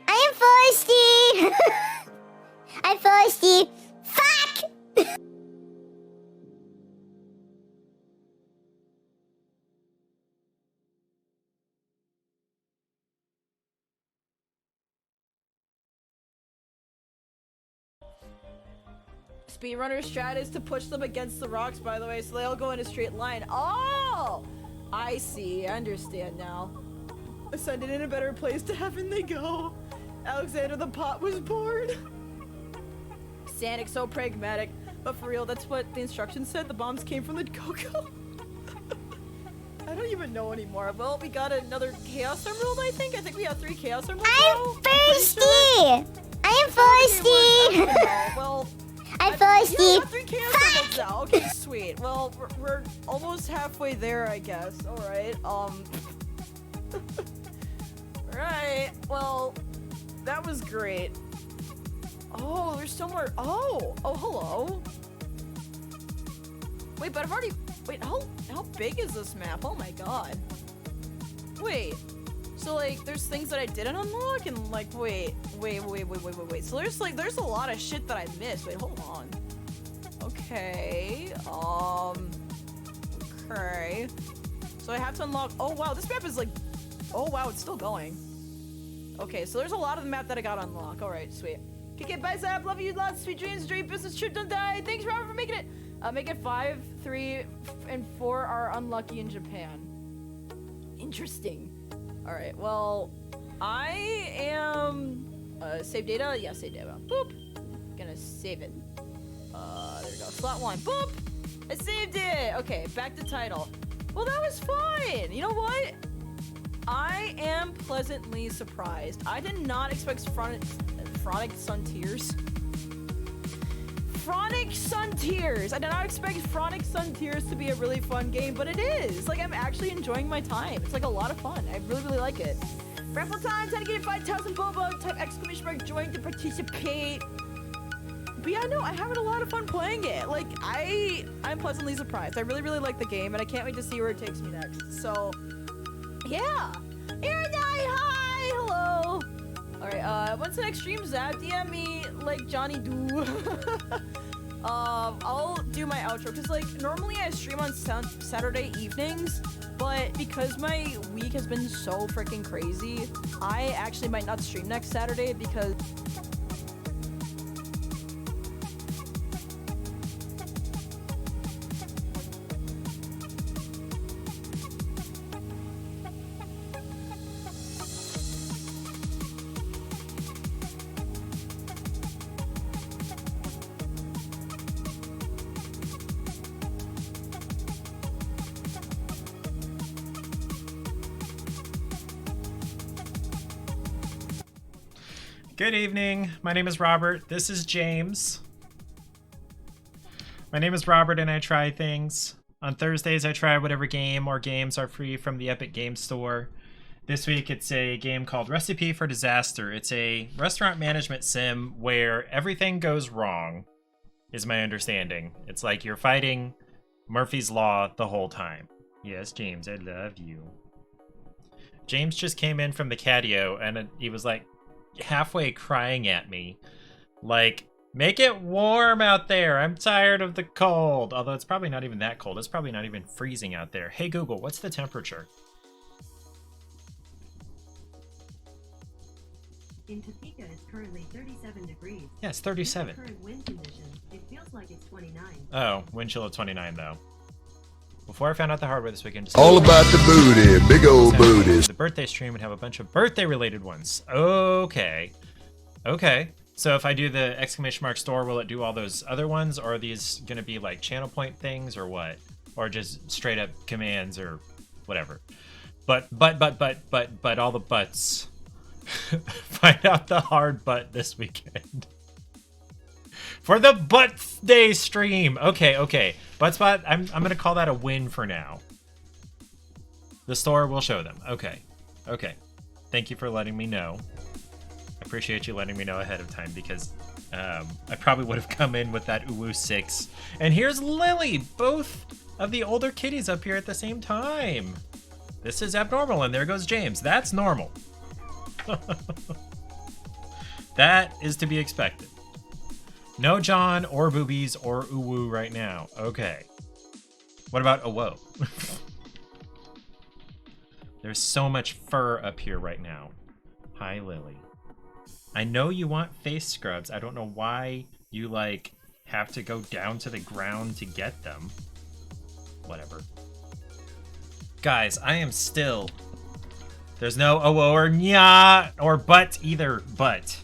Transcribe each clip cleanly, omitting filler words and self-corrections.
I'm thirsty! I'm thirsty! Fuck! Speedrunner strat is to push them against the rocks, by the way, so they all go in a straight line. Oh! I see. I understand now. Ascended in a better place to heaven they go. Alexander the Pot was born. Sanic so pragmatic, but for real, that's what the instructions said. The bombs came from the Coco. I don't even know anymore. Well, we got another Chaos Emerald, I think. I think we have 3 Chaos Emeralds I'm thirsty! Sure. I am thirsty! Well, I'm thirsty! Yeah, we got 3 Chaos Emeralds now. Okay, sweet. Well, we're almost halfway there, I guess. Alright, Alright, well, that was great. Oh, there's still more. Oh, hello. Wait, but I've already. Wait, how big is this map? Oh my god. Wait. So like, there's things that I didn't unlock, and like, wait. So there's a lot of shit that I missed. Wait, hold on. Okay. Okay. So I have to unlock. Oh wow, this map is like. Oh wow, it's still going. Okay, so there's a lot of the map that I got unlocked. All right, sweet. Kick it, bicep. Love you, lots. Sweet dreams, dream business, trip, don't die. Thanks, Robert, for making it. Make it 5, 3, and 4 are unlucky in Japan. Interesting. All right. Well, I am. Save data. Yeah, save data. Boop. Gonna save it. There we go. Slot 1. Boop. I saved it. Okay, back to title. Well, that was fun. You know what? I am pleasantly surprised. I did not expect Fronic Sun Tears. Fronic Sun Tears! I did not expect Fronic Sun Tears to be a really fun game, but it is! Like, I'm actually enjoying my time. It's like a lot of fun. I really, really like it. Raffle time! Time to get 5,000 Bobo! Type exclamation mark join to participate! But yeah, no, I'm having a lot of fun playing it. Like, I'm pleasantly surprised. I really, really like the game, and I can't wait to see where it takes me next. So, yeah! Aaron, hi! Hello! Alright, when's the next stream, Zap? DM me like Johnny Do. I'll do my outro, because like, normally I stream on Saturday evenings, but because my week has been so freaking crazy, I actually might not stream next Saturday because Good evening. My name is Robert. This is James. My name is Robert and I try things. On Thursdays, I try whatever game or games are free from the Epic Games Store. This week, it's a game called Recipe for Disaster. It's a restaurant management sim where everything goes wrong, is my understanding. It's like you're fighting Murphy's Law the whole time. Yes, James, I love you. James just came in from the catio and he was like halfway crying at me. Like, make it warm out there. I'm tired of the cold. Although it's probably not even that cold. It's probably not even freezing out there. Hey, Google, what's the temperature? In Topeka, it's currently 37 degrees. Yeah, it's 37. Current wind condition, it feels like it's 29. Oh, wind chill of 29, though. Before I found out the hard way this weekend... All about the booty, big old booties. The birthday stream would have a bunch of birthday-related ones. Okay. Okay. So if I do the exclamation mark store, will it do all those other ones? Or are these going to be like channel point things or what? Or just straight up commands or whatever? But all the butts. Find out the hard butt this weekend. For the Butt Day stream. Okay. Buttspot, I'm going to call that a win for now. The store will show them. Okay. Thank you for letting me know. I appreciate you letting me know ahead of time because I probably would have come in with that Uwu 6. And here's Lily, both of the older kitties up here at the same time. This is abnormal, and there goes James. That's normal. That is to be expected. No John or boobies or Uwu right now. Okay. What about Owo? There's so much fur up here right now. Hi, Lily. I know you want face scrubs. I don't know why you, like, have to go down to the ground to get them. Whatever. Guys, I am still... There's no Owo or nya or but either. But.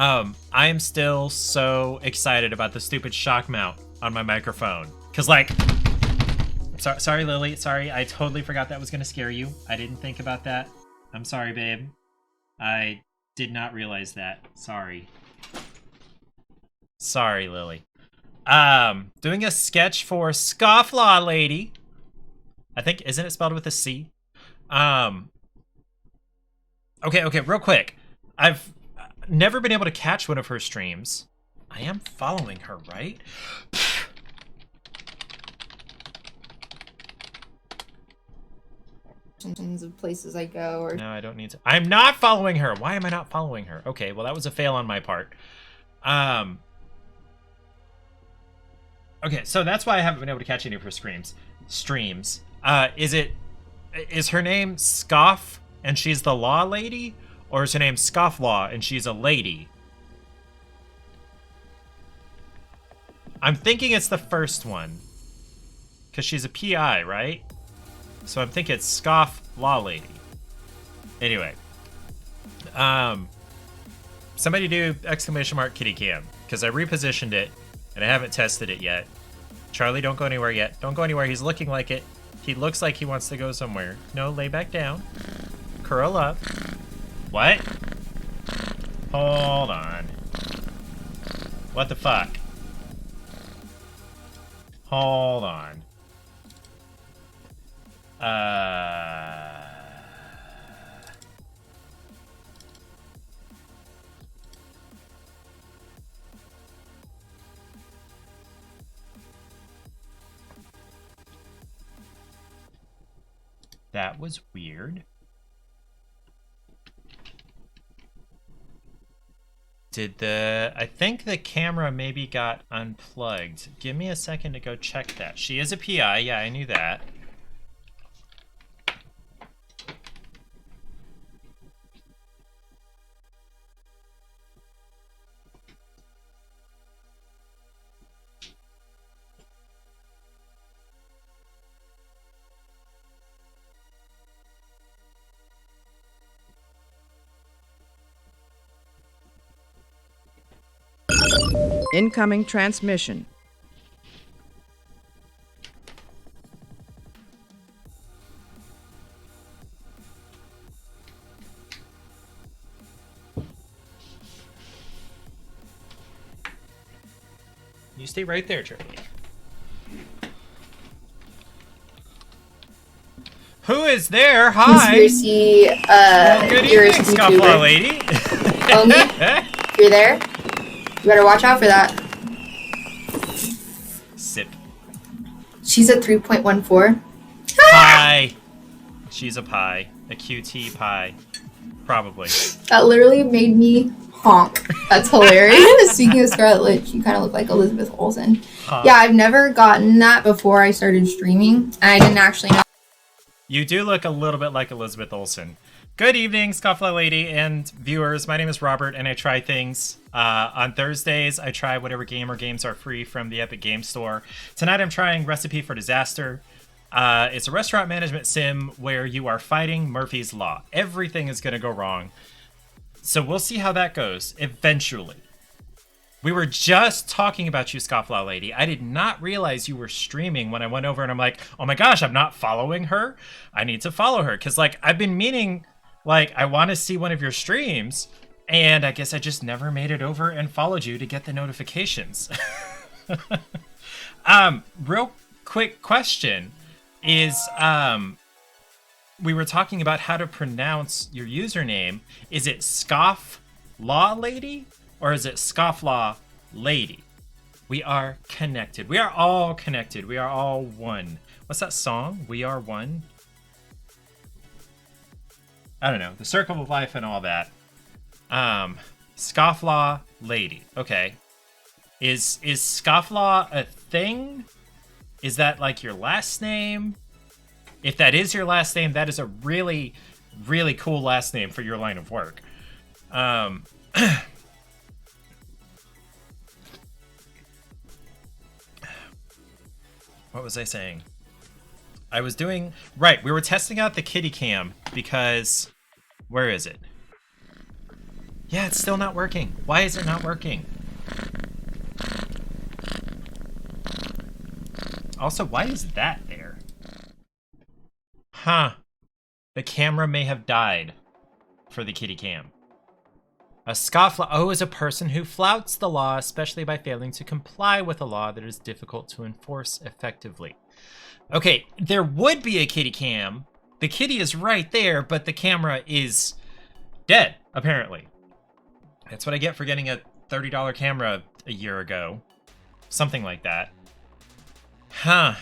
I am still so excited about the stupid shock mount on my microphone. Cause like, sorry Lily, sorry, I totally forgot that was gonna scare you. I didn't think about that. I'm sorry, babe. I did not realize that. Sorry. Sorry, Lily. Doing a sketch for Scofflaw Lady. I think, isn't it spelled with a C? Okay, real quick. I've never been able to catch one of her streams. I am following her, right? Of places I go or No, I don't need to. I'm not following her. Why am I not following her? Okay, well that was a fail on my part. Okay, so that's why I haven't been able to catch any of her streams. Is her name Scoff and she's the law lady? Or is her name Scofflaw and she's a lady? I'm thinking it's the first one. Because she's a PI, right? So I'm thinking it's Scoff Law Lady. Anyway. Somebody do exclamation mark kitty cam. Because I repositioned it and I haven't tested it yet. Charlie, don't go anywhere yet. Don't go anywhere. He's looking like it. He looks like he wants to go somewhere. No, lay back down. Curl up. What? Hold on. What the fuck? Hold on. That was weird. I think the camera maybe got unplugged. Give me a second to go check that. She is a PI, yeah, I knew that. Incoming transmission. You stay right there, Charlie. Who is there? Hi. conspiracy Good theorist evening, Scofflaw YouTuber. Lady. Only you're there. You better watch out for that. Sip. She's at 3.14. Pie. She's a pie. A QT pie. Probably. That literally made me honk. That's hilarious. Speaking of Scarlet Witch, you kind of look like Elizabeth Olsen. Huh. Yeah, I've never gotten that before I started streaming, and I didn't actually know. You do look a little bit like Elizabeth Olsen. Good evening, Scofflaw Lady and viewers. My name is Robert, and I try things. On Thursdays, I try whatever game or games are free from the Epic Game Store. Tonight, I'm trying Recipe for Disaster. It's a restaurant management sim where you are fighting Murphy's Law. Everything is going to go wrong. So we'll see how that goes eventually. We were just talking about you, Scofflaw Lady. I did not realize you were streaming when I went over and I'm like, oh my gosh, I'm not following her. I need to follow her. Because, like, I've been meaning, like, I want to see one of your streams. And I guess I just never made it over and followed you to get the notifications. Real quick question is, we were talking about how to pronounce your username. Is it Scofflaw Lady? Or is it Scofflaw Lady? We are connected. We are all connected. We are all one. What's that song? We are one? I don't know. The circle of life and all that. Scofflaw Lady. Okay. Is Scofflaw a thing? Is that like your last name? If that is your last name, that is a really, really cool last name for your line of work. What was I saying? I was doing... Right, we were testing out the kitty cam because... Where is it? Yeah, it's still not working. Why is it not working? Also, why is that there? Huh. The camera may have died for the kitty cam. A scofflaw is a person who flouts the law, especially by failing to comply with a law that is difficult to enforce effectively. Okay, there would be a kitty cam. The kitty is right there, but the camera is dead, apparently. That's what I get for getting a $30 camera a year ago. Something like that. Huh.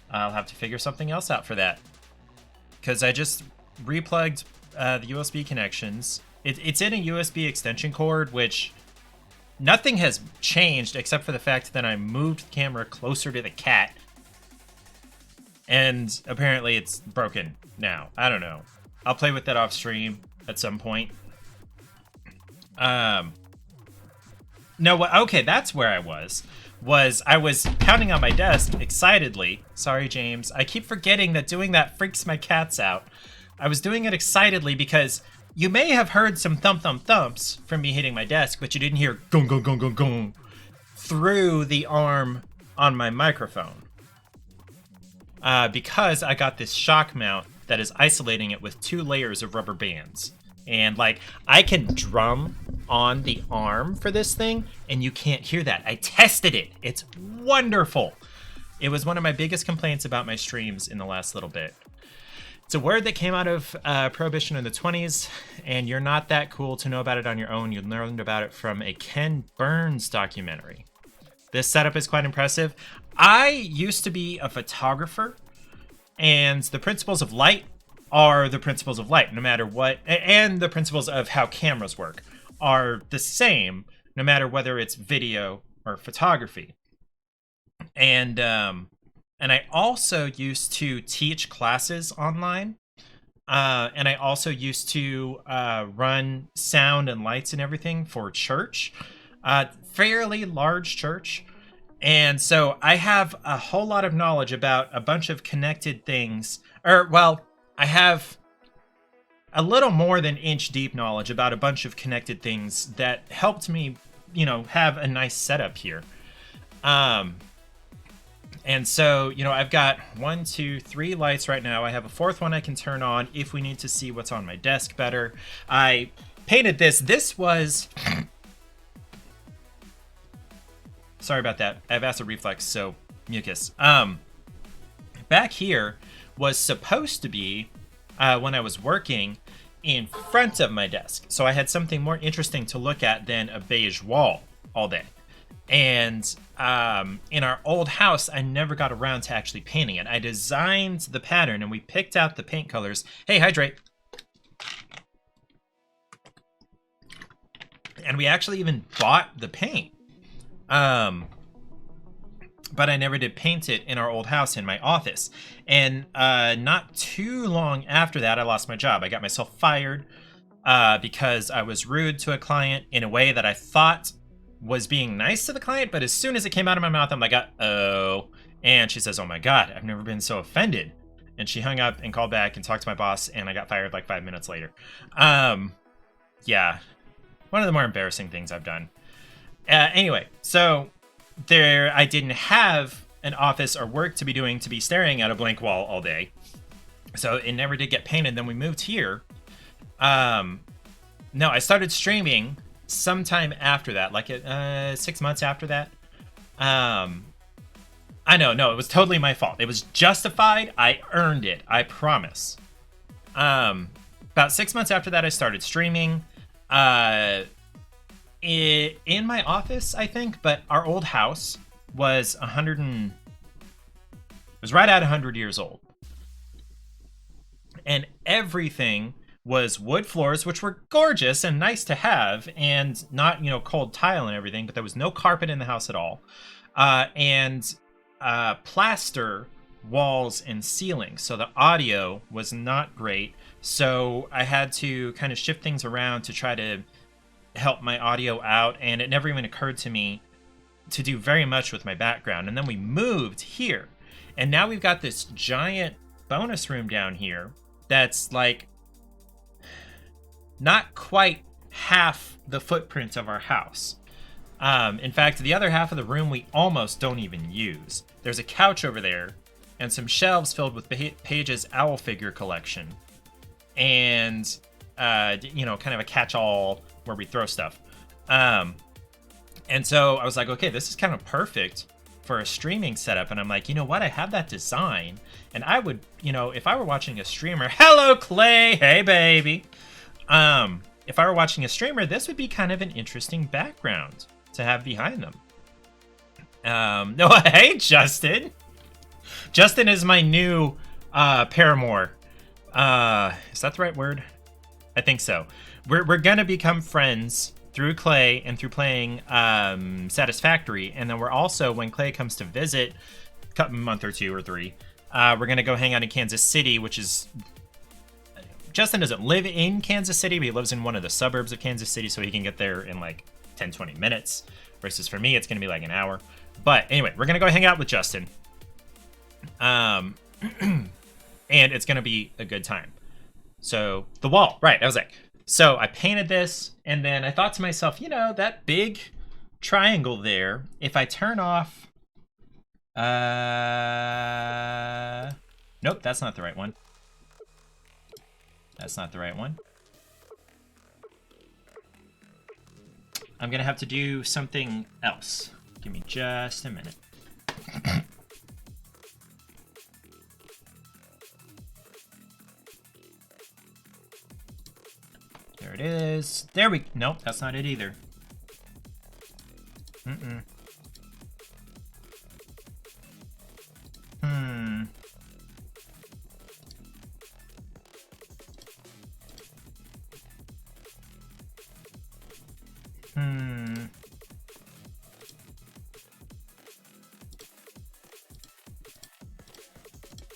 I'll have to figure something else out for that. Because I just replugged the USB connections. It's in a USB extension cord, which nothing has changed except for the fact that I moved the camera closer to the cat. And apparently it's broken now. I don't know. I'll play with that off stream at some point. No, okay, that's where I was I was pounding on my desk excitedly. Sorry, James. I keep forgetting that doing that freaks my cats out. I was doing it excitedly because you may have heard some thumps from me hitting my desk, but you didn't hear gong gong gong gong gong through the arm on my microphone. Because I got this shock mount that is isolating it with 2 layers of rubber bands. And, like, I can drum on the arm for this thing, and you can't hear that. I tested it. It's wonderful. It was one of my biggest complaints about my streams in the last little bit. It's a word that came out of Prohibition in the 20s, and you're not that cool to know about it on your own. You learned about it from a Ken Burns documentary. This setup is quite impressive. I used to be a photographer, and the principles of light are the principles of light, no matter what, and the principles of how cameras work are the same, no matter whether it's video or photography. And I also used to teach classes online, and I also used to run sound and lights and everything for church, fairly large church. And so I have a whole lot of knowledge about a bunch of connected things, I have a little more than inch-deep knowledge about a bunch of connected things that helped me, have a nice setup here. And so, I've got 1, 2, 3 lights right now. I have a 4th one I can turn on if we need to see what's on my desk better. I painted this. This was... Sorry about that. I have acid reflux, so mucus. Back here was supposed to be, when I was working, in front of my desk. So I had something more interesting to look at than a beige wall all day. And in our old house, I never got around to actually painting it. I designed the pattern and we picked out the paint colors. Hey, hydrate. And we actually even bought the paint. But I never did paint it in our old house in my office. And not too long after that, I lost my job. I got myself fired because I was rude to a client in a way that I thought was being nice to the client. But as soon as it came out of my mouth, I'm like, uh-oh. And she says, oh my God, I've never been so offended. And she hung up and called back and talked to my boss, and I got fired like 5 minutes later. Yeah, one of the more embarrassing things I've done. Anyway, so there, I didn't have an office or work to be doing to be staring at a blank wall all day. So it never did get painted. Then we moved here. No, I started streaming sometime after that, like 6 months after that. I know, no, it was totally my fault. It was justified. I earned it. I promise. About 6 months after that, I started streaming. In my office, I think, but our old house was was right at 100 years old. And everything was wood floors, which were gorgeous and nice to have, and not, cold tile and everything, but there was no carpet in the house at all. And plaster walls and ceiling. So the audio was not great. So I had to kind of shift things around to try to help my audio out, and it never even occurred to me to do very much with my background. And then we moved here, and now we've got this giant bonus room down here that's like not quite half the footprint of our house. In fact, the other half of the room we almost don't even use. There's a couch over there and some shelves filled with Paige's owl figure collection, and kind of a catch-all where we throw stuff. And so I was like, okay, this is kind of perfect for a streaming setup. And I'm like, you know what? I have that design. And I would, if I were watching a streamer, hello, Clay. Hey, baby. If I were watching a streamer, this would be kind of an interesting background to have behind them. No, hey, Justin. Justin is my new paramour. Is that the right word? I think so. We're gonna become friends through Clay and through playing Satisfactory, and then we're also, when Clay comes to visit, a month or 2 or 3, we're gonna go hang out in Kansas City, which is, Justin doesn't live in Kansas City, but he lives in one of the suburbs of Kansas City, so he can get there in like 10-20 minutes, versus for me it's gonna be like an hour. But anyway, we're gonna go hang out with Justin, and it's gonna be a good time. So the wall, right, I was like, so I painted this, and then I thought to myself, that big triangle there, if I turn off, nope, that's not the right one. That's not the right one. I'm gonna have to do something else. Give me just a minute. There it is. There we... Nope, that's not it either. Mm-mm.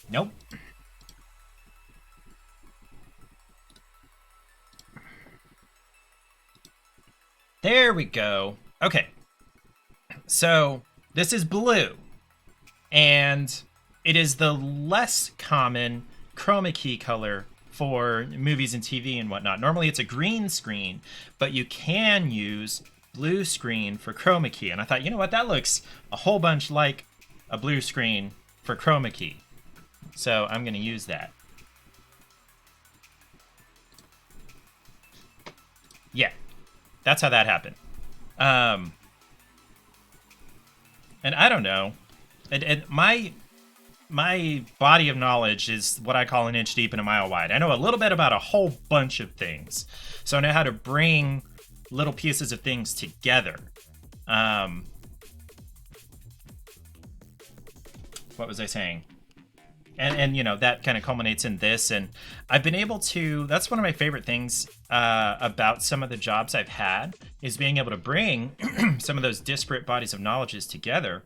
Nope. There we go. Okay. So this is blue, and it is the less common chroma key color for movies and TV and whatnot. Normally it's a green screen, but you can use blue screen for chroma key. And I thought, you know what, that looks a whole bunch like a blue screen for chroma key. So I'm gonna use that. Yeah, that's how that happened. And I don't know. My body of knowledge is what I call an inch deep and a mile wide. I know a little bit about a whole bunch of things. So I know how to bring little pieces of things together. what was I saying? And you know, that kind of culminates in this, and I've been able to, that's one of my favorite things about some of the jobs I've had, is being able to bring some of those disparate bodies of knowledges together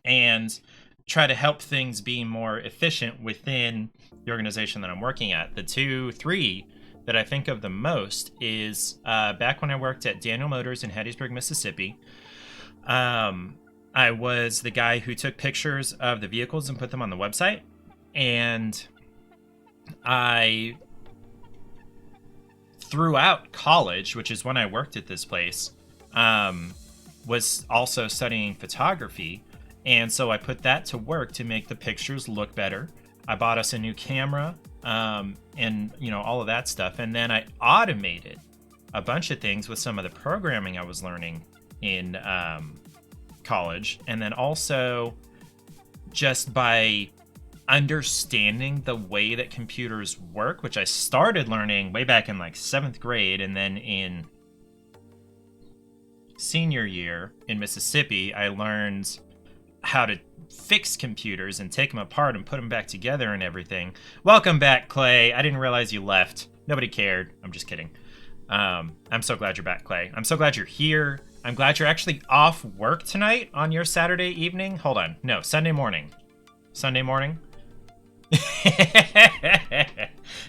and try to help things be more efficient within the organization that I'm working at. The 3 that I think of the most is back when I worked at Daniel Motors in Hattiesburg, Mississippi. I was the guy who took pictures of the vehicles and put them on the website. And I, throughout college, which is when I worked at this place, was also studying photography. And so I put that to work to make the pictures look better. I bought us a new camera, and, you know, all of that stuff. And then I automated a bunch of things with some of the programming I was learning in college, and then also just by understanding the way that computers work, which I started learning way back in like 7th grade, and then in senior year in Mississippi I learned how to fix computers and take them apart and put them back together and everything. Welcome back, Clay. I didn't realize you left. Nobody cared. I'm just kidding. I'm so glad you're back, Clay. I'm so glad you're here. I'm glad you're actually off work tonight on your Saturday evening. Hold on. No, Sunday morning. Sunday morning?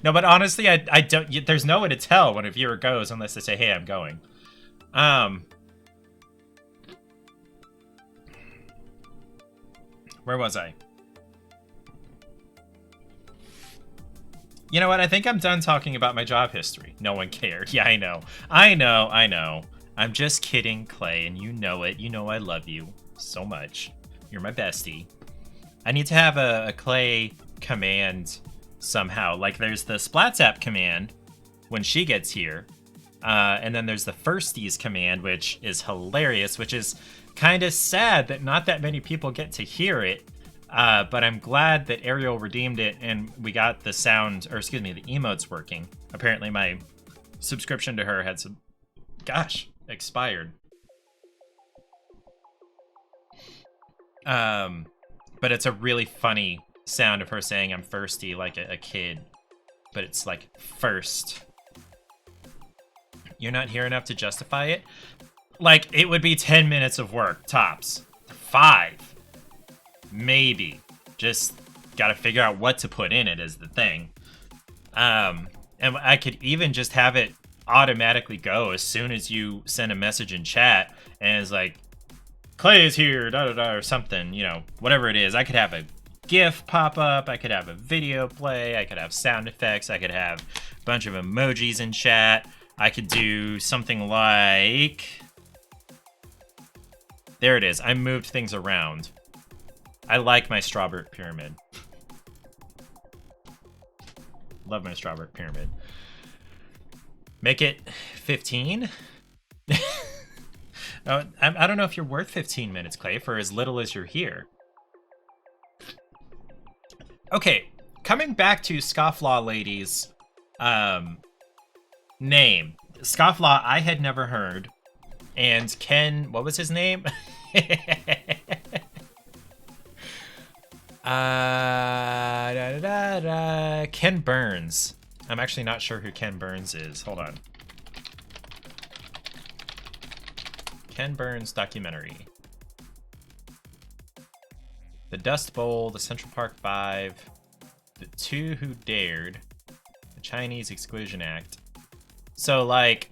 No, but honestly, I don't, there's no way to tell when a viewer goes unless they say, hey, I'm going. Where was I? You know what? I think I'm done talking about my job history. No one cared. Yeah, I know. I know. I'm just kidding, Clay, and you know it. You know I love you so much. You're my bestie. I need to have a Clay command somehow. Like, there's the Splatzap command when she gets here. And then there's the Firsties command, which is hilarious, which is kind of sad that not that many people get to hear it. But I'm glad that Ariel redeemed it and we got the sound, or excuse me, the emotes working. Apparently my subscription to her had some, expired. But it's a really funny sound of her saying I'm thirsty like a kid. But it's like first. You're not here enough to justify it? Like, it would be 10 minutes of work, tops. 5. Maybe. Just gotta figure out what to put in it is the thing. And I could even just have it automatically go as soon as you send a message in chat, and it's like, Clay is here, da-da-da, or something, you know, whatever it is. I could have a GIF pop up, I could have a video play, I could have sound effects, I could have a bunch of emojis in chat. I could do something like... There it is. I moved things around. I like my strawberry pyramid. Love my strawberry pyramid. Make it 15? I don't know if you're worth 15 minutes, Clay, for as little as you're here. Okay, coming back to Scofflaw Lady's name. Scofflaw, I had never heard. And Ken, what was his name? Ken Burns. I'm actually not sure who Ken Burns is. Hold on. Ken Burns documentary. The Dust Bowl, the Central Park 5, the Two Who Dared, the Chinese Exclusion Act. So, like,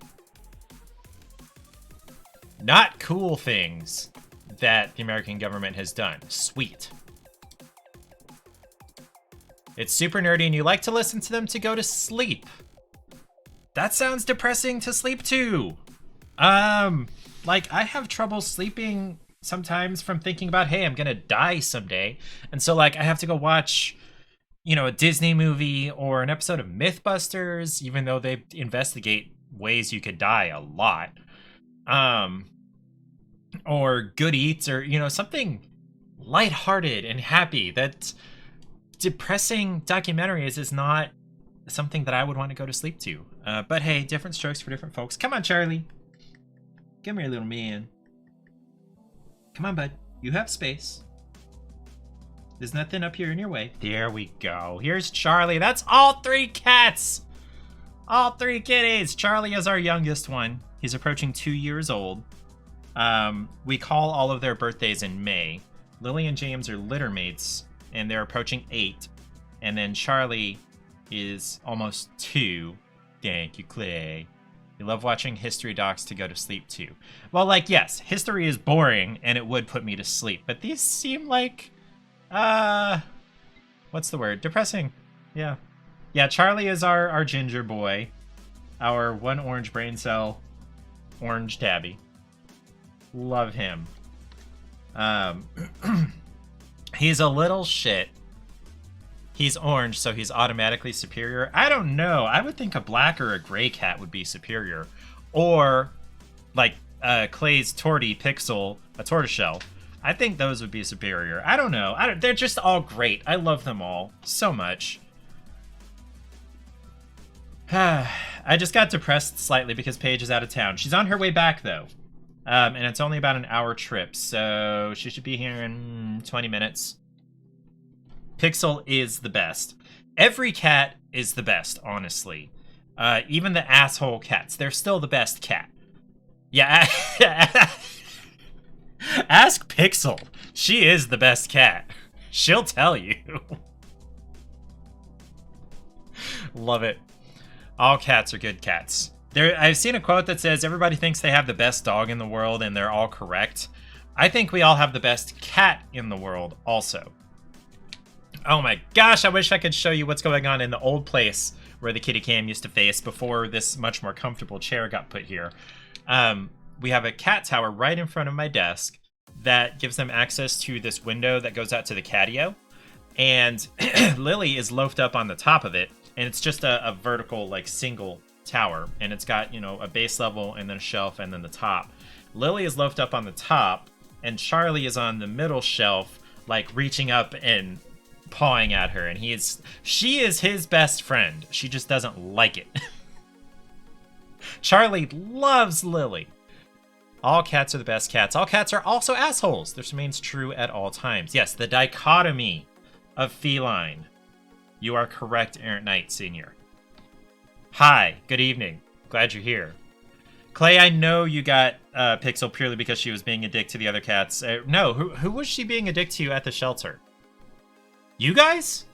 not cool things that the American government has done. Sweet. It's super nerdy and you like to listen to them to go to sleep. That sounds depressing to sleep to. Like, I have trouble sleeping sometimes from thinking about, hey, I'm gonna die someday. And so, like, I have to go watch, you know, a Disney movie or an episode of Mythbusters, even though they investigate ways you could die a lot. Or Good Eats, or, you know, something lighthearted and happy. That depressing documentaries is not something that I would want to go to sleep to. But hey, different strokes for different folks. Come on, Charlie. Come here, little man. Come on, bud. You have space. There's nothing up here in your way. There we go. Here's Charlie. That's all 3 cats. All 3 kitties. Charlie is our youngest one. He's approaching 2 years old. We call all of their birthdays in May. Lily and James are litter mates, and they're approaching 8. And then Charlie is almost 2. Thank you, Clay. You love watching history docs to go to sleep too. Well, like, yes, history is boring, and it would put me to sleep. But these seem like, what's the word? Depressing. Yeah. Yeah, Charlie is our ginger boy. Our 1 orange brain cell, orange tabby. Love him. He's a little shit. He's orange, so he's automatically superior. I don't know. I would think a black or a gray cat would be superior. Or, like, Clay's Torty Pixel, a tortoiseshell. I think those would be superior. I don't know. They're just all great. I love them all so much. I just got depressed slightly because Paige is out of town. She's on her way back, though. And it's only about an hour trip, so she should be here in 20 minutes. Pixel is the best. Every cat is the best, honestly. Even the asshole cats. They're still the best cat. Yeah, ask Pixel. She is the best cat. She'll tell you. Love it. All cats are good cats. I've seen a quote that says, everybody thinks they have the best dog in the world, and they're all correct. I think we all have the best cat in the world, also. Oh my gosh, I wish I could show you what's going on in the old place where the kitty cam used to face before this much more comfortable chair got put here. We have a cat tower right in front of my desk that gives them access to this window that goes out to the catio. And Lily is loafed up on the top of it, and it's just a vertical, like, single tower. And it's got, you know, a base level and then a shelf and then the top. Lily is loafed up on the top, and Charlie is on the middle shelf, like, reaching up and pawing at her, and she is his best friend. She just doesn't like it. Charlie loves Lily. All cats are the best cats. All cats are also assholes. This remains true at all times. Yes, the dichotomy of feline. You are correct, Errant Knight Sr. Hi, good evening. Glad you're here. Clay, I know you got Pixel purely because she was being a dick to the other cats. No, who was she being a dick to at the shelter? You guys?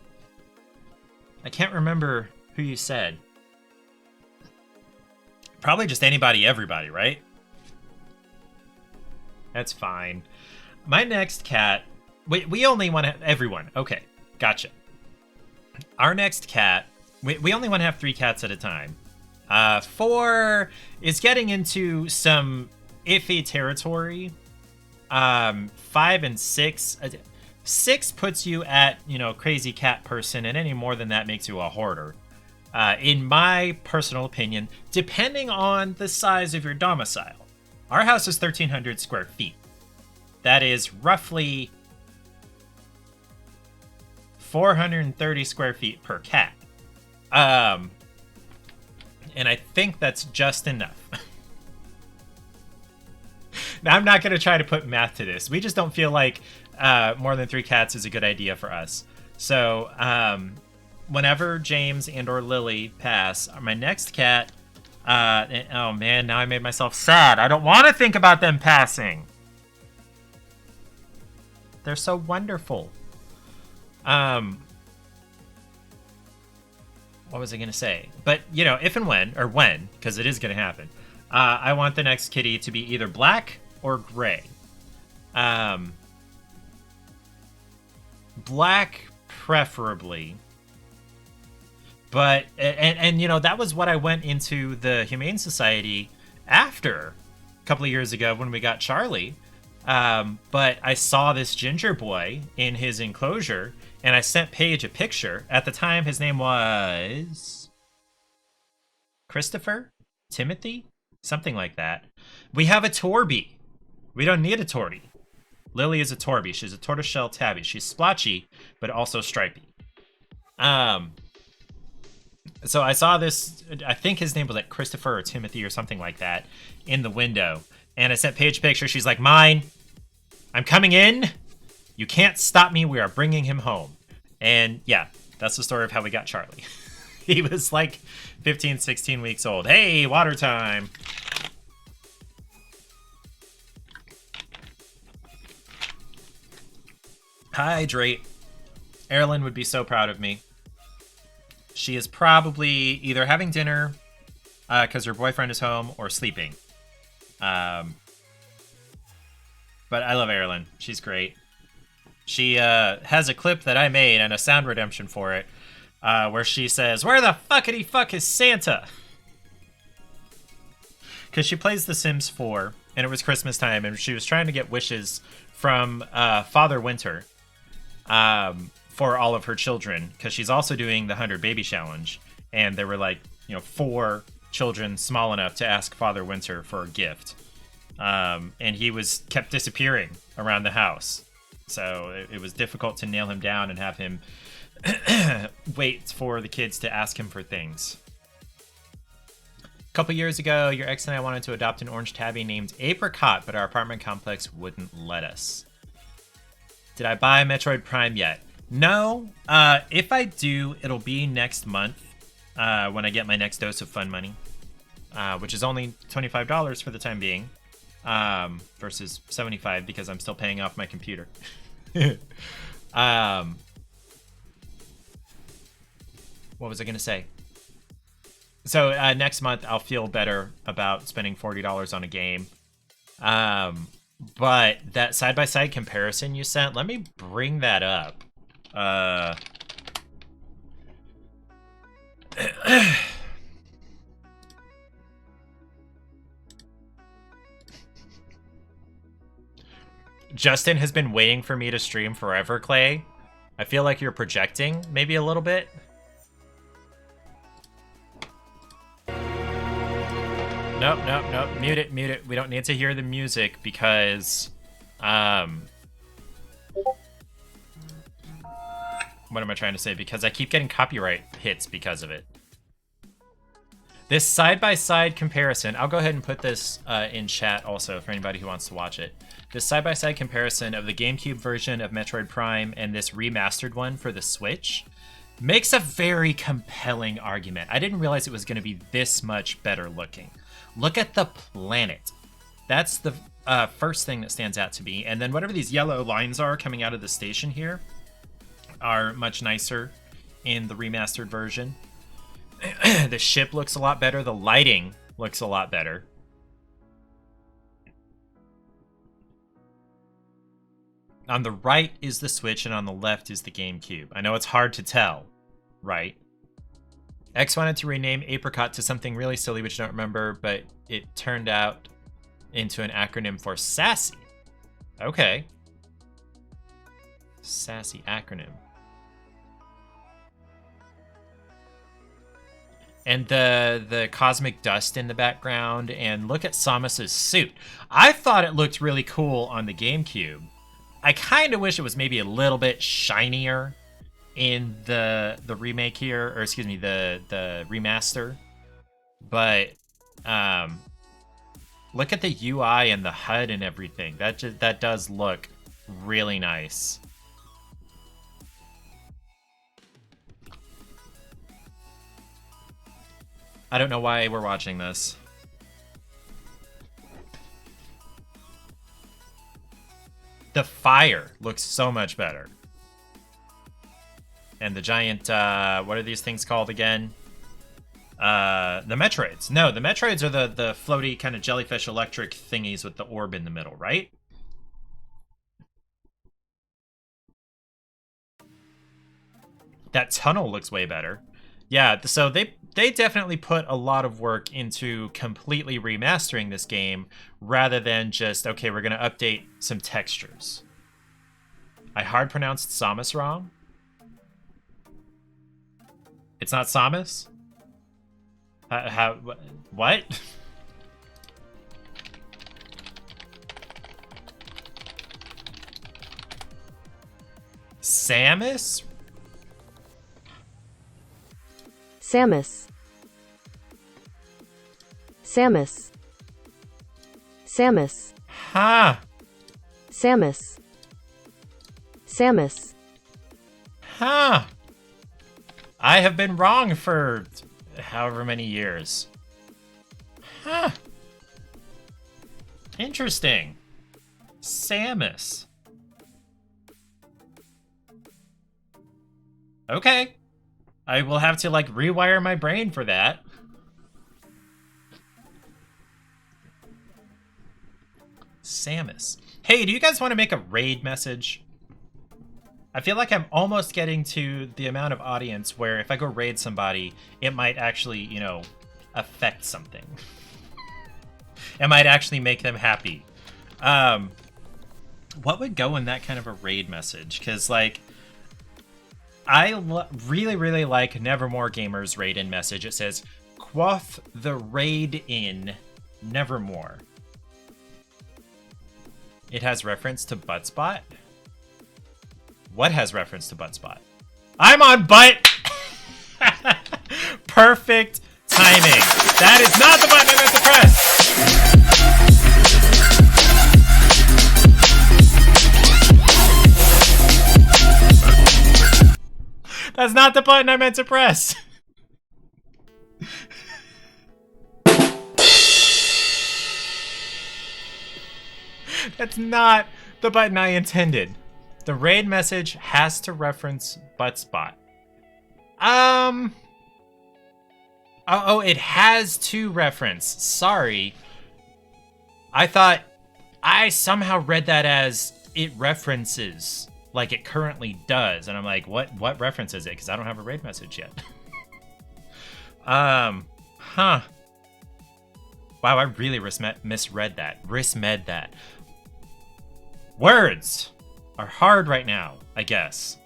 I can't remember who you said. Probably just anybody, everybody, right? That's fine. My next cat... We only want to... Everyone. Okay, gotcha. Our next cat... We only want to have 3 cats at a time. 4 is getting into some iffy territory. 5 and 6... 6 puts you at, you know, crazy cat person, and any more than that makes you a hoarder. In my personal opinion, depending on the size of your domicile. Our house is 1,300 square feet. That is roughly 430 square feet per cat. And I think that's just enough. Now, I'm not going to try to put math to this. We just don't feel like more than 3 cats is a good idea for us. So, whenever James and or Lily pass, my next cat... oh man, now I made myself sad. I don't want to think about them passing. They're so wonderful. What was I going to say? But, you know, if and when, because it is going to happen, I want the next kitty to be either black or gray. Black, preferably. But, and you know, that was what I went into the Humane Society after a couple of years ago when we got Charlie. But I saw this ginger boy in his enclosure, and I sent Paige a picture. At the time, his name was Christopher? Timothy? Something like that. We have a Torby. We don't need a Torty. Lily is a Torby. She's a tortoiseshell tabby. She's splotchy, but also stripy. So I saw this, I think his name was like Christopher or Timothy or something like that, in the window. And I sent Paige a picture. She's like, mine. I'm coming in. You can't stop me. We are bringing him home. And yeah, that's the story of how we got Charlie. He was like 15, 16 weeks old. Hey, water time. Hydrate. Erilyn would be so proud of me. She is probably either having dinner because her boyfriend is home or sleeping. But I love Erilyn. She's great. She has a clip that I made and a sound redemption for it where she says, "Where the fuckity fuck is Santa?" Because she plays The Sims 4 and it was Christmas time and she was trying to get wishes from Father Winter for all of her children because she's also doing the 100 Baby Challenge. And there were like, 4 children small enough to ask Father Winter for a gift. And he kept disappearing around the house. So it was difficult to nail him down and have him wait for the kids to ask him for things. A couple years ago, your ex and I wanted to adopt an orange tabby named Apricot, but our apartment complex wouldn't let us. Did I buy Metroid Prime yet? No. If I do, it'll be next month when I get my next dose of fun money, which is only $25 for the time being. Versus 75 because I'm still paying off my computer. What was I gonna say? So next month I'll feel better about spending $40 on a game. But that side-by-side comparison you sent, let me bring that up. Justin has been waiting for me to stream forever, Clay. I feel like you're projecting, maybe a little bit. Nope. Mute it. We don't need to hear the music because, what am I trying to say? Because I keep getting copyright hits because of it. This side-by-side comparison, I'll go ahead and put this in chat also for anybody who wants to watch it. This side-by-side comparison of the GameCube version of Metroid Prime and this remastered one for the Switch makes a very compelling argument. I didn't realize it was going to be this much better looking. Look at the planet. That's the first thing that stands out to me. And then whatever these yellow lines are coming out of the station here are much nicer in the remastered version. The ship looks a lot better. The lighting looks a lot better. On the right is the Switch and on the left is the GameCube. I know it's hard to tell, right? X wanted to rename Apricot to something really silly, which I don't remember, but it turned out into an acronym for Sassy. Okay. Sassy acronym. And the cosmic dust in the background, and look at Samus's suit. I thought it looked really cool on the GameCube. I kind of wish it was maybe a little bit shinier in the remake here, or excuse me, the remaster. But look at the UI and the HUD and everything. That does look really nice. I don't know why we're watching this. The fire looks so much better. And the giant, what are these things called again? The Metroids. No, the Metroids are the floaty kind of jellyfish electric thingies with the orb in the middle, right? That tunnel looks way better. Yeah, so they definitely put a lot of work into completely remastering this game rather than just, okay, we're going to update some textures. I hard pronounced Samus wrong. It's not Samus? What? Samus? Samus. Samus. Samus. Huh. Samus. Samus. Huh. I have been wrong for however many years. Huh. Interesting. Samus. Okay. I will have to, like, rewire my brain for that. Samus. Hey, do you guys want to make a raid message? I feel like I'm almost getting to the amount of audience where if I go raid somebody, it might actually, you know, affect something. It might actually make them happy. What would go in that kind of a raid message? Because, like, I really, really like Nevermore Gamer's raid-in message. It says, quaff the raid in Nevermore. It has reference to Buttspot. What has reference to Buttspot? I'm on butt! Perfect timing. That is not the button I meant to press. That's not the button I meant to press. That's not the button I intended. The raid message has to reference Buttspot. Oh, it has to reference. Sorry. I somehow read that as it references, like it currently does. And I'm like, what reference is it? Because I don't have a raid message yet. Huh. Wow, I really misread that. Words are hard right now, I guess.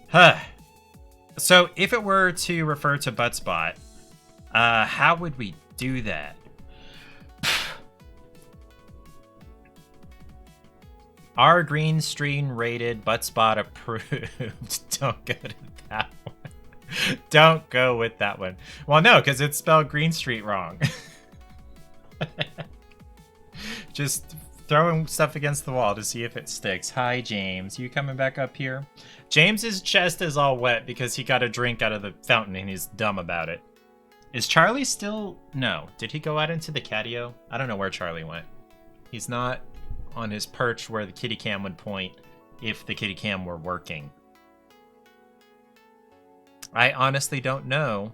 Huh. So if it were to refer to Buttspot, how would we do that? Our green screen rated, Buttspot approved. Don't go to that one. Don't go with that one. Well, no, because it's spelled Green Street wrong. Just throwing stuff against the wall to see if it sticks. Hi, James. You coming back up here? James's chest is all wet because he got a drink out of the fountain and he's dumb about it. Is Charlie still... No. Did he go out into the catio? I don't know where Charlie went. He's not on his perch where the kitty cam would point if the kitty cam were working. I honestly don't know.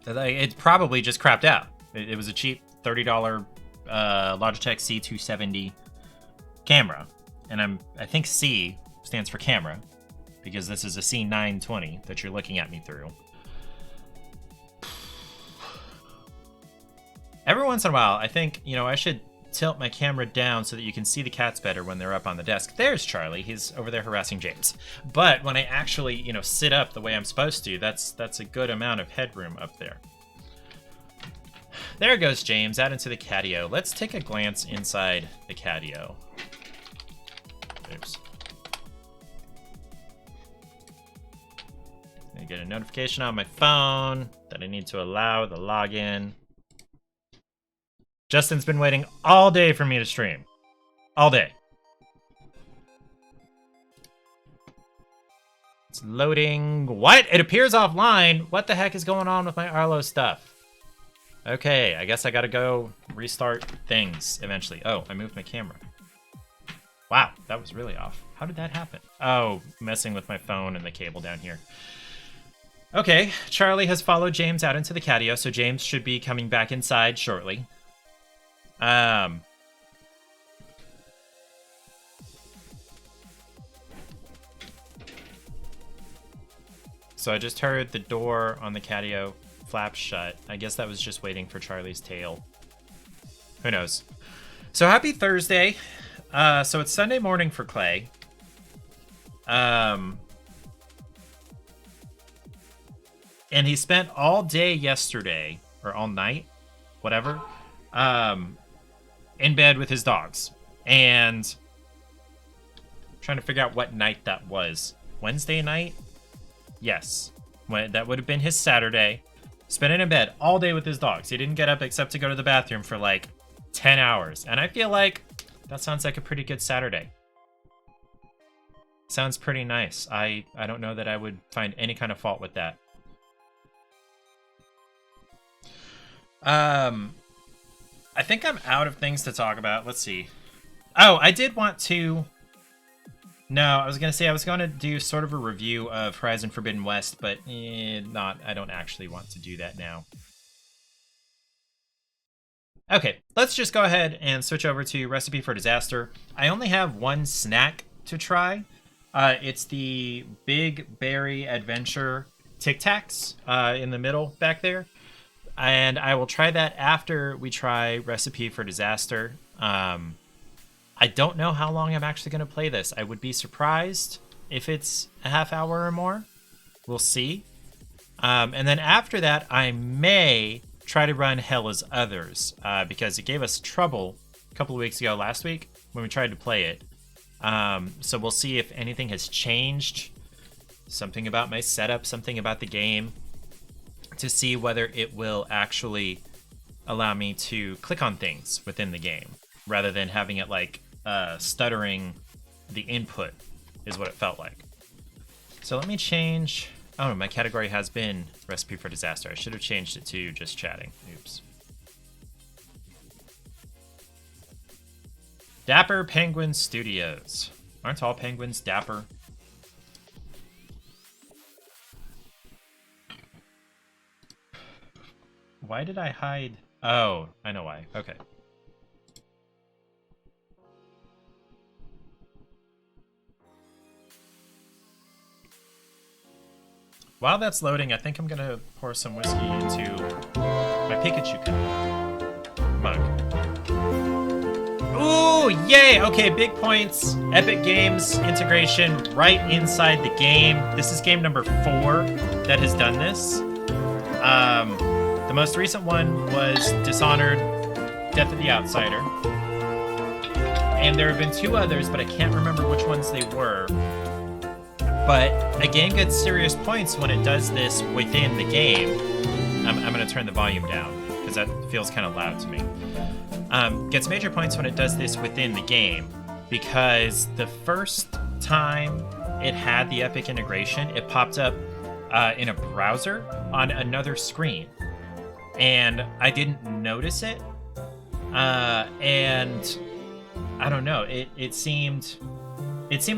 It probably just crapped out. It was a cheap $30 Logitech C270 camera. And I think C stands for camera because this is a C920 that you're looking at me through. Every once in a while, I think, you know, I should tilt my camera down so that you can see the cats better when they're up on the desk. There's Charlie. He's over there harassing James. But when I actually, you know, sit up the way I'm supposed to, that's a good amount of headroom up there. There goes James out into the catio. Let's take a glance inside the catio. Oops. I get a notification on my phone that I need to allow the login. Justin's been waiting all day for me to stream. All day. It's loading. What? It appears offline. What the heck is going on with my Arlo stuff? Okay, I guess I gotta go restart things eventually. Oh, I moved my camera. Wow, that was really off. How did that happen? Oh, messing with my phone and the cable down here. Okay, Charlie has followed James out into the catio, so James should be coming back inside shortly. So I just heard the door on the catio flap shut. I guess that was just waiting for Charlie's tail. Who knows? So happy Thursday. So it's Sunday morning for Clay. And he spent all day yesterday, or all night, whatever, in bed with his dogs. And I'm trying to figure out what night that was. Wednesday night? Yes. That would have been his Saturday. Spent it in bed all day with his dogs. He didn't get up except to go to the bathroom for like 10 hours. And I feel like that sounds like a pretty good Saturday. Sounds pretty nice. I don't know that I would find any kind of fault with that. I think I'm out of things to talk about. Let's see. Oh, I did want to... No, I was going to say I was going to do sort of a review of Horizon Forbidden West, but I don't actually want to do that now. Okay, let's just go ahead and switch over to Recipe for Disaster. I only have one snack to try. It's the Big Berry Adventure Tic Tacs in the middle back there. And I will try that after we try Recipe for Disaster. I don't know how long I'm actually going to play this. I would be surprised if it's a half hour or more. We'll see. And then after that, I may try to run Hella's Others, because it gave us trouble a couple of weeks ago last week when we tried to play it. So we'll see if anything has changed. Something about my setup, something about the game, to see whether it will actually allow me to click on things within the game, rather than having it like stuttering the input is what it felt like. So let me change... Oh, no, my category has been Recipe for Disaster. I should have changed it to just chatting. Oops. Dapper Penguin Studios. Aren't all penguins dapper? Why did I hide? Oh, I know why. Okay. While that's loading, I think I'm gonna pour some whiskey into my Pikachu mug. Ooh, yay! Okay, big points. Epic Games integration right inside the game. This is game number 4 that has done this. The most recent one was Dishonored, Death of the Outsider. And there have been 2 others, but I can't remember which ones they were. But a game gets serious points when it does this within the game. I'm going to turn the volume down, because that feels kind of loud to me. Gets major points when it does this within the game, because the first time it had the Epic integration, it popped up in a browser on another screen. And I didn't notice it. And I don't know, it seemed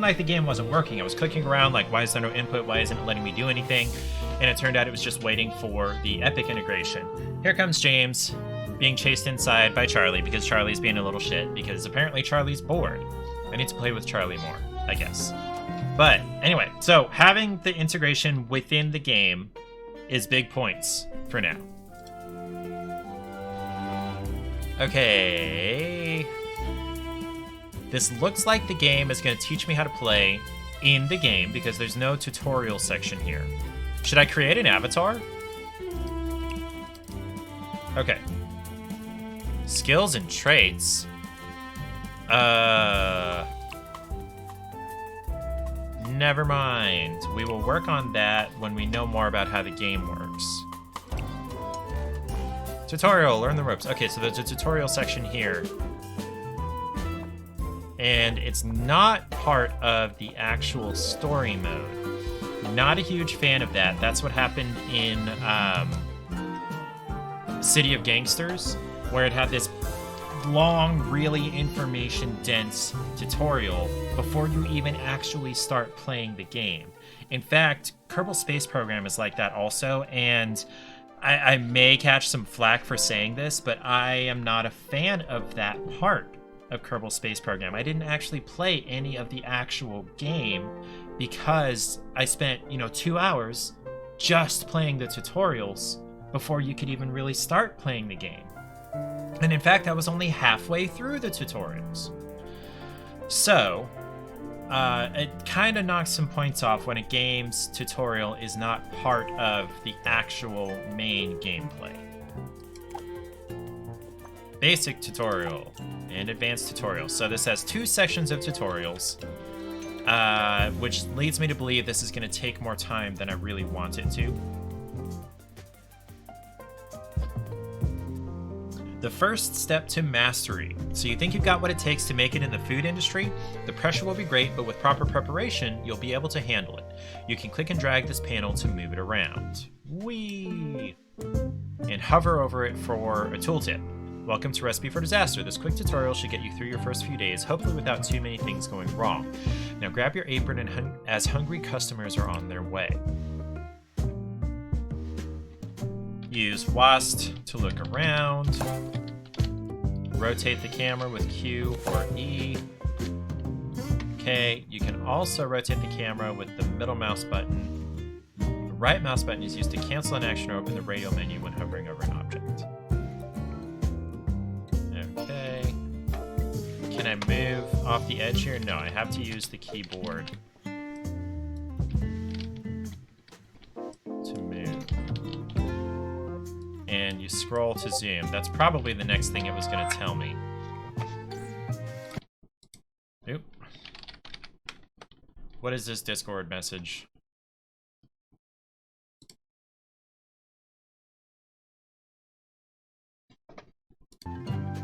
like the game wasn't working. I was clicking around like, why is there no input? Why isn't it letting me do anything? And it turned out it was just waiting for the Epic integration. Here comes James being chased inside by Charlie because Charlie's being a little shit, because apparently Charlie's bored. I need to play with Charlie more, I guess. But anyway, so having the integration within the game is big points for now. Okay. This looks like the game is going to teach me how to play in the game, because there's no tutorial section here. Should I create an avatar? Okay. Skills and traits. Never mind. We will work on that when we know more about how the game works. Tutorial, learn the ropes. Okay, so there's a tutorial section here. And it's not part of the actual story mode. Not a huge fan of that. That's what happened in City of Gangsters, where it had this long, really information-dense tutorial before you even actually start playing the game. In fact, Kerbal Space Program is like that also, and I may catch some flack for saying this, but I am not a fan of that part of Kerbal Space Program. I didn't actually play any of the actual game because I spent, 2 hours just playing the tutorials before you could even really start playing the game. And in fact, I was only halfway through the tutorials. So, it kind of knocks some points off when a game's tutorial is not part of the actual main gameplay. Basic tutorial and advanced tutorial. So this has 2 sections of tutorials, which leads me to believe this is going to take more time than I really want it to. The first step to mastery. So you think you've got what it takes to make it in the food industry? The pressure will be great, but with proper preparation, you'll be able to handle it. You can click and drag this panel to move it around. Whee! And hover over it for a tooltip. Welcome to Recipe for Disaster. This quick tutorial should get you through your first few days, hopefully without too many things going wrong. Now grab your apron as hungry customers are on their way. Use WASD to look around. Rotate the camera with Q or E. Okay, you can also rotate the camera with the middle mouse button. The right mouse button is used to cancel an action or open the radio menu when hovering over an object. Okay. Can I move off the edge here? No, I have to use the keyboard to move. And you scroll to zoom. That's probably the next thing it was going to tell me. Oop. What is this Discord message?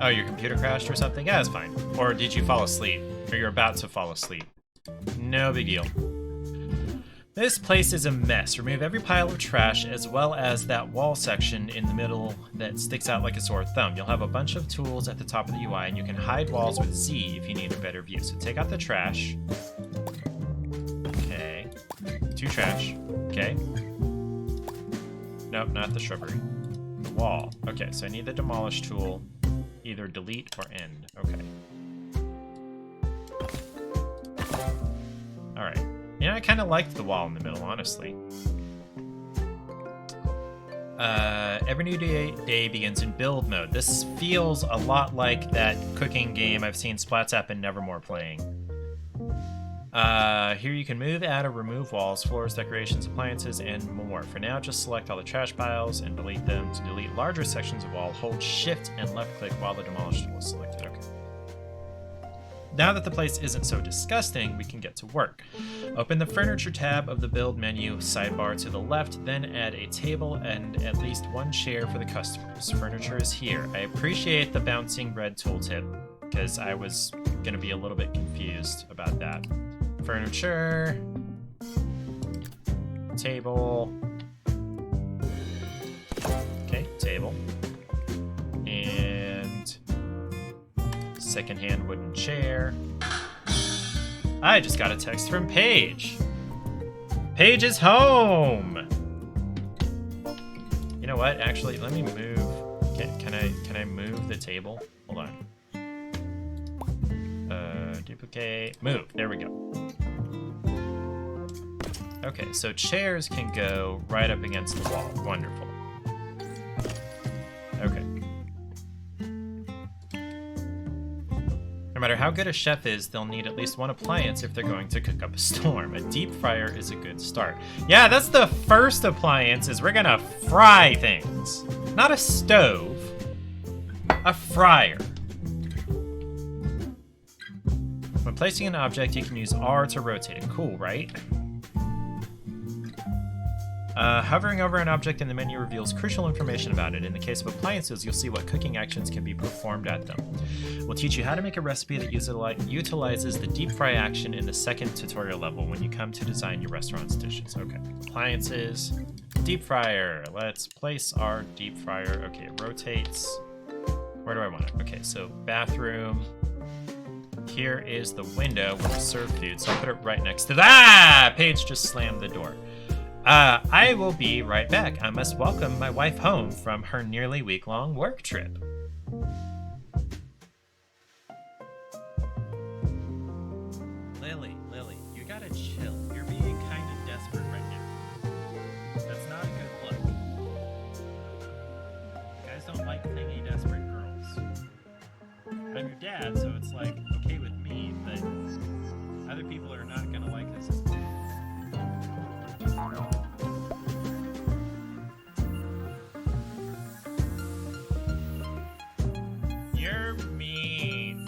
Oh, your computer crashed or something? Yeah, that's fine. Or did you fall asleep? Or you're about to fall asleep? No big deal. This place is a mess. Remove every pile of trash as well as that wall section in the middle that sticks out like a sore thumb. You'll have a bunch of tools at the top of the UI and you can hide walls with Z if you need a better view. So take out the trash. Okay. 2 trash. Okay. Nope, not the shrubbery. The wall. Okay, so I need the demolish tool. Either delete or end. Okay. Alright. You know, I kind of liked the wall in the middle, honestly. Every new day begins in build mode. This feels a lot like that cooking game I've seen Splats and Nevermore playing. Here you can move, add, or remove walls, floors, decorations, appliances, and more. For now, just select all the trash piles and delete them. To delete larger sections of wall, hold Shift and left-click while the demolish tool is selected. Okay. Now that the place isn't so disgusting, we can get to work. Open the Furniture tab of the Build menu, sidebar to the left, then add a table and at least 1 chair for the customers. Furniture is here. I appreciate the bouncing red tooltip, because I was going to be a little bit confused about that. Furniture, table, okay, table, and secondhand wooden chair. I just got a text from Paige. Paige is home. You know what? Actually, let me move. Can I move the table? Hold on. Duplicate, move. There we go. Okay, so chairs can go right up against the wall. Wonderful. Okay. No matter how good a chef is, they'll need at least 1 appliance if they're going to cook up a storm. A deep fryer is a good start. Yeah, that's the first appliance, is we're gonna fry things. Not a stove, a fryer. When placing an object, you can use R to rotate it. Cool, right? Hovering over an object in the menu reveals crucial information about it. In the case of appliances, you'll see what cooking actions can be performed at them. We'll teach you how to make a recipe that utilizes the deep fry action in the second tutorial level when you come to design your restaurant's dishes. Okay, appliances, deep fryer. Let's place our deep fryer. Okay, it rotates. Where do I want it? Okay, so bathroom. Here is the window where we serve food, so I'll put it right next to that. Ah! Paige just slammed the door. I will be right back. I must welcome my wife home from her nearly week-long work trip. Lily, you gotta chill. You're being kind of desperate right now. That's not a good look. Guys don't like clingy, desperate girls. I'm your dad, so it's like okay with me, but other people are not gonna like this as much. You're mean.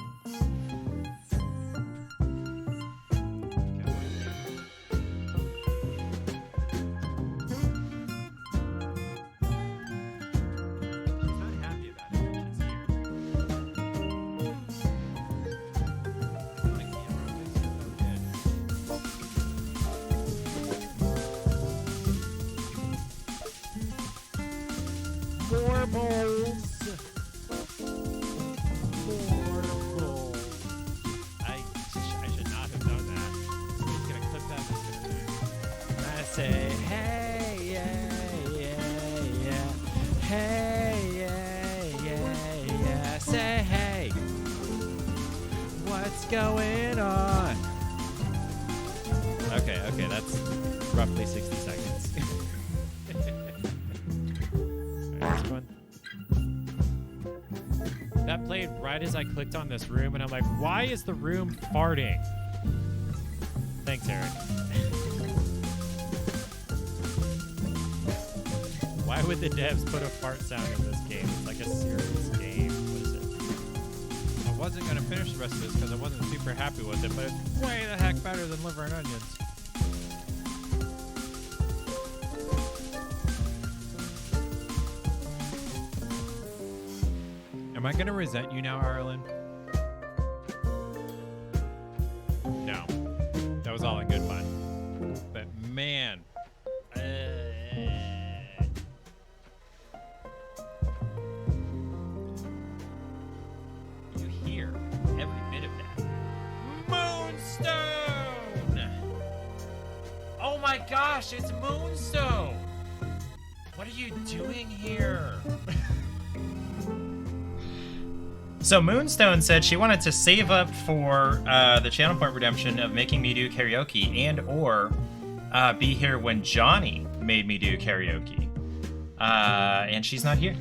She's not happy about it. She's here. Marbles. I should not have done that. He's gonna clip that. And I say, hey, yeah, yeah, yeah. Hey, yeah, yeah, yeah. Say, hey. What's going on? Okay, that's roughly 60 seconds. Alright, next one. That played right as I clicked on this room, and I'm like, why is the room farting? Thanks, Eric. Why would the devs put a fart sound in this game? It's like a serious game. What is it? I wasn't going to finish the rest of this because I wasn't super happy with it, but it's way the heck better than liver and onions. Am I gonna resent you now, Arlen? No. That was all in good fun. But man. You hear every bit of that. Moonstone! Oh my gosh, it's Moonstone! What are you doing here? So Moonstone said she wanted to save up for the channel point redemption of making me do karaoke and or be here when Johnny made me do karaoke. And she's not here.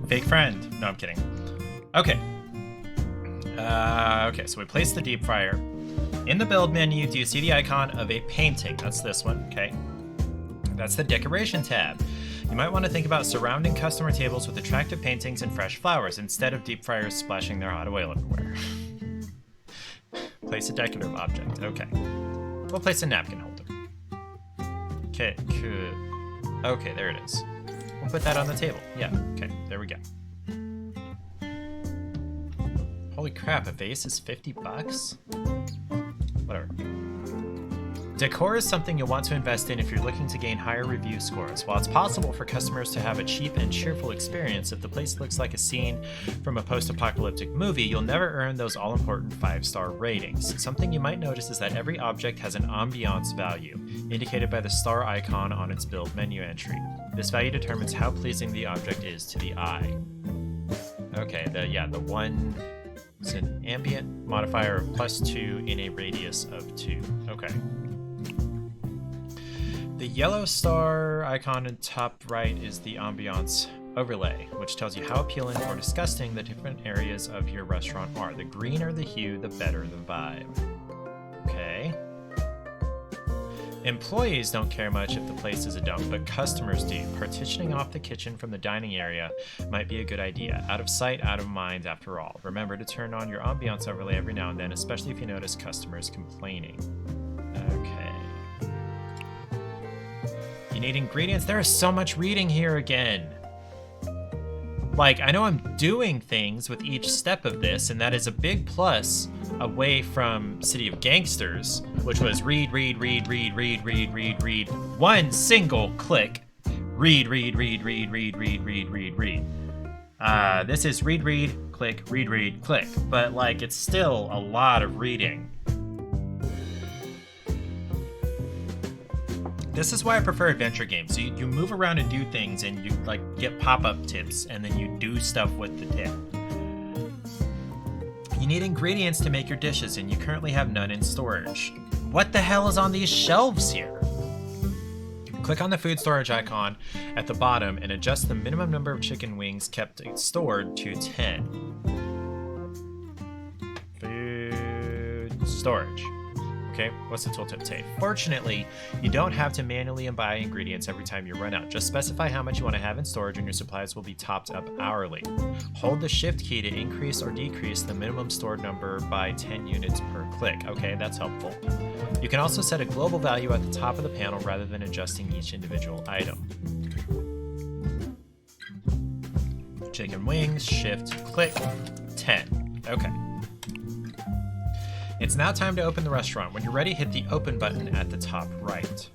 Fake friend. No, I'm kidding. Okay. Okay, so we place the deep fryer. In the build menu, do you see the icon of a painting? That's this one, okay. That's the decoration tab. You might want to think about surrounding customer tables with attractive paintings and fresh flowers instead of deep fryers splashing their hot oil everywhere. Place a decorative object. Okay. We'll place a napkin holder. Okay, good. Okay, there it is. We'll put that on the table. Yeah, okay, there we go. Holy crap, a vase is 50 bucks? Whatever. Decor is something you'll want to invest in if you're looking to gain higher review scores. While it's possible for customers to have a cheap and cheerful experience, if the place looks like a scene from a post-apocalyptic movie, you'll never earn those all-important 5-star ratings. Something you might notice is that every object has an ambiance value, indicated by the star icon on its build menu entry. This value determines how pleasing the object is to the eye. Okay, the one is an ambient modifier of +2 in a radius of 2. Okay. The yellow star icon in top right is the ambiance overlay, which tells you how appealing or disgusting the different areas of your restaurant are. The greener the hue, the better the vibe. Okay. Employees don't care much if the place is a dump, but customers do. Partitioning off the kitchen from the dining area might be a good idea. Out of sight, out of mind, after all. Remember to turn on your ambiance overlay every now and then, especially if you notice customers complaining. Okay. You need ingredients? There is so much reading here again. Like, I know I'm doing things with each step of this, and that is a big plus away from City of Gangsters, which was read. One single click. Read. This is read, click, click. But, like, it's still a lot of reading. This is why I prefer adventure games. So you move around and do things, and you like get pop-up tips, and then you do stuff with the tip. You need ingredients to make your dishes, and you currently have none in storage. What the hell is on these shelves here? Click on the food storage icon at the bottom and adjust the minimum number of chicken wings kept stored to 10. Food storage. Okay, what's the tooltip say? Fortunately, you don't have to manually buy ingredients every time you run out. Just specify how much you want to have in storage and your supplies will be topped up hourly. Hold the shift key to increase or decrease the minimum stored number by 10 units per click. Okay, that's helpful. You can also set a global value at the top of the panel rather than adjusting each individual item. Chicken wings, shift, click, 10. Okay. It's now time to open the restaurant. When you're ready, hit the open button at the top right.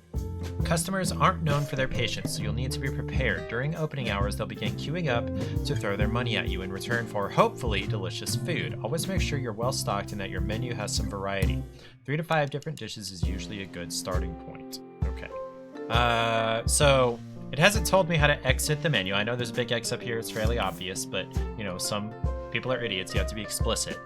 Customers aren't known for their patience, so you'll need to be prepared. During opening hours, they'll begin queuing up to throw their money at you in return for, hopefully, delicious food. Always make sure you're well stocked and that your menu has some variety. 3 to 5 different dishes is usually a good starting point. Okay. So it hasn't told me how to exit the menu. I know there's a big X up here. It's fairly obvious, but, you know, some people are idiots. You have to be explicit.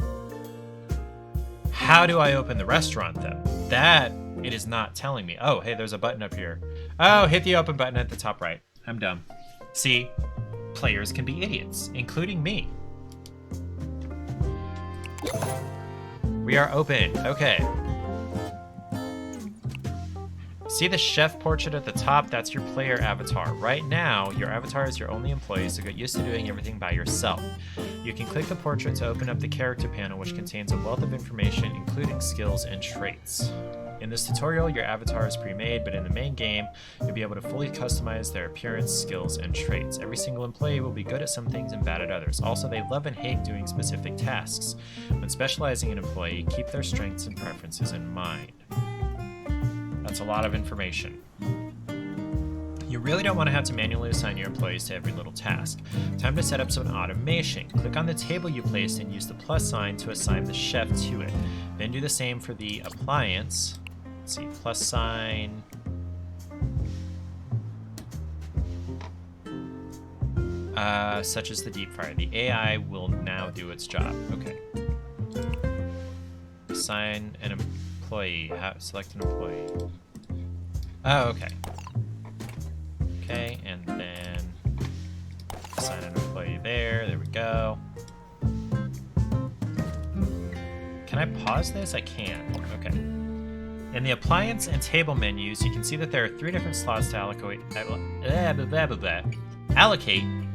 How do I open the restaurant, though? That it is not telling me. Oh, hey, there's a button up here. Oh, hit the open button at the top right. I'm dumb. See, players can be idiots, including me. We are open. Okay. See the chef portrait at the top? That's your player avatar. Right now, your avatar is your only employee, so get used to doing everything by yourself. You can click the portrait to open up the character panel, which contains a wealth of information, including skills and traits. In this tutorial, your avatar is pre-made, but in the main game, you'll be able to fully customize their appearance, skills, and traits. Every single employee will be good at some things and bad at others. Also, they love and hate doing specific tasks. When specializing an employee, keep their strengths and preferences in mind. That's a lot of information. You really don't want to have to manually assign your employees to every little task. Time to set up some automation. Click on the table you placed and use the plus sign to assign the chef to it. Then do the same for the appliance. Let's see, plus sign. Such as the deep fryer. The AI will now do its job. Okay. Assign an employee. Select an employee. Oh, okay. Okay, and then assign an employee there. There we go. Can I pause this? I can. Okay. In the appliance and table menus, you can see that there are 3 different slots to allocate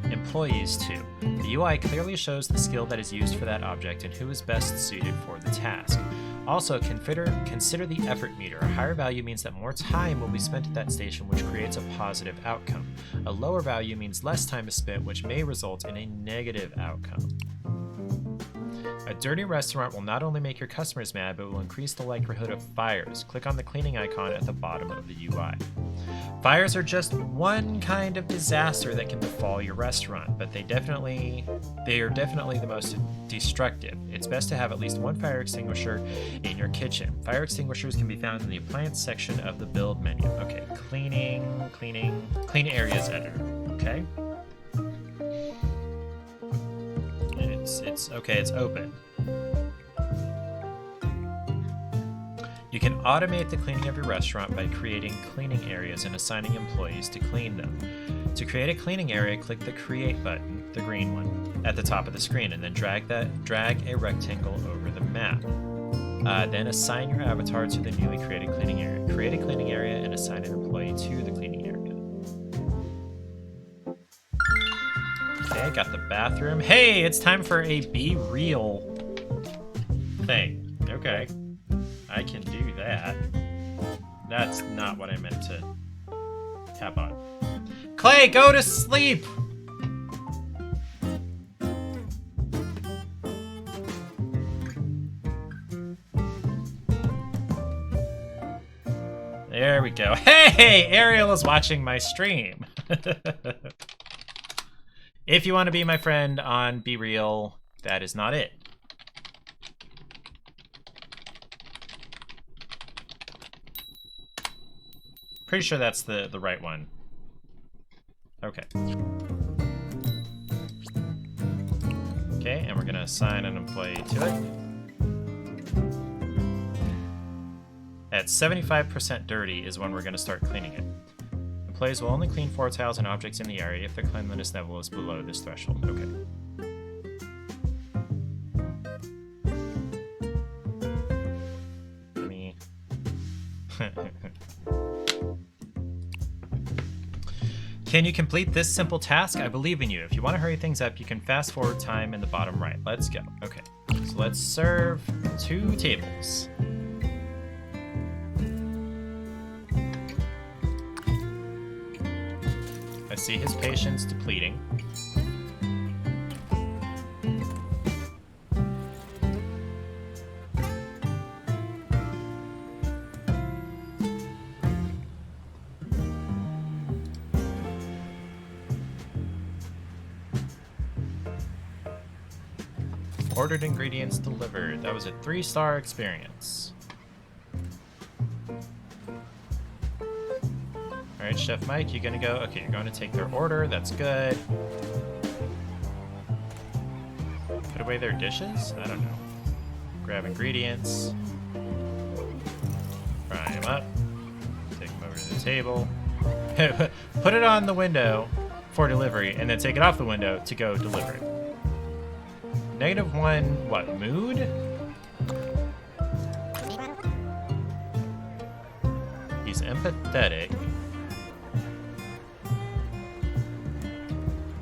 employees to. The UI clearly shows the skill that is used for that object and who is best suited for the task. Also, consider the effort meter. A higher value means that more time will be spent at that station, which creates a positive outcome. A lower value means less time is spent, which may result in a negative outcome. A dirty restaurant will not only make your customers mad, but will increase the likelihood of fires. Click on the cleaning icon at the bottom of the UI. Fires are just one kind of disaster that can befall your restaurant, but they are definitely the most destructive. It's best to have at least one fire extinguisher in your kitchen. Fire extinguishers can be found in the appliance section of the build menu. Okay, clean areas editor. Okay. It's okay, it's open. You can automate the cleaning of your restaurant by creating cleaning areas and assigning employees to clean them. To create a cleaning area, click the Create button, the green one, at the top of the screen, and then drag a rectangle over the map. Then assign your avatar to the newly created cleaning area. Create a cleaning area and assign an employee to the cleaning area. Okay, got the bathroom. Hey, it's time for a Be Real thing. Okay, I can do that. That's not what I meant to tap on. Clay, go to sleep! There we go. Hey, Ariel is watching my stream. If you want to be my friend on Be Real, that is not it. Pretty sure that's the right one. Okay. Okay, and we're gonna assign an employee to it. At 75% dirty is when we're gonna start cleaning it. Employees will only clean floor tiles and objects in the area if their cleanliness level is below this threshold. Okay. Let me... Can you complete this simple task? I believe in you. If you want to hurry things up, you can fast forward time in the bottom right. Let's go. Okay. So let's serve 2 tables. I see his patience depleting. Ordered ingredients delivered. That was a 3-star experience. Alright, Chef Mike, you gonna go? Okay, you're going to take their order. That's good. Put away their dishes? I don't know. Grab ingredients. Fry them up. Take them over to the table. Put it on the window for delivery, and then take it off the window to go deliver it. -1, what, mood? He's empathetic.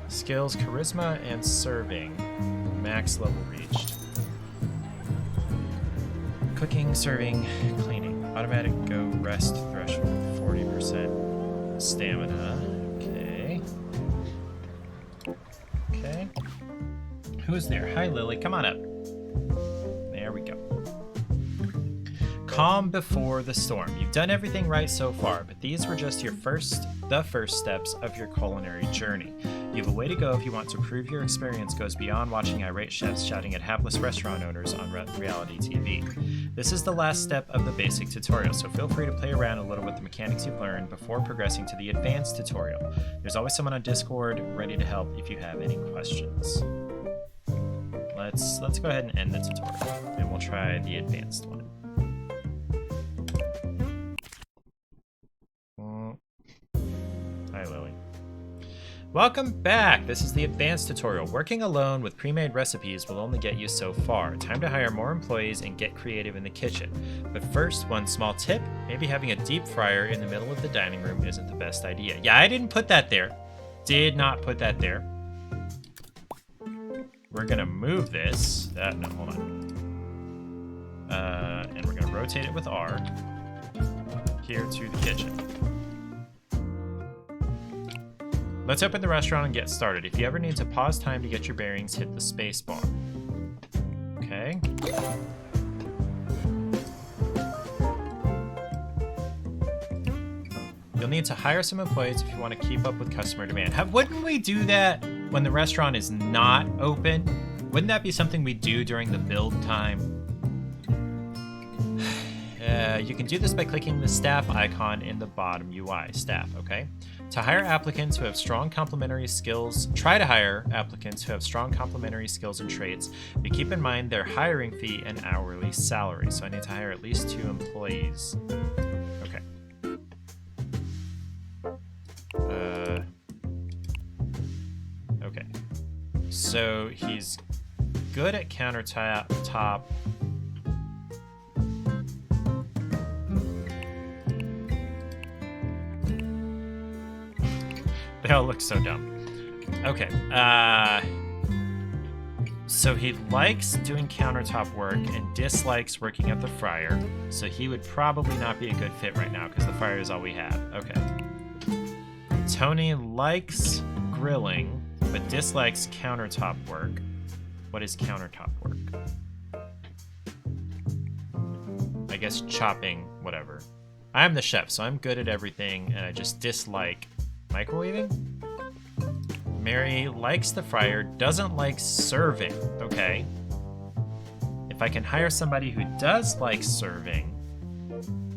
Skills, charisma, and serving. Max level reached. Cooking, serving, cleaning. Automatic go rest threshold, 40% stamina. Okay. Okay. Who's there? Hi, Lily. Come on up. There we go. Calm before the storm. You've done everything right so far, but these were just the first steps of your culinary journey. You have a way to go if you want to prove your experience goes beyond watching irate chefs shouting at hapless restaurant owners on reality TV. This is the last step of the basic tutorial, so feel free to play around a little with the mechanics you've learned before progressing to the advanced tutorial. There's always someone on Discord ready to help if you have any questions. Let's go ahead and end the tutorial, and we'll try the advanced one. Hi, Lily. Welcome back! This is the advanced tutorial. Working alone with pre-made recipes will only get you so far. Time to hire more employees and get creative in the kitchen. But first, one small tip, maybe having a deep fryer in the middle of the dining room isn't the best idea. Yeah, I didn't put that there. Did not put that there. We're gonna move this. No, hold on. And we're gonna rotate it with R here to the kitchen. Let's open the restaurant and get started. If you ever need to pause time to get your bearings, hit the space bar. Okay. You'll need to hire some employees if you want to keep up with customer demand. Wouldn't we do that when the restaurant is not open? Wouldn't that be something we do during the build time? You can do this by clicking the staff icon in the bottom UI. Staff, okay? To hire applicants who have strong complementary skills, try to hire applicants who have strong complementary skills and traits, but keep in mind their hiring fee and hourly salary. So I need to hire at least 2 employees. Okay. Okay. So he's good at countertop. They all look so dumb. Okay, so he likes doing countertop work and dislikes working at the fryer, so he would probably not be a good fit right now because the fryer is all we have. Okay. Tony likes grilling, but dislikes countertop work. What is countertop work? I guess chopping, whatever. I'm the chef, so I'm good at everything, and I just dislike microwaving? Mary likes the fryer, doesn't like serving. Okay. If I can hire somebody who does like serving,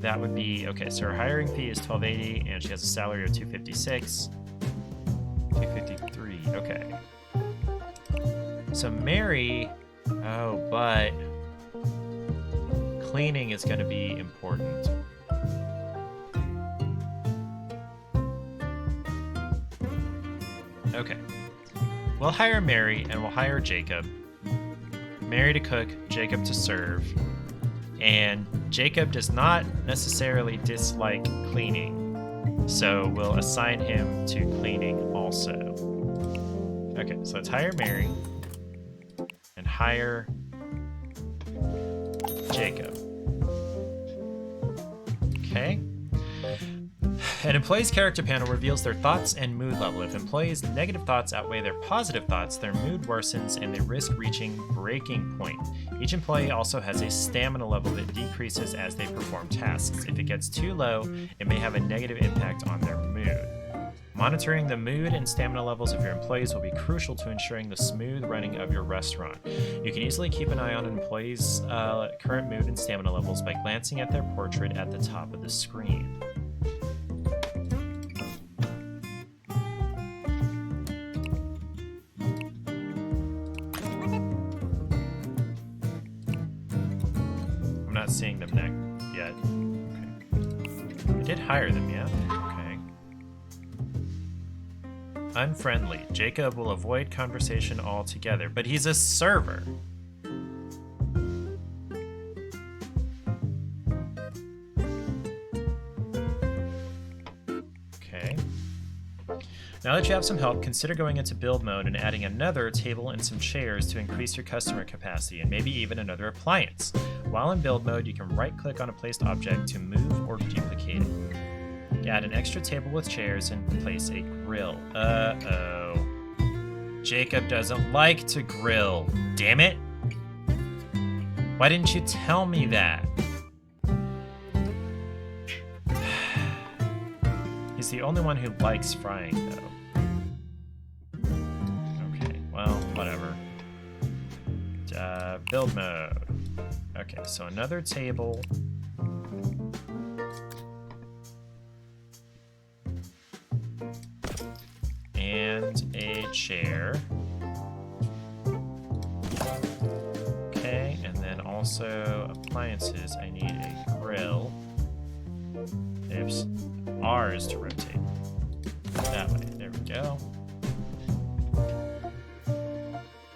that would be... Okay, so her hiring fee is $12.80, and she has a salary of $256. $253, okay. So Mary... Oh, but... cleaning is going to be important. Okay. We'll hire Mary, and we'll hire Jacob. Mary to cook, Jacob to serve. And Jacob does not necessarily dislike cleaning, so we'll assign him to cleaning also. Okay, so let's hire Mary and hire Jacob. Okay. An employee's character panel reveals their thoughts and mood level. If employees' negative thoughts outweigh their positive thoughts, their mood worsens and they risk reaching breaking point. Each employee also has a stamina level that decreases as they perform tasks. If it gets too low, it may have a negative impact on their mood. Monitoring the mood and stamina levels of your employees will be crucial to ensuring the smooth running of your restaurant. You can easily keep an eye on an employees' current mood and stamina levels by glancing at their portrait at the top of the screen. I'm not seeing them yet. Okay. I did hire them, yeah? Okay. Unfriendly. Jacob will avoid conversation altogether, but he's a server. Okay. Now that you have some help, consider going into build mode and adding another table and some chairs to increase your customer capacity, and maybe even another appliance. While in build mode, you can right-click on a placed object to move or duplicate it. Add an extra table with chairs and place a grill. Uh-oh. Jacob doesn't like to grill. Damn it! Why didn't you tell me that? He's the only one who likes frying, though. Okay, well, whatever. Build mode. Okay, so another table. And a chair. Okay, and then also appliances. I need a grill. Oops. R is to rotate. That way. There we go.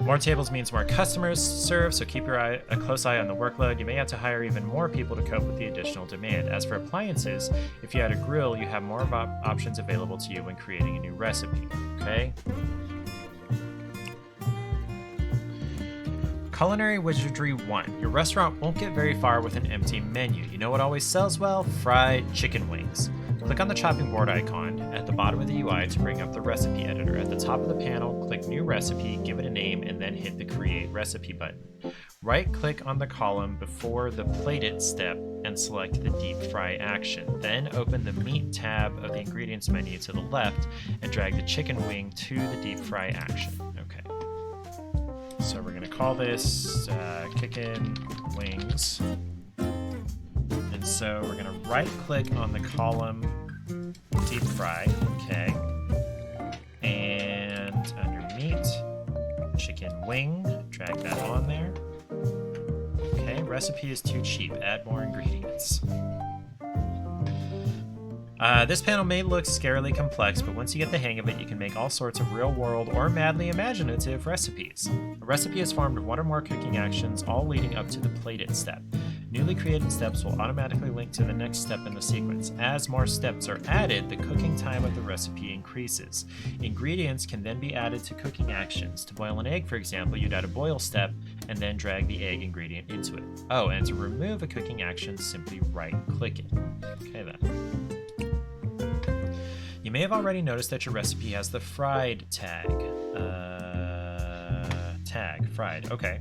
More tables means more customers served, so keep a close eye on the workload. You may have to hire even more people to cope with the additional demand. As for appliances, if you add a grill, you have more options available to you when creating a new recipe. Okay? Culinary Wizardry 1. Your restaurant won't get very far with an empty menu. You know what always sells well? Fried chicken wings. Click on the chopping board icon at the bottom of the UI to bring up the recipe editor. At the top of the panel, click New Recipe, give it a name, and then hit the Create Recipe button. Right-click on the column before the Plate It step and select the Deep Fry action. Then open the Meat tab of the Ingredients menu to the left and drag the chicken wing to the Deep Fry action. Okay. So we're going to call this Kickin' Wings. And so we're going to right-click on the column Deep Fry, okay, and under Meat, Chicken Wing, drag that on there. Okay, recipe is too cheap, add more ingredients. This panel may look scarily complex, but once you get the hang of it, you can make all sorts of real-world or madly imaginative recipes. A recipe is formed of one or more cooking actions, all leading up to the Plate It step. Newly created steps will automatically link to the next step in the sequence. As more steps are added, the cooking time of the recipe increases. Ingredients can then be added to cooking actions. To boil an egg, for example, you'd add a boil step and then drag the egg ingredient into it. Oh, and to remove a cooking action, simply right-click it. Okay then. You may have already noticed that your recipe has the fried tag. Fried, okay.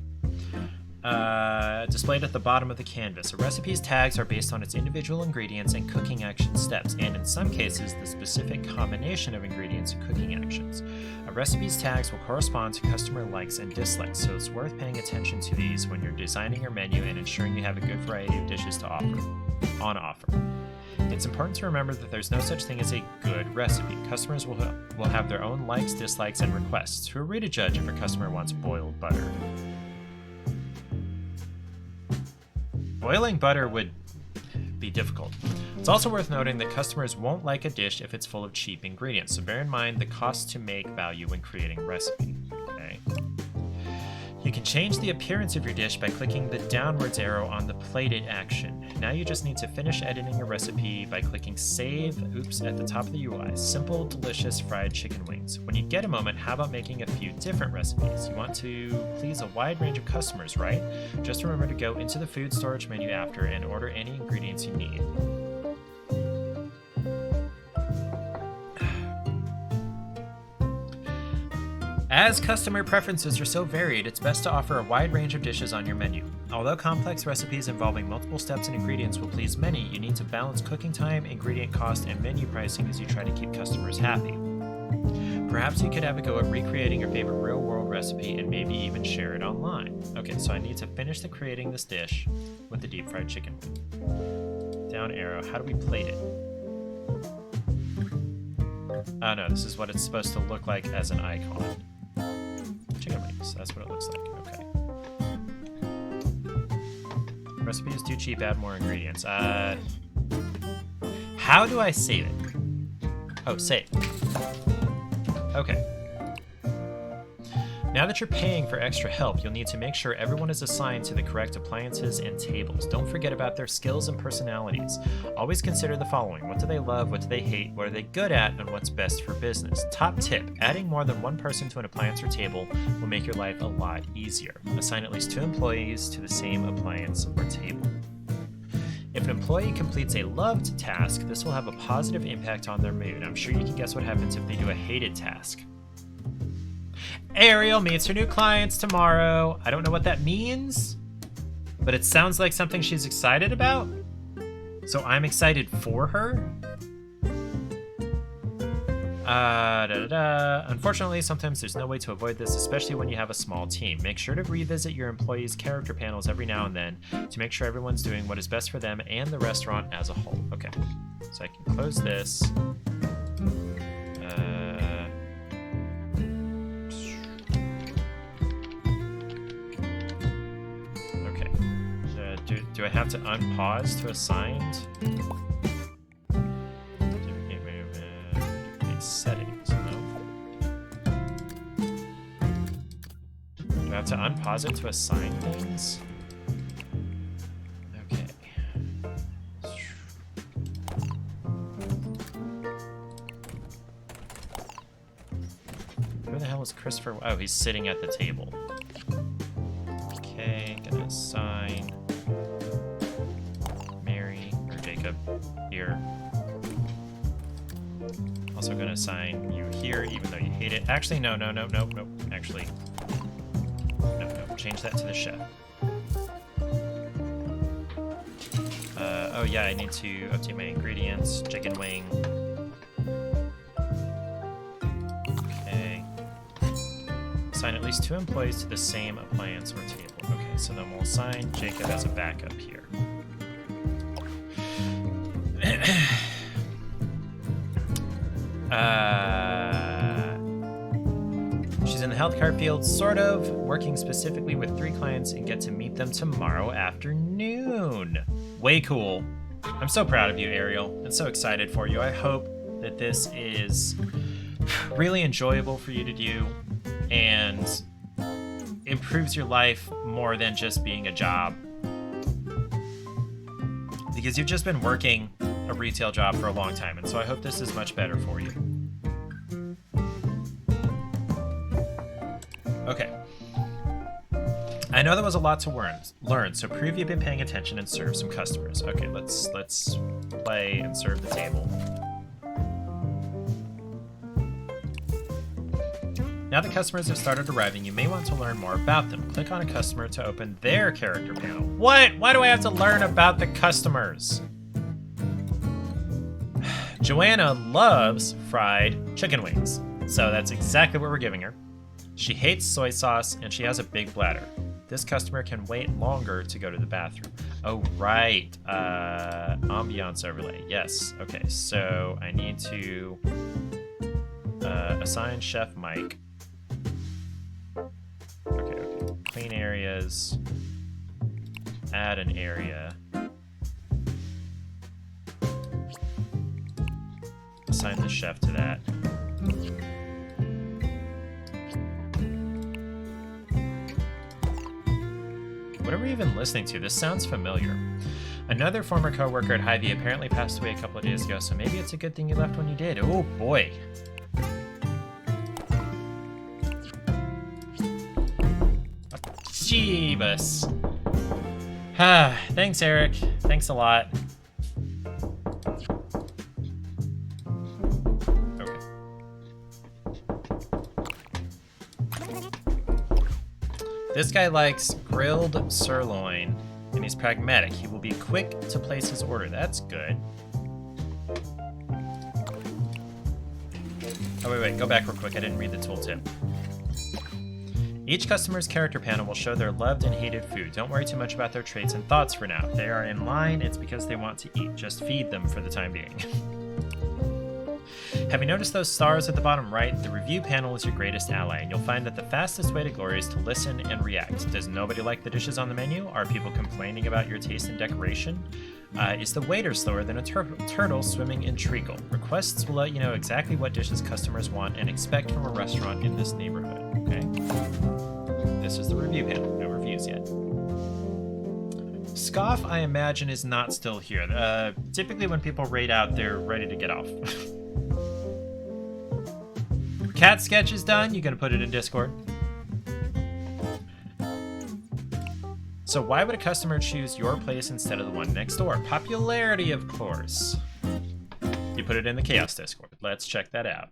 Displayed at the bottom of the canvas. A recipe's tags are based on its individual ingredients and cooking action steps, and in some cases, the specific combination of ingredients and cooking actions. A recipe's tags will correspond to customer likes and dislikes, so it's worth paying attention to these when you're designing your menu and ensuring you have a good variety of dishes to on offer. It's important to remember that there's no such thing as a good recipe. Customers will have their own likes, dislikes, and requests. Who are we to judge if a customer wants boiled butter? Boiling butter would be difficult. It's also worth noting that customers won't like a dish if it's full of cheap ingredients, so bear in mind the cost to make value when creating a recipe. Okay. You can change the appearance of your dish by clicking the downwards arrow on the Plate It action. Now you just need to finish editing your recipe by clicking Save, at the top of the UI. Simple, delicious fried chicken wings. When you get a moment, how about making a few different recipes? You want to please a wide range of customers, right? Just remember to go into the food storage menu after and order any ingredients you need. As customer preferences are so varied, it's best to offer a wide range of dishes on your menu. Although complex recipes involving multiple steps and ingredients will please many, you need to balance cooking time, ingredient cost, and menu pricing as you try to keep customers happy. Perhaps you could have a go at recreating your favorite real-world recipe and maybe even share it online. Okay, so I need to finish creating this dish with the deep fried chicken. Down arrow. How do we plate it? Oh no, this is what it's supposed to look like as an icon. Chicken wings. That's what it looks like. Okay. Recipe is too cheap. Add more ingredients. How do I save it? Oh, save. Okay. Now that you're paying for extra help, you'll need to make sure everyone is assigned to the correct appliances and tables. Don't forget about their skills and personalities. Always consider the following. What do they love? What do they hate? What are they good at? And what's best for business? Top tip, adding more than one person to an appliance or table will make your life a lot easier. Assign at least 2 employees to the same appliance or table. If an employee completes a loved task, this will have a positive impact on their mood. I'm sure you can guess what happens if they do a hated task. Ariel meets her new clients tomorrow. I don't know what that means, but it sounds like something she's excited about. So I'm excited for her. Unfortunately, sometimes there's no way to avoid this, especially when you have a small team. Make sure to revisit your employees' character panels every now and then to make sure everyone's doing what is best for them and the restaurant as a whole. Okay, so I can close this. Okay. Do I have to unpause to assigned? Settings, no. Do I have to unpause it to assign things? Okay. Where the hell is Christopher? Oh, he's sitting at the table. Okay, gonna assign Mary or Jacob here. Also gonna assign you here, even though you hate it. Actually, no. Actually, no. Change that to the chef. Oh yeah, I need to update my ingredients. Chicken wing. Okay. Assign at least 2 employees to the same appliance or table. Okay, so then we'll assign Jacob as a backup here. She's in the healthcare field, sort of, working specifically with 3 clients and get to meet them tomorrow afternoon. Way cool. I'm so proud of you, Ariel, and so excited for you. I hope that this is really enjoyable for you to do and improves your life more than just being a job. Because you've just been working a retail job for a long time, and so I hope this is much better for you. Okay. I know there was a lot to learn, so prove you've been paying attention and serve some customers. Okay, let's play and serve the table. Now that customers have started arriving, you may want to learn more about them. Click on a customer to open their character panel. What? Why do I have to learn about the customers? Joanna loves fried chicken wings, so that's exactly what we're giving her. She hates soy sauce, and she has a big bladder. This customer can wait longer to go to the bathroom. Oh, right. Ambiance overlay. Yes. Okay, so I need to assign Chef Mike. Okay. Clean areas. Add an area. Assign the chef to that. What are we even listening to? This sounds familiar. Another former coworker at Hy-Vee apparently passed away a couple of days ago, so maybe it's a good thing you left when you did. Oh boy. Jeebus. Thanks, Eric. Thanks a lot. This guy likes grilled sirloin, and he's pragmatic. He will be quick to place his order. That's good. Oh, wait, go back real quick. I didn't read the tooltip. Each customer's character panel will show their loved and hated food. Don't worry too much about their traits and thoughts for now. If they are in line, it's because they want to eat. Just feed them for the time being. Have you noticed those stars at the bottom right? The review panel is your greatest ally, and you'll find that the fastest way to glory is to listen and react. Does nobody like the dishes on the menu? Are people complaining about your taste and decoration? Is the waiter slower than a turtle swimming in treacle? Requests will let you know exactly what dishes customers want and expect from a restaurant in this neighborhood. Okay? This is the review panel. No reviews yet. Scoff, I imagine, is not still here. Typically when people raid out, they're ready to get off. Cat sketch is done. You gonna put it in Discord? So why would a customer choose your place instead of the one next door? Popularity, of course. You put it in the Chaos Discord. Let's check that out.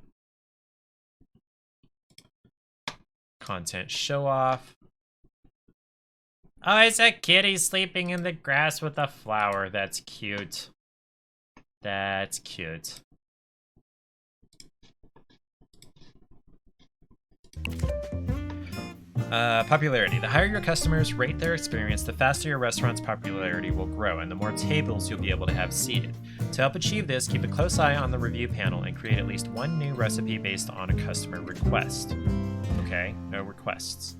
Content show off. Oh, it's a kitty sleeping in the grass with a flower. That's cute. That's cute. Popularity. The higher your customers rate their experience, the faster your restaurant's popularity will grow, and the more tables you'll be able to have seated. To help achieve this, keep a close eye on the review panel and create at least one new recipe based on a customer request. Okay, no requests.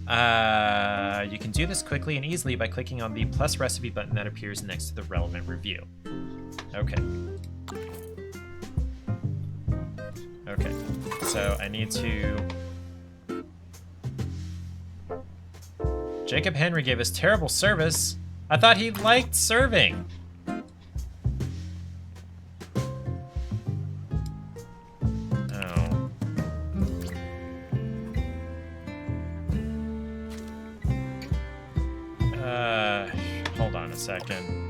You can do this quickly and easily by clicking on the plus recipe button that appears next to the relevant review. Okay. Okay, so I need to... Jacob Henry gave us terrible service. I thought he liked serving. Oh. Hold on a second.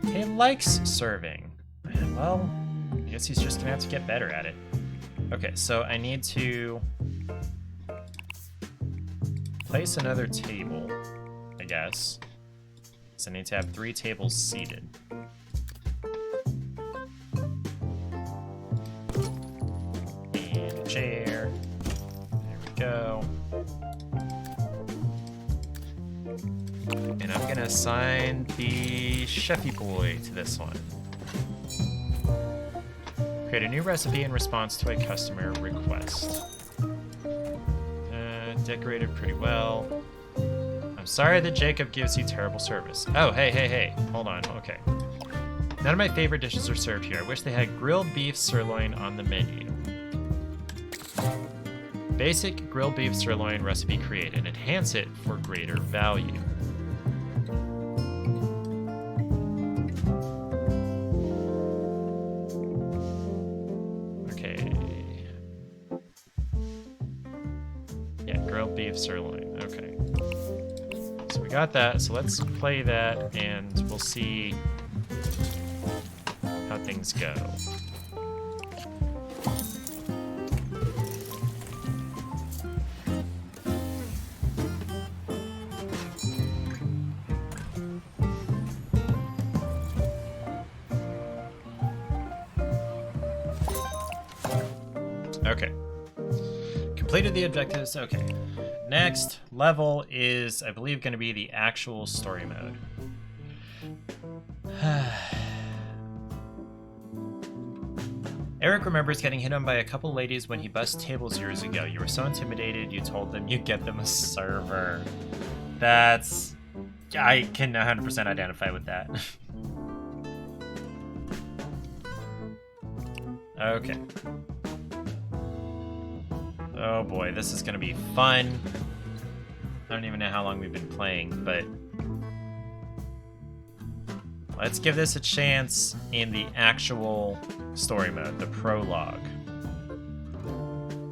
He likes serving. Well, I guess he's just gonna have to get better at it. Okay, so I need to place another table, I guess. So I need to have 3 tables seated. And a chair. There we go. And I'm gonna assign the Chefy Boy to this one. Create a new recipe in response to a customer request. Decorated pretty well. I'm sorry that Jacob gives you terrible service. Oh, hey. Hold on, okay. None of my favorite dishes are served here. I wish they had grilled beef sirloin on the menu. Basic grilled beef sirloin recipe created. Enhance it for greater value. Beef sirloin. Okay. So we got that. So let's play that and we'll see how things go. Okay. Completed the objectives. Okay. Next level is, I believe, going to be the actual story mode. Eric remembers getting hit on by a couple ladies when he bussed tables years ago. You were so intimidated, you told them you'd get them a server. That's... I can 100% identify with that. Okay. Oh boy, this is gonna be fun. I don't even know how long we've been playing, but let's give this a chance in the actual story mode, the prologue.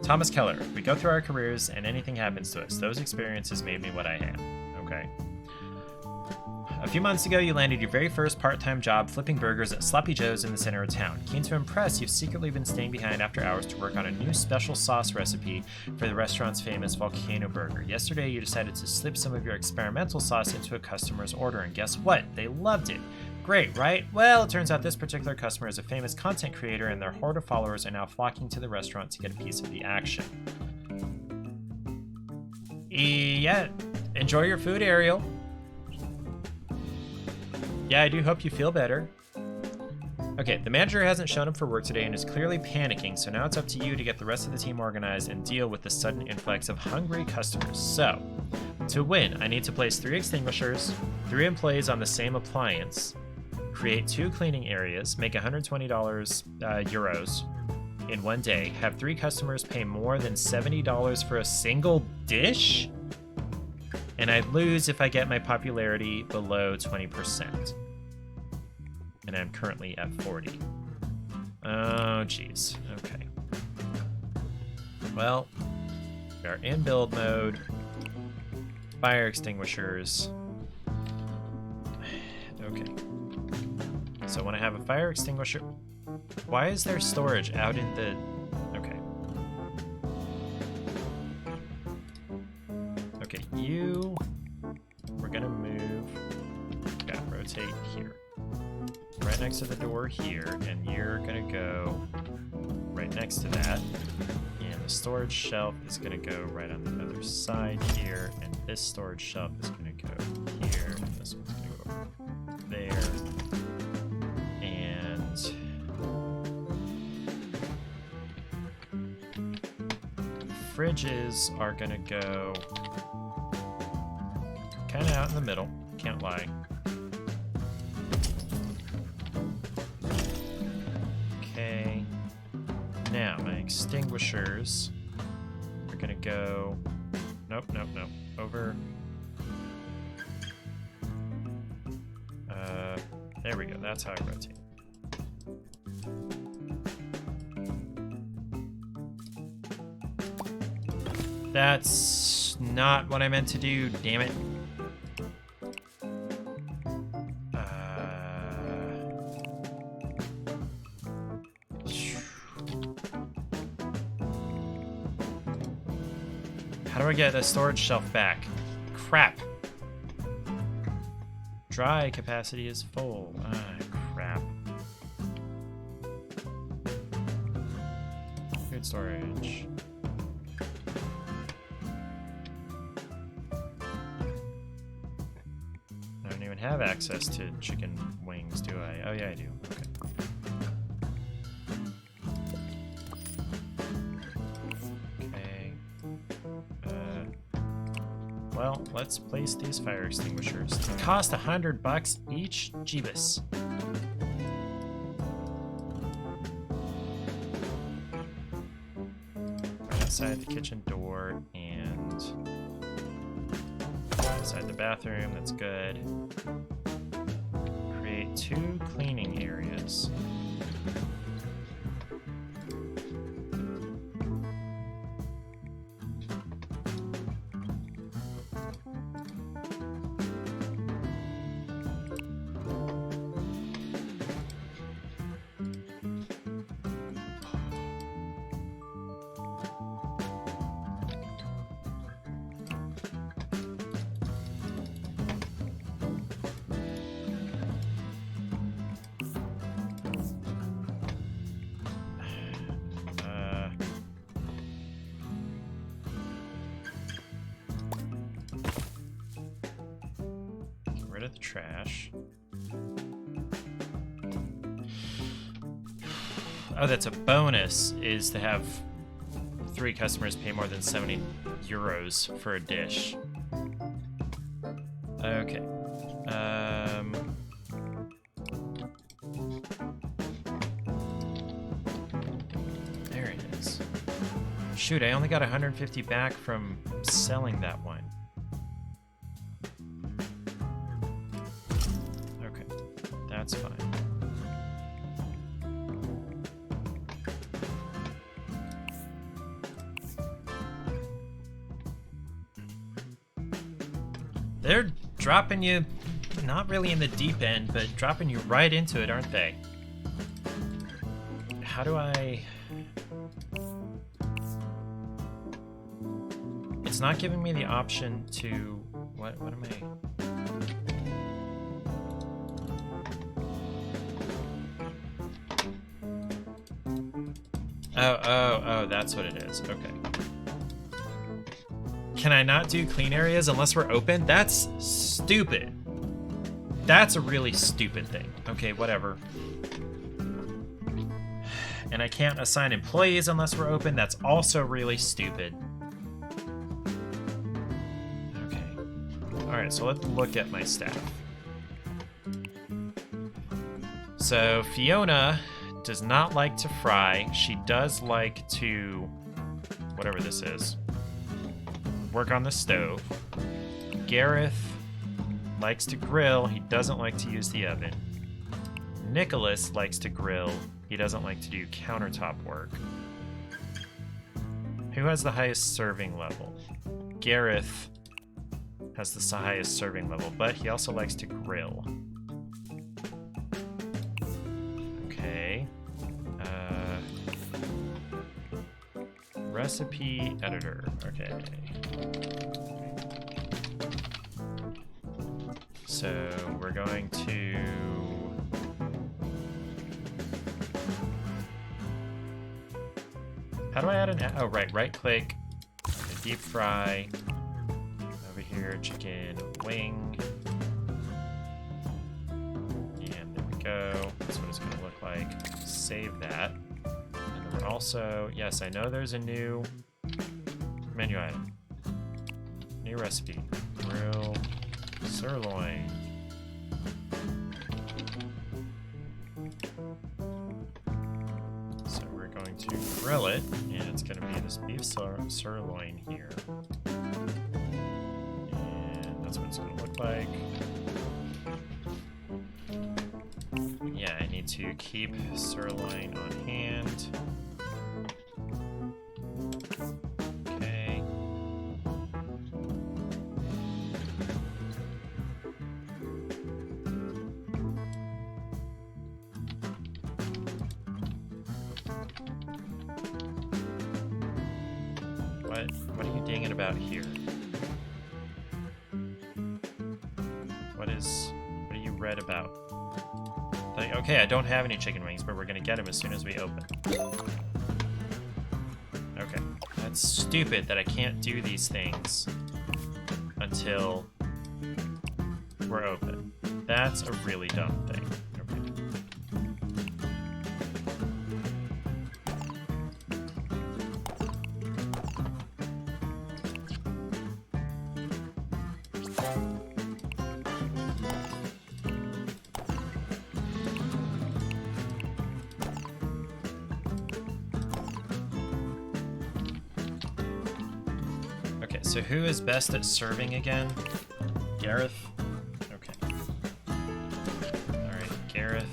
Thomas Keller, we go through our careers and anything happens to us. Those experiences made me what I am. Okay. A few months ago, you landed your very first part-time job flipping burgers at Sloppy Joe's in the center of town. Keen to impress, you've secretly been staying behind after hours to work on a new special sauce recipe for the restaurant's famous volcano burger. Yesterday, you decided to slip some of your experimental sauce into a customer's order, and guess what? They loved it. Great, right? Well, it turns out this particular customer is a famous content creator, and their horde of followers are now flocking to the restaurant to get a piece of the action. Yeah, enjoy your food, Ariel. Yeah, I do hope you feel better. Okay, the manager hasn't shown up for work today and is clearly panicking, so now it's up to you to get the rest of the team organized and deal with the sudden influx of hungry customers. So, to win, I need to place 3 extinguishers, 3 employees on the same appliance, create 2 cleaning areas, make euros in one day, have 3 customers pay more than $70 for a single dish, and I'd lose if I get my popularity below 20%. And I'm currently at 40. Oh, jeez. Okay. Well, we are in build mode. Fire extinguishers. Okay. So when I have a fire extinguisher... Why is there storage out in the... Okay. Okay, you... We're gonna move... Gotta rotate here. Right next to the door here, and you're gonna go right next to that. And the storage shelf is gonna go right on the other side here, and this storage shelf is gonna go here, and this one's gonna go over there. And fridges are gonna go kind of out in the middle, can't lie. Okay, now my extinguishers are gonna go, nope, over, there we go, that's how I rotate. That's not what I meant to do, damn it. How do I get a storage shelf back? Crap. Dry capacity is full. Ah, crap. Food storage. I don't even have access to chicken wings, do I? Oh yeah, I do. Okay. Well, let's place these fire extinguishers. They cost $100 each? Jeebus. Right outside the kitchen door and outside the bathroom, that's good. Create 2 cleaning areas. Of the trash. Oh, that's a bonus, is to have 3 customers pay more than 70 euros for a dish. Okay. There it is. Shoot, I only got 150 back from selling that one. That's fine. They're dropping you not really in the deep end, but dropping you right into it, aren't they? How do I... It's not giving me the option to... What am I... Oh, that's what it is. Okay. Can I not do clean areas unless we're open? That's stupid. That's a really stupid thing. Okay, whatever. And I can't assign employees unless we're open. That's also really stupid. Okay. Alright, so let's look at my staff. So Fiona does not like to fry. She does like to, whatever this is, work on the stove. Gareth likes to grill. He doesn't like to use the oven. Nicholas likes to grill. He doesn't like to do countertop work. Who has the highest serving level? Gareth has the highest serving level, but he also likes to grill. Okay. Recipe editor. Okay. So we're going to... How do I add an... Oh, right click. Okay, deep fry. Over here, chicken wing. And there we go. That's what it's going to look like. Save that. And then we're also... Yes, I know there's a new menu item. New recipe. Grill sirloin. So we're going to grill it, and it's going to be this beef sirloin here. And that's what it's going to look like. Yeah, I need to keep sirloin on hand. Okay. What are you dinging about here? What are you read about? Like, okay, I don't have any chicken wings, but we're gonna get them as soon as we open. Okay, that's stupid that I can't do these things until we're open. That's a really dumb thing. So who is best at serving again? Gareth? Okay. Alright, Gareth.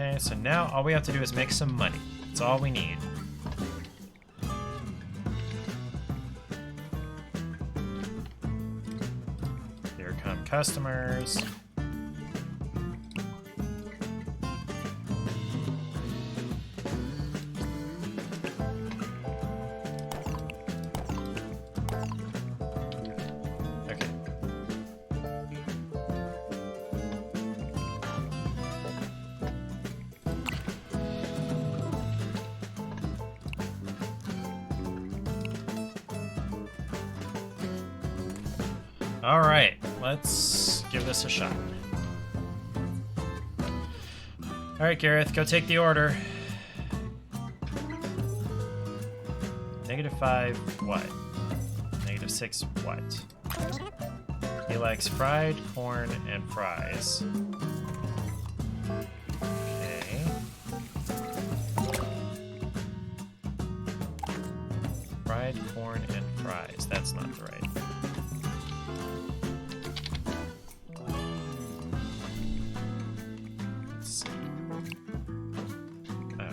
Okay, so now all we have to do is make some money. That's all we need. Here come customers. Alright, let's give this a shot. Alright, Gareth, go take the order. -5 what? -6 what? He likes fried corn and fries. Okay. Fried corn and fries. That's not the right. Let's see. Oh.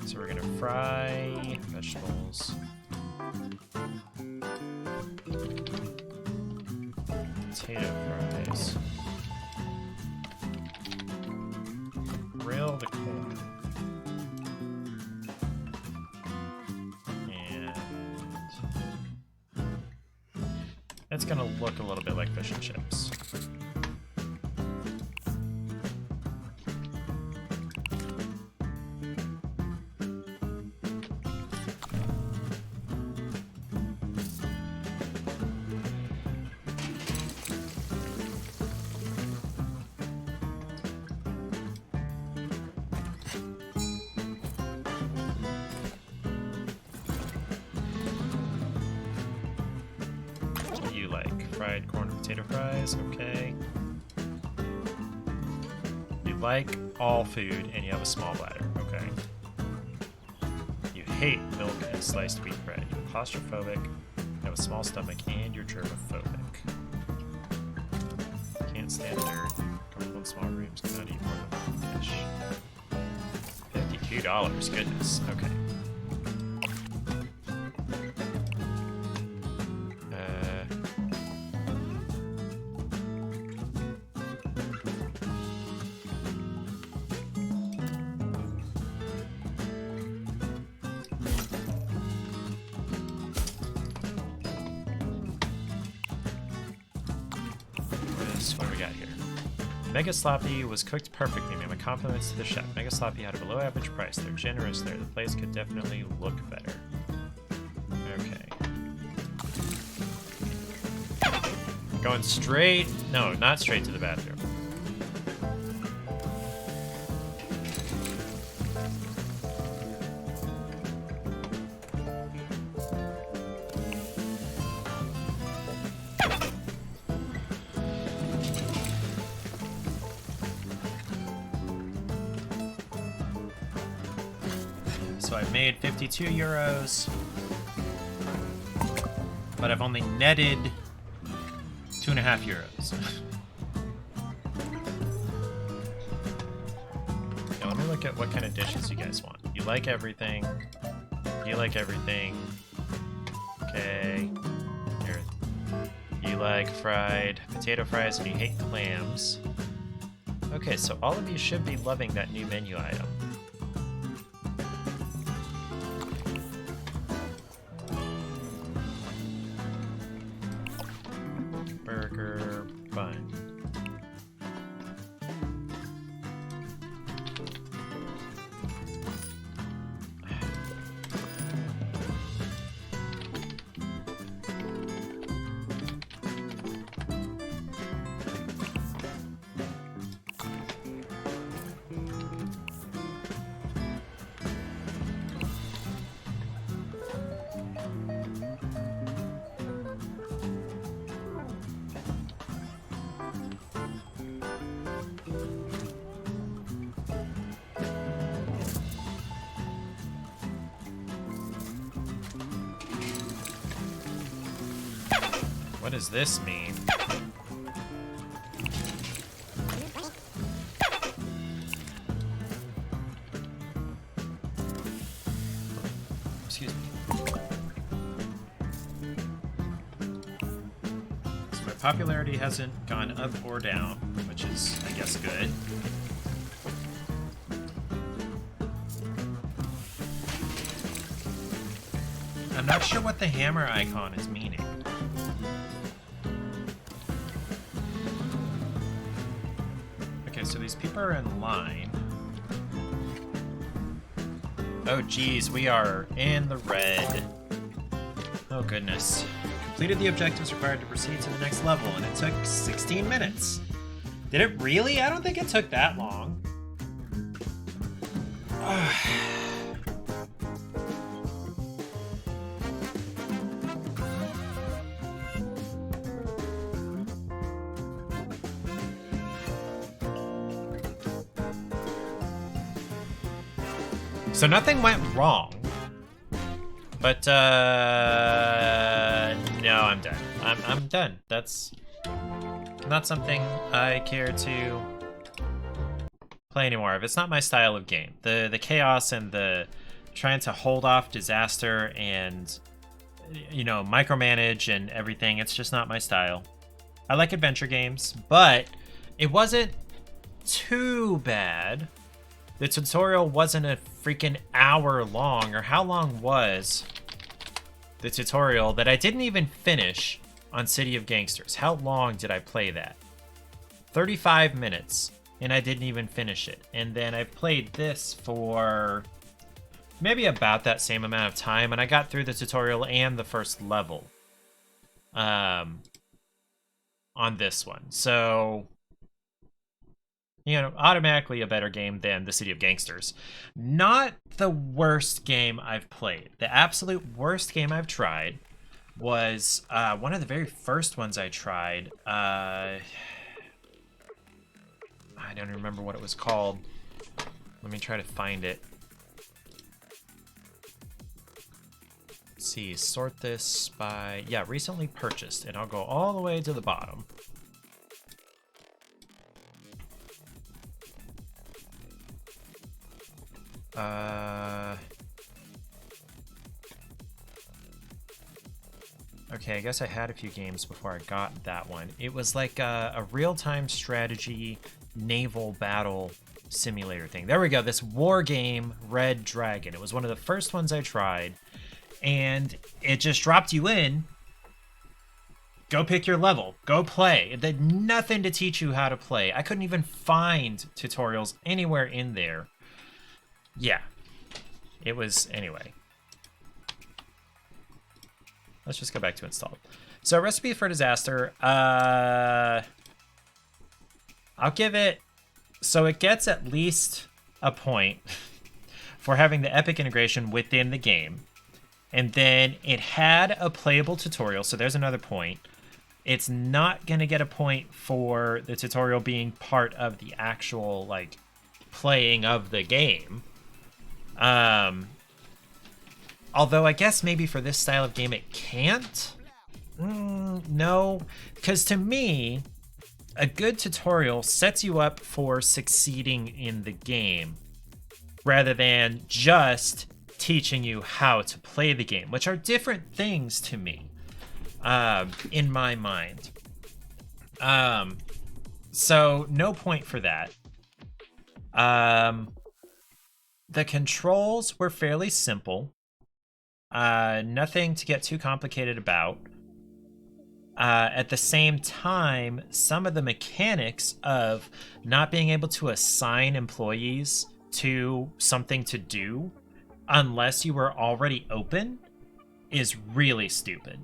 So we're gonna fry vegetables. Potato fries. Grill the corn. And it's gonna look a little bit like fish and chips. You like fried corn and potato fries, okay. You like all food and you have a small bladder, okay. You hate milk and sliced wheat bread. You're claustrophobic, you have a small stomach, and you're germophobic. Can't stand dirt, comfortable in small rooms, cannot eat more than one fish. $52, goodness, okay. What do we got here? Mega Sloppy was cooked perfectly, ma'am. My compliments to the chef. Mega Sloppy had a below average price. They're generous there. The place could definitely look better. Okay. Going straight... No, not straight to the bathroom. So I've made 52 euros, but I've only netted 2.5 euros. Now let me look at what kind of dishes you guys want. You like everything. You like everything. Okay. Here. You like fried potato fries and you hate clams. Okay, so all of you should be loving that new menu item. Burger bun. What does this mean? Excuse me. So my popularity hasn't gone up or down, which is, I guess, good. I'm not sure what the hammer icon is meaning. Okay, so these people are in line. Oh geez, we are in the red. Oh goodness. Completed the objectives required to proceed to the next level, and it took 16 minutes. Did it really? I don't think it took that long. So nothing went wrong. But, no, I'm done. I'm done. That's not something I care to play anymore of. It's not my style of game. The chaos and the trying to hold off disaster and, you know, micromanage and everything, it's just not my style. I like adventure games, but it wasn't too bad. The tutorial wasn't a freaking hour long, or how long was the tutorial that I didn't even finish on City of Gangsters? How long did I play that? 35 minutes, and I didn't even finish it. And then I played this for maybe about that same amount of time, and I got through the tutorial and the first level on this one. So, you know, automatically a better game than the City of Gangsters. Not the worst game I've played. The absolute worst game I've tried was one of the very first ones I tried. I don't remember what it was called. Let me try to find it. Let's see, sort this by, yeah, recently purchased, and I'll go all the way to the bottom. Okay, I guess I had a few games before I got that one. It was like a real-time strategy naval battle simulator thing. There we go, this war game, Red Dragon. It was one of the first ones I tried, and it just dropped you in. Go pick your level. Go play. It did nothing to teach you how to play. I couldn't even find tutorials anywhere in there. Yeah. It was, anyway. Let's just go back to install. So, Recipe for Disaster. I'll give it... So, it gets at least a point for having the Epic integration within the game. And then it had a playable tutorial, so there's another point. It's not going to get a point for the tutorial being part of the actual, like, playing of the game. Although I guess maybe for this style of game it can't. No, because to me, a good tutorial sets you up for succeeding in the game rather than just teaching you how to play the game, which are different things to me, in my mind. So no point for that. The controls were fairly simple. Nothing to get too complicated about. At the same time, some of the mechanics of not being able to assign employees to something to do unless you were already open is really stupid.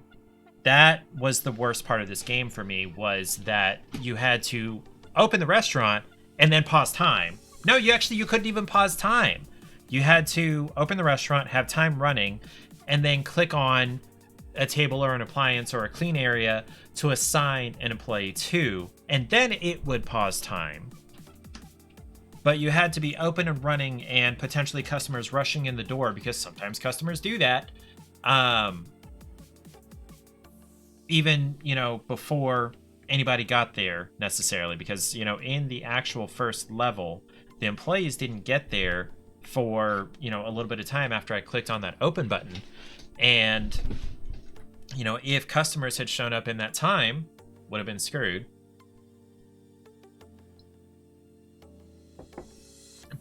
That was the worst part of this game for me, was that you had to open the restaurant and then pause time. No, you couldn't even pause time. You had to open the restaurant, have time running, and then click on a table or an appliance or a clean area to assign an employee to, and then it would pause time. But you had to be open and running and potentially customers rushing in the door, because sometimes customers do that. Even, you know, before anybody got there necessarily, because, you know, in the actual first level, the employees didn't get there for, you know, a little bit of time after I clicked on that open button. And, you know, if customers had shown up in that time, would have been screwed.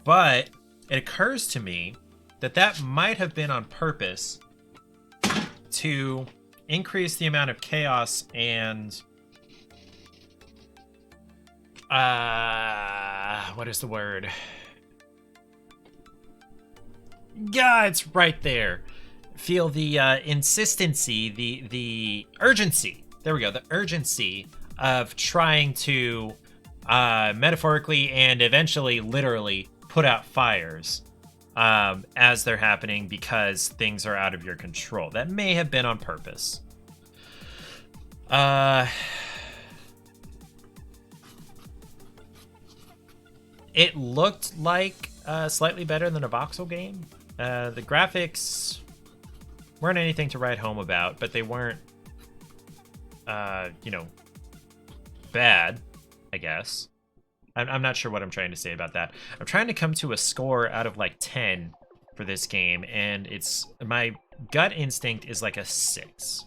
But it occurs to me that that might have been on purpose to increase the amount of chaos and what is the word? Yeah, it's right there. Feel the insistency, the urgency. There we go. The urgency of trying to metaphorically and eventually literally put out fires as they're happening because things are out of your control. That may have been on purpose. It looked like slightly better than a voxel game. The graphics weren't anything to write home about, but they weren't, bad, I guess. I'm not sure what I'm trying to say about that. I'm trying to come to a score out of like 10 for this game, and my gut instinct is like a 6.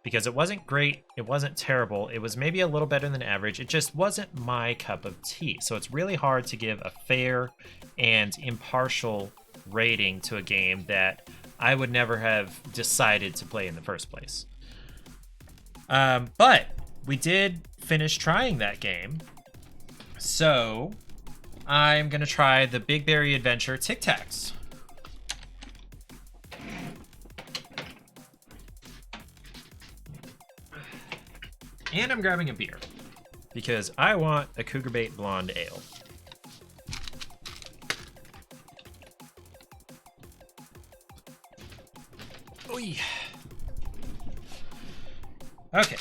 Because it wasn't great, it wasn't terrible, it was maybe a little better than average, it just wasn't my cup of tea. So it's really hard to give a fair and impartial rating to a game that I would never have decided to play in the first place. But we did finish trying that game, so I'm gonna try the Big Berry Adventure Tic Tacs. And I'm grabbing a beer because I want a Cougar Bait Blonde Ale. Oy. Okay,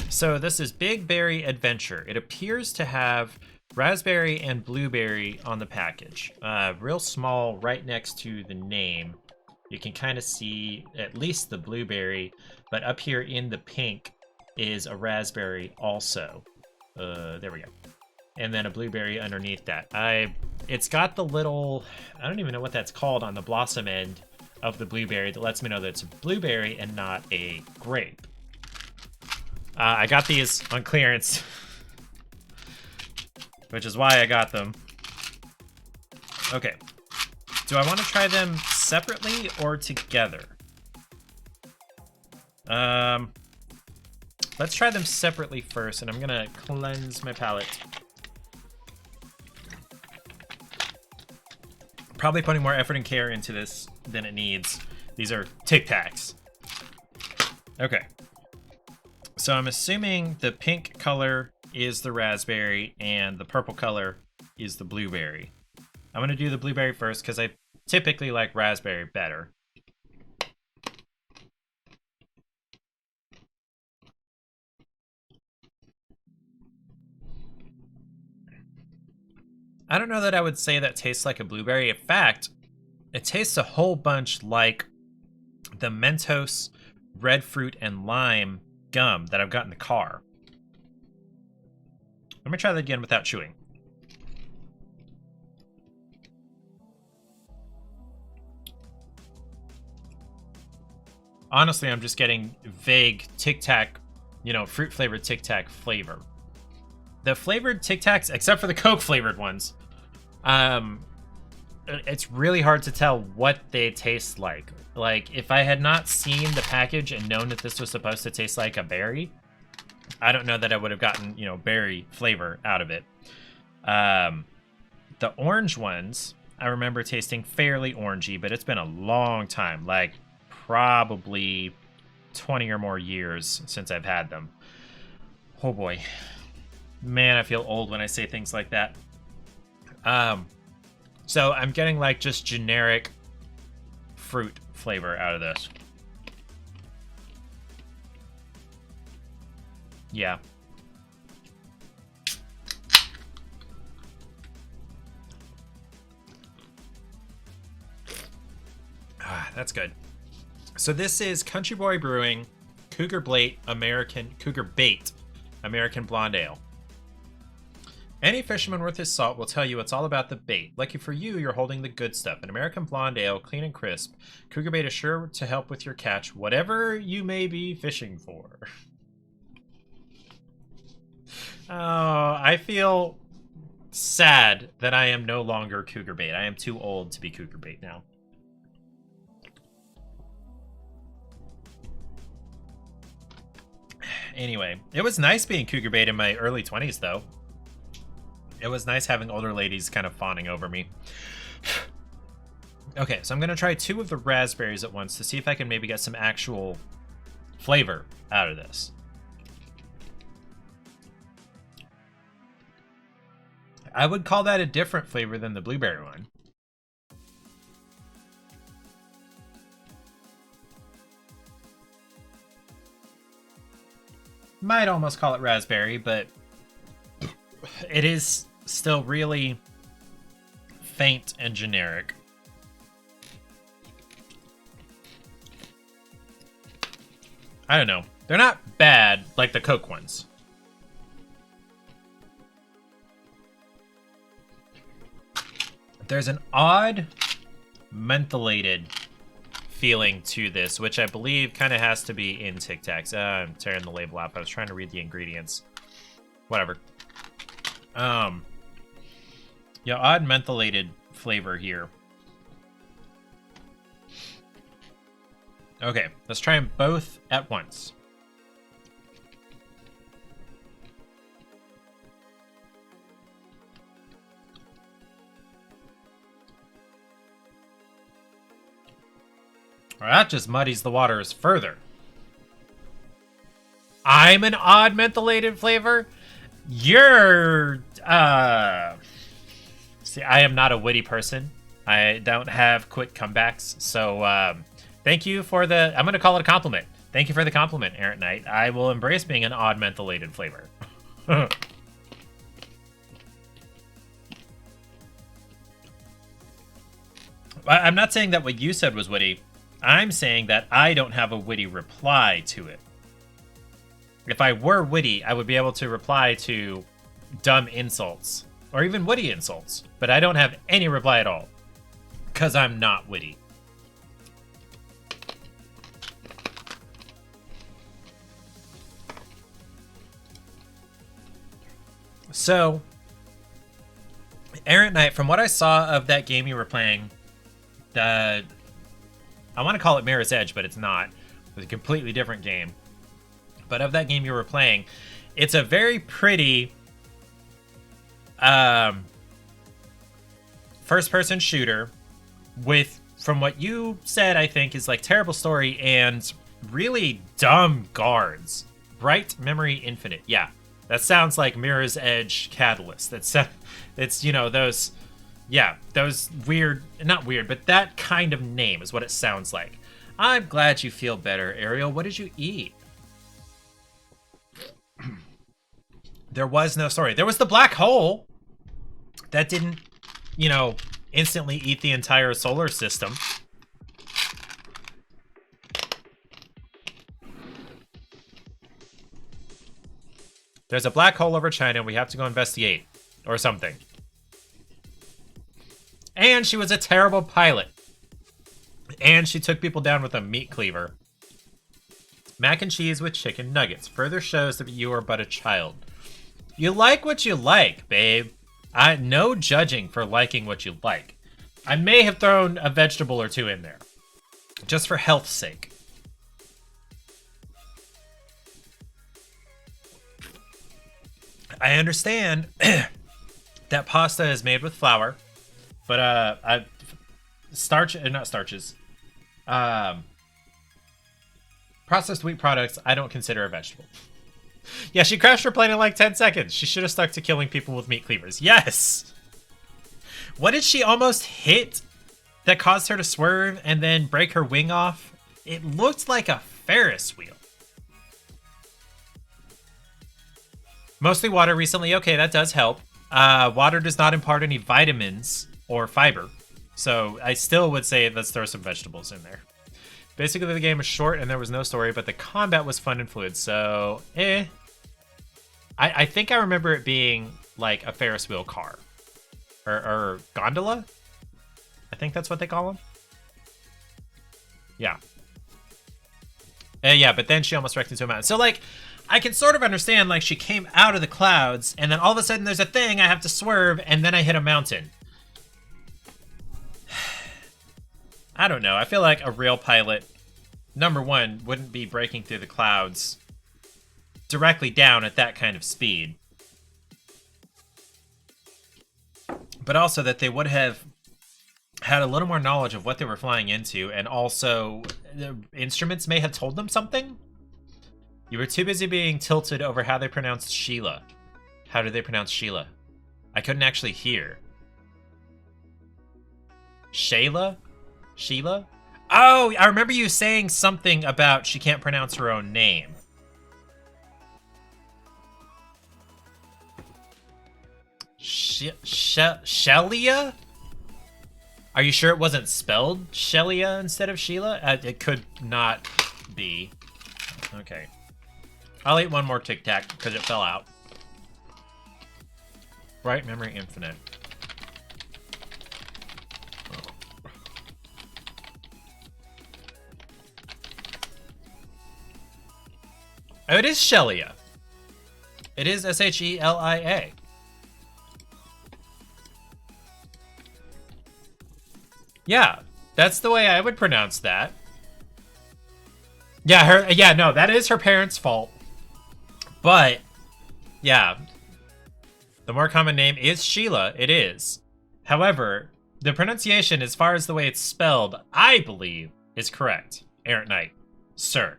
so this is Big Berry Adventure. It appears to have raspberry and blueberry on the package. Real small right next to the name. You can kind of see at least the blueberry, but up here in the pink is a raspberry also. There we go. And then a blueberry underneath that. It's got the little, I don't even know what that's called on the blossom end of the blueberry that lets me know that it's a blueberry and not a grape. I got these on clearance, which is why I got them. Okay. Do I want to try them separately or together? Let's try them separately first, and I'm gonna cleanse my palate. Probably putting more effort and care into this than it needs. These are Tic Tacs. Okay. So I'm assuming the pink color is the raspberry and the purple color is the blueberry. I'm gonna do the blueberry first because I typically like raspberry better. I don't know that I would say that tastes like a blueberry. In fact, it tastes a whole bunch like the Mentos red fruit and lime gum that I've got in the car. Let me try that again without chewing. Honestly, I'm just getting vague Tic Tac, fruit flavored Tic Tac flavor. The flavored Tic Tacs, except for the Coke flavored ones, it's really hard to tell what they taste like. Like, if I had not seen the package and known that this was supposed to taste like a berry, I don't know that I would have gotten, berry flavor out of it. The orange ones, I remember tasting fairly orangey, but it's been a long time, like probably 20 or more years since I've had them. Oh boy. Man, I feel old when I say things like that. So I'm getting like just generic fruit flavor out of this. Yeah. That's good. So this is Country Boy Brewing Cougar Bait American Blonde Ale. Any fisherman worth his salt will tell you it's all about the bait. Lucky for you, you're holding the good stuff. An American Blonde Ale, clean and crisp. Cougar Bait is sure to help with your catch, whatever you may be fishing for. Oh, I feel sad that I am no longer Cougar Bait. I am too old to be Cougar Bait now. Anyway, it was nice being Cougar Bait in my early 20s, though. It was nice having older ladies kind of fawning over me. Okay, so I'm going to try 2 of the raspberries at once to see if I can maybe get some actual flavor out of this. I would call that a different flavor than the blueberry one. Might almost call it raspberry, but it is still really faint and generic. I don't know. They're not bad like the Coke ones. There's an odd mentholated feeling to this, which I believe kind of has to be in Tic Tacs. I'm tearing the label out. I was trying to read the ingredients. Whatever. Yeah, odd mentholated flavor here. Okay, let's try them both at once. Well, that just muddies the waters further. I'm an odd mentholated flavor? You're, See, I am not a witty person. I don't have quick comebacks, so, thank you for the... I'm going to call it a compliment. Thank you for the compliment, Errant Knight. I will embrace being an odd mentholated flavor. I'm not saying that what you said was witty. I'm saying that I don't have a witty reply to it. If I were witty, I would be able to reply to dumb insults, or even witty insults. But I don't have any reply at all, because I'm not witty. So, Errant Knight, from what I saw of that game you were playing, I want to call it Mirror's Edge, but it's not. It's a completely different game. But of that game you were playing, it's a very pretty first-person shooter with, from what you said, I think, is like terrible story and really dumb guards. Bright Memory Infinite. Yeah, that sounds like Mirror's Edge Catalyst. It's, you know, those... Yeah, those weird, not weird, but that kind of name is what it sounds like. I'm glad you feel better, Ariel. What did you eat? There was no story. There was the black hole. That didn't, you know, instantly eat the entire solar system. There's a black hole over China. We have to go investigate. Or something. And she was a terrible pilot. And she took people down with a meat cleaver. Mac and cheese with chicken nuggets further shows that you are but a child. You like what you like, babe. No judging for liking what you like. I may have thrown a vegetable or two in there. Just for health's sake. I understand that pasta is made with flour. But, not starches. Processed wheat products, I don't consider a vegetable. Yeah, she crashed her plane in like 10 seconds. She should have stuck to killing people with meat cleavers. Yes! What did she almost hit that caused her to swerve and then break her wing off? It looked like a Ferris wheel. Mostly water recently. Okay, that does help. Water does not impart any vitamins or fiber. So I still would say let's throw some vegetables in there. Basically, the game was short and there was no story, but the combat was fun and fluid, so I think I remember it being like a Ferris wheel car. Or gondola? I think that's what they call them. Yeah. Yeah, but then she almost wrecked into a mountain. So, like, I can sort of understand, like, she came out of the clouds, and then all of a sudden there's a thing, I have to swerve, and then I hit a mountain. I don't know. I feel like a real pilot, number one, wouldn't be breaking through the clouds directly down at that kind of speed. but also that they would have had a little more knowledge of what they were flying into, and also the instruments may have told them something. You were too busy being tilted over how they pronounced Sheila. How did they pronounce Sheila? I couldn't actually hear. Shayla? Sheila? Oh, I remember you saying something about she can't pronounce her own name. Shelia? Are you sure it wasn't spelled Shelia instead of Sheila? It could not be. Okay. I'll eat one more Tic Tac because it fell out. Bright Memory Infinite. Oh, it is Shelia. It is Shelia. Yeah, that's the way I would pronounce that. Yeah, no, that is her parents' fault. But, yeah, the more common name is Sheila, it is. However, the pronunciation, as far as the way it's spelled, I believe, is correct. Errant Knight, sir.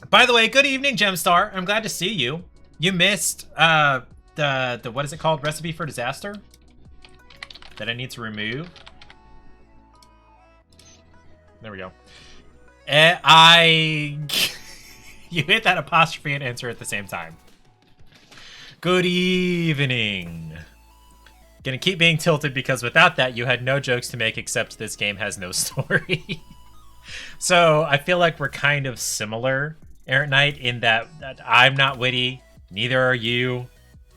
By the way, good evening, Gemstar. I'm glad to see you. You missed, the what is it called? Recipe for Disaster? That I need to remove. There we go. You hit that apostrophe and answer at the same time. Good evening. Gonna keep being tilted because without that, you had no jokes to make except this game has no story. So I feel like we're kind of similar, Errant Knight, in that I'm not witty, neither are you.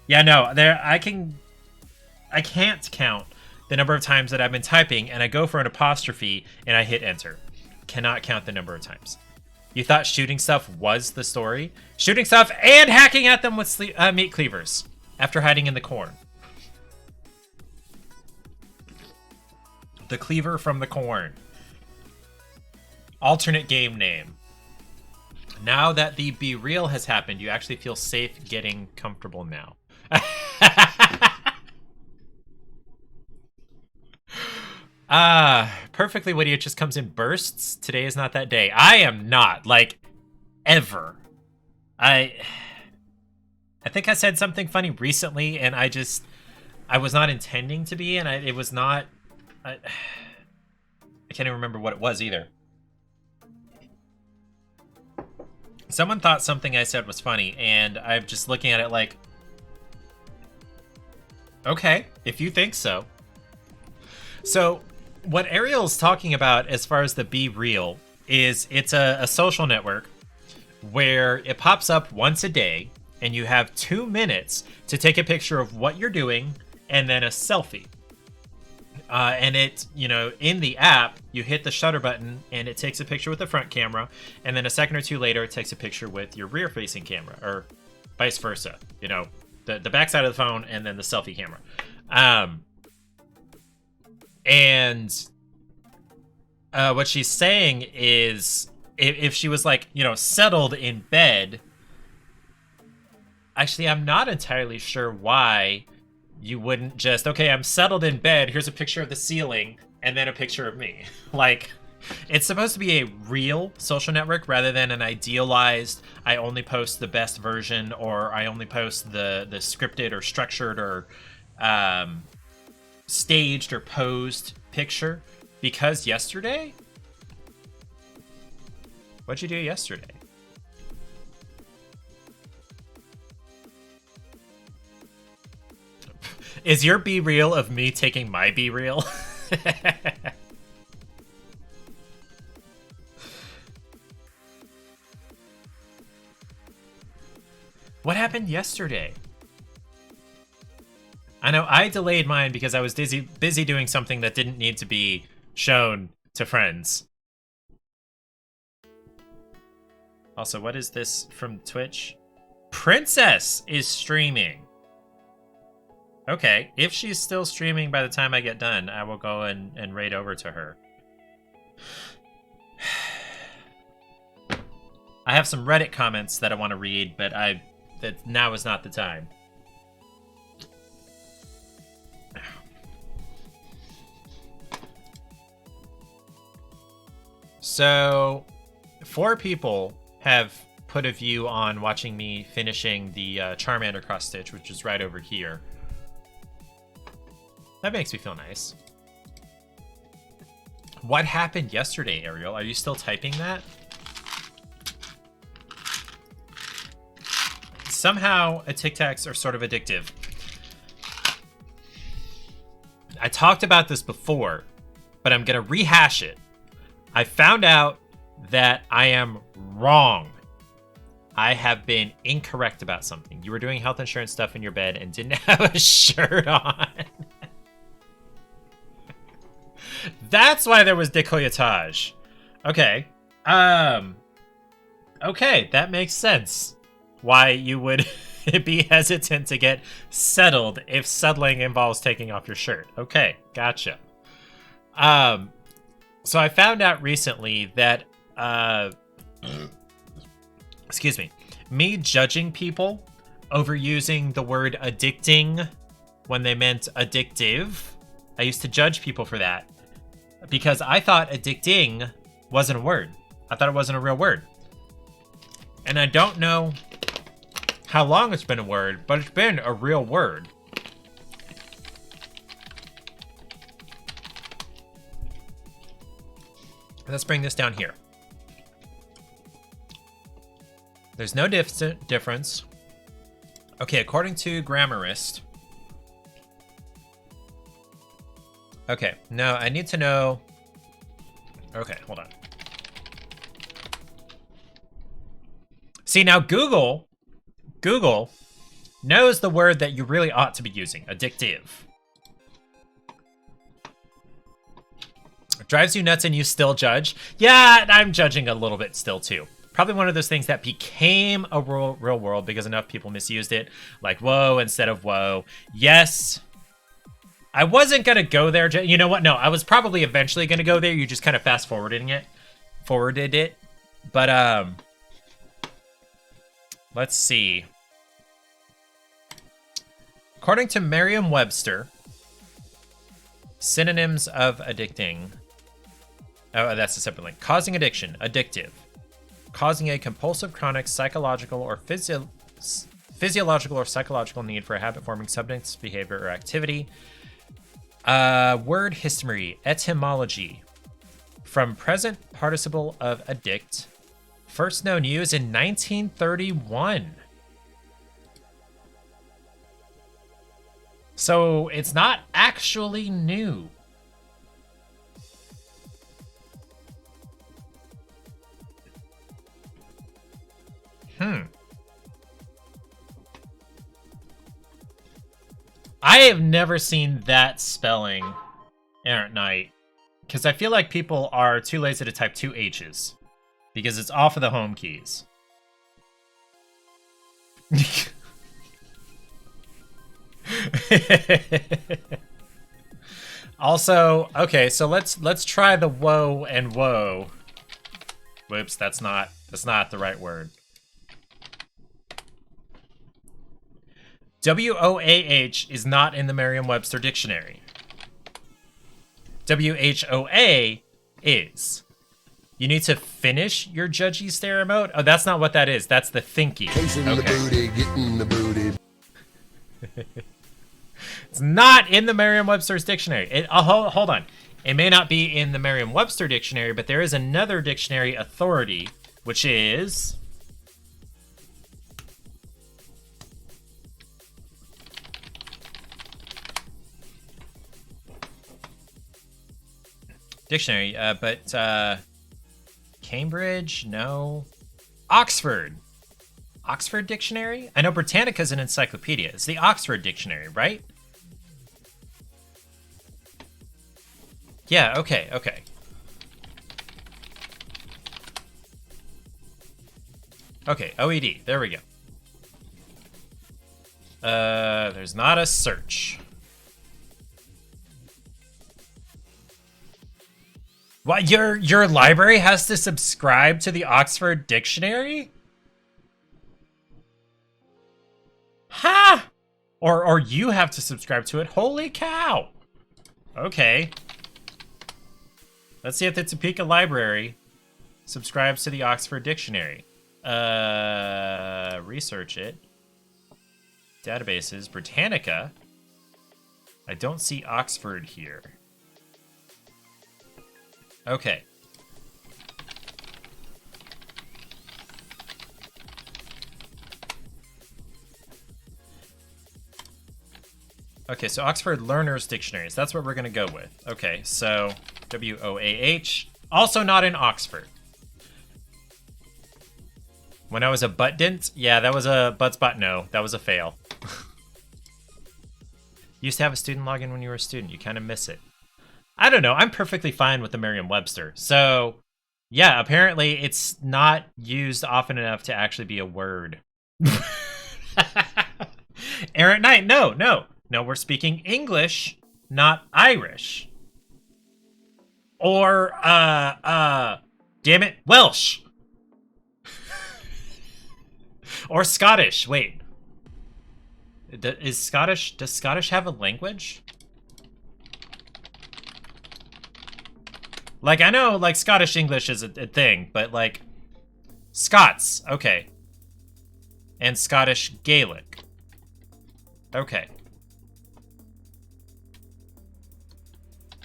Yeah, no, I can't count the number of times that I've been typing and I go for an apostrophe and I hit enter. Cannot count the number of times. You thought shooting stuff was the story? Shooting stuff and hacking at them with meat cleavers after hiding in the corn. The cleaver from the corn. Alternate game name. Now that the Be Real has happened, you actually feel safe getting comfortable now. Perfectly witty, it just comes in bursts. Today is not that day. I am not, like, ever. I think I said something funny recently, and I was not intending to be, and it was not, I can't even remember what it was either. Someone thought something I said was funny, and I'm just looking at it like, okay, if you think so. So, what Ariel's talking about as far as the Be Real is it's a social network where it pops up once a day, and you have 2 minutes to take a picture of what you're doing, and then a selfie. And it, in the app, you hit the shutter button and it takes a picture with the front camera. And then a second or two later, it takes a picture with your rear facing camera, or vice versa. The back side of the phone and then the selfie camera. And what she's saying is if she was like, settled in bed. Actually, I'm not entirely sure why you wouldn't just, okay, I'm settled in bed, here's a picture of the ceiling, and then a picture of me. Like, it's supposed to be a real social network rather than an idealized, I only post the best version, or I only post the scripted or structured or staged or posed picture. Because yesterday? What'd you do yesterday? Is your Be Real of me taking my Be Real? What happened yesterday? I know I delayed mine because I was busy doing something that didn't need to be shown to friends. Also, what is this from Twitch? Princess is streaming. Okay, if she's still streaming by the time I get done, I will go and raid over to her. I have some Reddit comments that I want to read, but I that now is not the time. So, 4 people have put a view on watching me finishing the Charmander cross stitch, which is right over here. That makes me feel nice. What happened yesterday, Ariel? Are you still typing that? Somehow, Tic Tacs are sort of addictive. I talked about this before, but I'm going to rehash it. I found out that I am wrong. I have been incorrect about something. You were doing health insurance stuff in your bed and didn't have a shirt on. That's why there was décolletage. Okay. Okay, that makes sense. Why you would be hesitant to get settled if settling involves taking off your shirt. Okay, gotcha. So I found out recently that, excuse me judging people over using the word addicting when they meant addictive. I used to judge people for that because I thought addicting wasn't a word. I thought it wasn't a real word. And I don't know how long it's been a word, but it's been a real word. Let's bring this down here. There's no difference. Okay, according to Grammarist. Okay, no, I need to know. Okay, hold on. See, now Google knows the word that you really ought to be using, addictive. It drives you nuts and you still judge? Yeah, I'm judging a little bit still too. Probably one of those things that became a real world because enough people misused it, like whoa instead of whoa. Yes, I wasn't gonna go there. You know what? No, I was probably eventually gonna go there. You just kind of forwarded it. But let's see. According to Merriam-Webster, synonyms of addicting. Oh, that's a separate link. Causing addiction, addictive. Causing a compulsive, chronic, psychological, or physiological or psychological need for a habit-forming substance, behavior, or activity. Word history, etymology. From present participle of addict. First known use in 1931. So it's not actually new. I have never seen that spelling, Errant Knight, because I feel like people are too lazy to type 2 H's, because it's off of the home keys. Also, okay, so let's try the whoa and whoa. Whoops, that's not the right word. WOAH is not in the Merriam-Webster dictionary. WHOA is. You need to finish your judgy stare emote? Oh, that's not what that is. That's the thinky. Chasing the booty, getting the booty. It's not in the Merriam-Webster's dictionary. Hold on. It may not be in the Merriam-Webster dictionary, but there is another dictionary authority, which is... dictionary, but Cambridge, no. Oxford Dictionary? I know Britannica's an encyclopedia. It's the Oxford Dictionary, right? Yeah, okay. Okay, OED, there we go. There's not a search. What, your library has to subscribe to the Oxford Dictionary? Ha! Or you have to subscribe to it. Holy cow! Okay. Let's see if the Topeka Library subscribes to the Oxford Dictionary. Research it. Databases. Britannica. I don't see Oxford here. Okay. Okay, so Oxford Learner's Dictionaries. That's what we're going to go with. Okay, so WOAH. Also not in Oxford. When I was a butt dint? Yeah, that was a butt spot. No, that was a fail. You used to have a student login when you were a student. You kind of miss it. I don't know. I'm perfectly fine with the Merriam-Webster. So, yeah, apparently it's not used often enough to actually be a word. Errant Knight, no. No, we're speaking English, not Irish. Or, damn it, Welsh. Or Scottish, wait. Does Scottish have a language? Like, I know, like, Scottish English is a thing, but, like, Scots, okay. And Scottish Gaelic. Okay.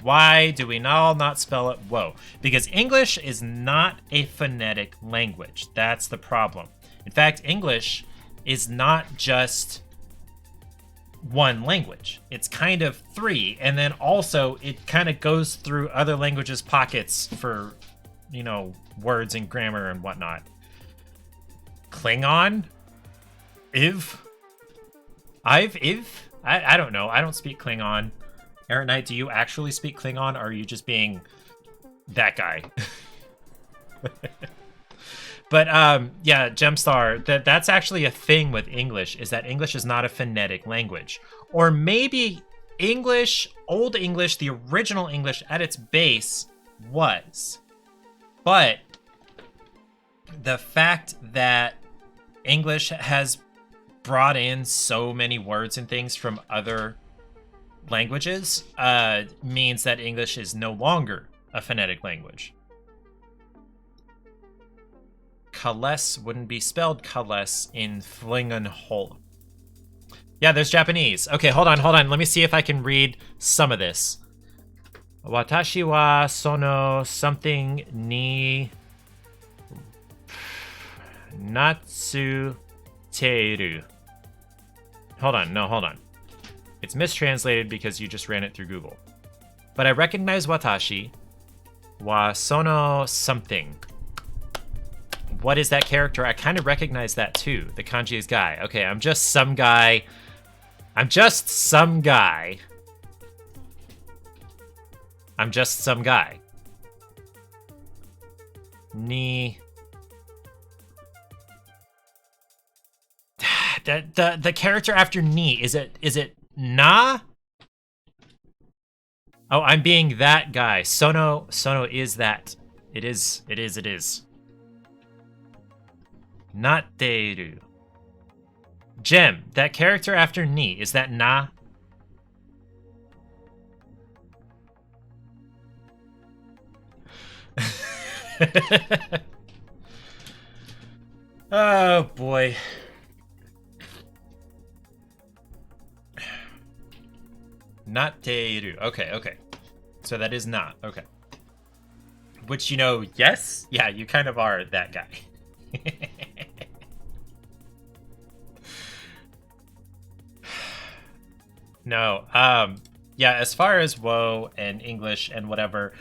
Why do we all not spell it? Whoa. Because English is not a phonetic language. That's the problem. In fact, English is not just one language. It's kind of three. And then also it kind of goes through other languages' pockets for, you know, words and grammar and whatnot. Klingon? Iv? I don't know. I don't speak Klingon. Errant Knight, do you actually speak Klingon, or are you just being that guy? But yeah, Gemstar, that's actually a thing with English, is that English is not a phonetic language. Or maybe English, Old English, the original English at its base was. But the fact that English has brought in so many words and things from other languages means that English is no longer a phonetic language. Kales wouldn't be spelled Kales in Flingenhol. Yeah, there's Japanese. Okay, hold on. Let me see if I can read some of this. Watashi wa sono something ni natsu teru. Hold on. It's mistranslated because you just ran it through Google. But I recognize watashi wa sono something. What is that character? I kind of recognize that too. The kanji is guy. Okay, I'm just some guy. Ni. The character after ni, is it na? Oh, I'm being that guy. Sono is that. It is. Natteru. Gem, that character after ni, is that na? Oh boy. Natteru. Okay. So that is not. Okay. Which, you know, yes? Yeah, you kind of are that guy. No, yeah, as far as woe and English and whatever,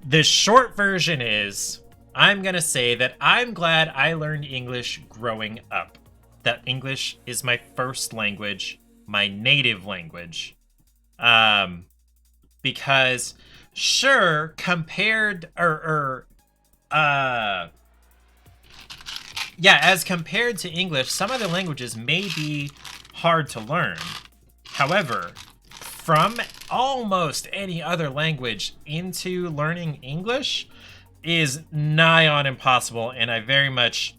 the short version is, I'm gonna say that I'm glad I learned English growing up. That English is my first language, my native language. Because, sure, compared, yeah, as compared to English, some other languages may be hard to learn. However, from almost any other language into learning English is nigh on impossible, and I very much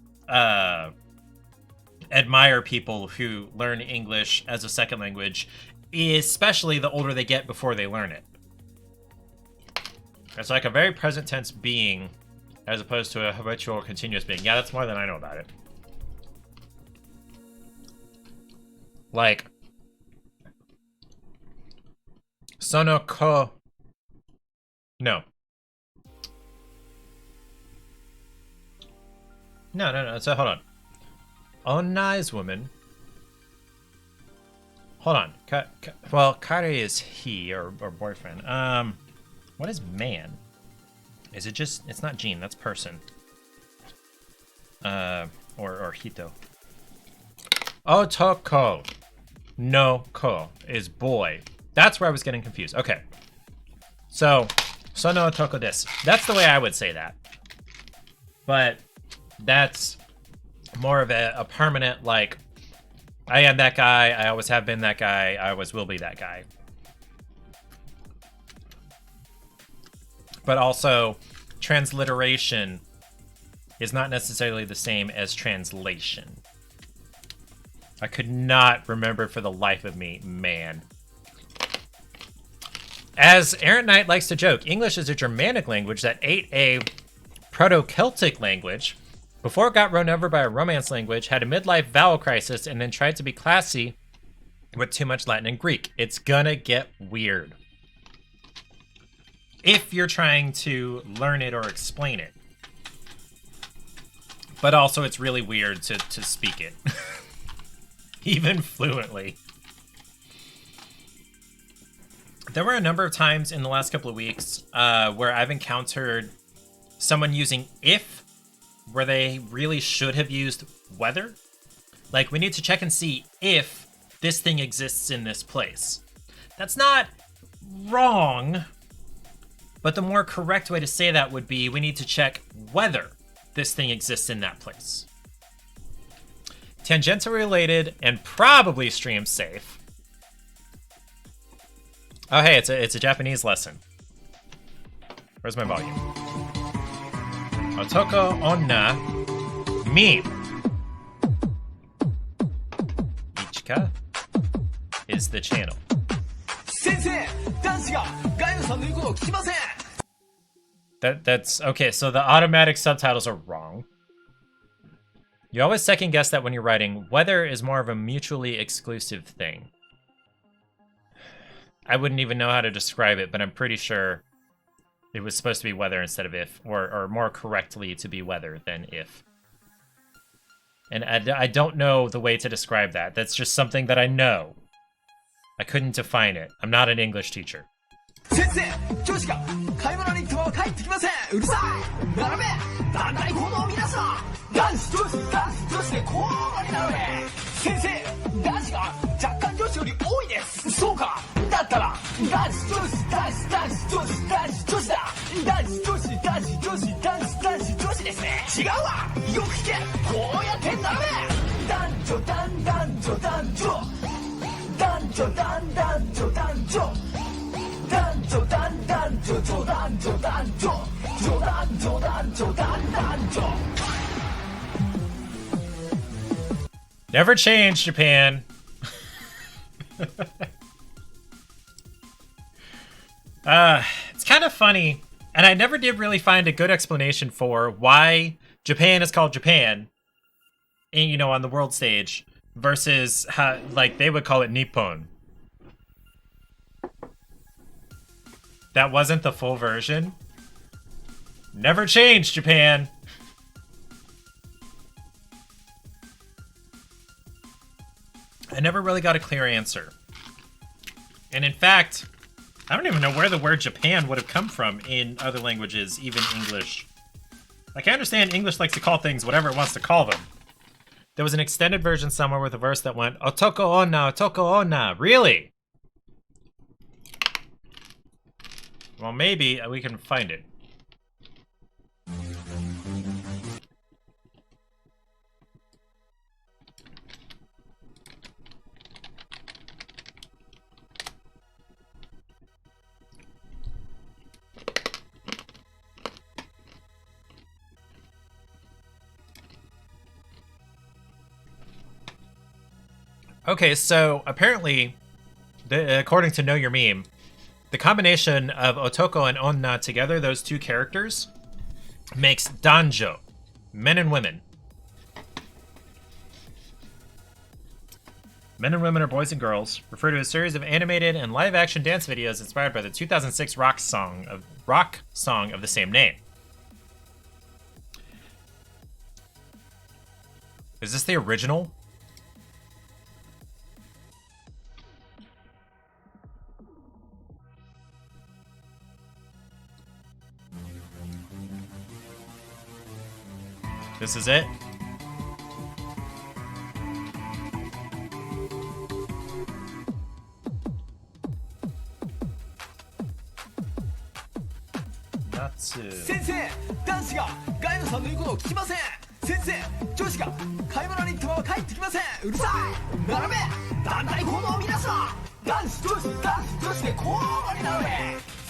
admire people who learn English as a second language, especially the older they get before they learn it. It's like a very present tense being as opposed to a habitual continuous being. Yeah, that's more than I know about it. Like, sono ko... No. No. So hold on. Onna is woman. Hold on. Well, Kare is he or boyfriend. What is man? Is it just? It's not Gene. That's person. Or hito. Otoko. No ko is boy. That's where I was getting confused. Okay. So, sono otoko desu. That's the way I would say that. But that's more of a permanent, like, I am that guy, I always have been that guy, I always will be that guy. But also, transliteration is not necessarily the same as translation. I could not remember for the life of me, man. As Errant Knight likes to joke, English is a Germanic language that ate a Proto-Celtic language before it got run over by a Romance language, had a midlife vowel crisis, and then tried to be classy with too much Latin and Greek. It's gonna get weird if you're trying to learn it or explain it. But also, it's really weird to speak it. Even fluently. There were a number of times in the last couple of weeks where I've encountered someone using if where they really should have used whether. Like, we need to check and see if this thing exists in this place. That's not wrong, but the more correct way to say that would be we need to check whether this thing exists in that place. Tangential related and probably stream safe. Oh hey, it's a Japanese lesson. Where's my volume? Otoko onna meme. Ichika is the channel. That's okay, so the automatic subtitles are wrong. You always second guess that when you're writing. Whether is more of a mutually exclusive thing. I wouldn't even know how to describe it, but I'm pretty sure it was supposed to be whether instead of if, or more correctly to be whether than if. And I don't know the way to describe that. That's just something that I know. I couldn't define it. I'm not an English teacher. Never change, Japan. It's kind of funny, and I never did really find a good explanation for why Japan is called Japan, you know, on the world stage, versus how, like, they would call it Nippon. That wasn't the full version. Never change, Japan. I never really got a clear answer. And in fact, I don't even know where the word Japan would have come from in other languages, even English. Like, I understand English likes to call things whatever it wants to call them. There was an extended version somewhere with a verse that went, Otoko onna, otoko onna. Really? Well, maybe we can find it. Okay, so apparently, according to Know Your Meme, the combination of Otoko and Onna together, those two characters, makes Danjo, men and women. Men and women are boys and girls, refer to a series of animated and live-action dance videos inspired by the 2006 rock song of the same name. Is this the original? This is it? Natsu. 先生、男子がガイドさんの言うことを聞きません。先生、女子が買い物に行ったまま帰ってきません。うるさい。並べ。団体行動を乱すな。男子、女子で交互に並べ。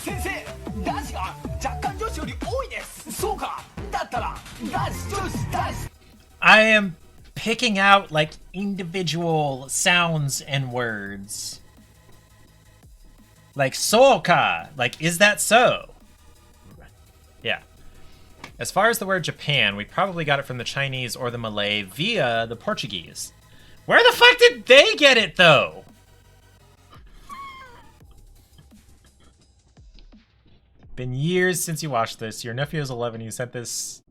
先生、男子が若干女子より多いです。そうか。だったら男子、女子、男子。I am picking out like individual sounds and words. Like soka. Like, is that so? Yeah. As far as the word Japan, we probably got it from the Chinese or the Malay via the Portuguese. Where the fuck did they get it, though? Been years since you watched this. Your nephew is 11. You sent this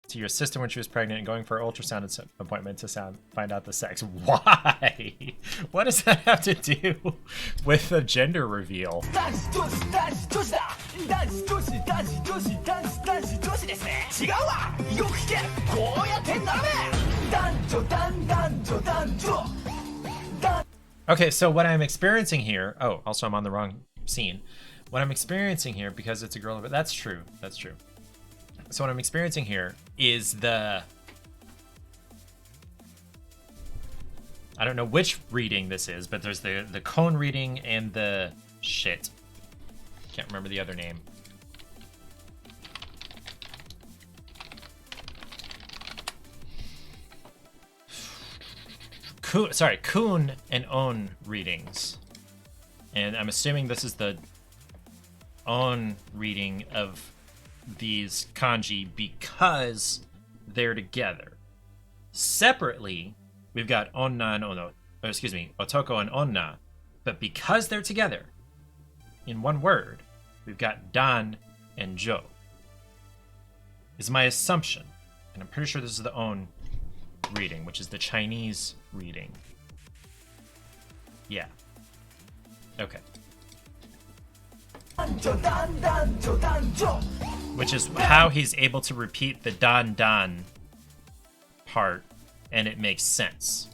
to your sister when she was pregnant and going for an ultrasound appointment to find out the sex. Why? What does that have to do with the gender reveal? Okay, so what I'm experiencing here... Oh, also I'm on the wrong scene. What I'm experiencing here, because it's a girl... That's true. That's true. So what I'm experiencing here is the... I don't know which reading this is, but there's the cone reading and the... Shit. Can't remember the other name. Kun and On readings. And I'm assuming this is the On reading of these kanji because they're together. Separately, we've got Onna and Ono, or excuse me, Otoko and Onna, but because they're together in one word, we've got Dan and Jo. Is my assumption, and I'm pretty sure this is the On reading, which is the Chinese reading. Yeah. Okay. Which is how he's able to repeat the Dan part, and it makes sense.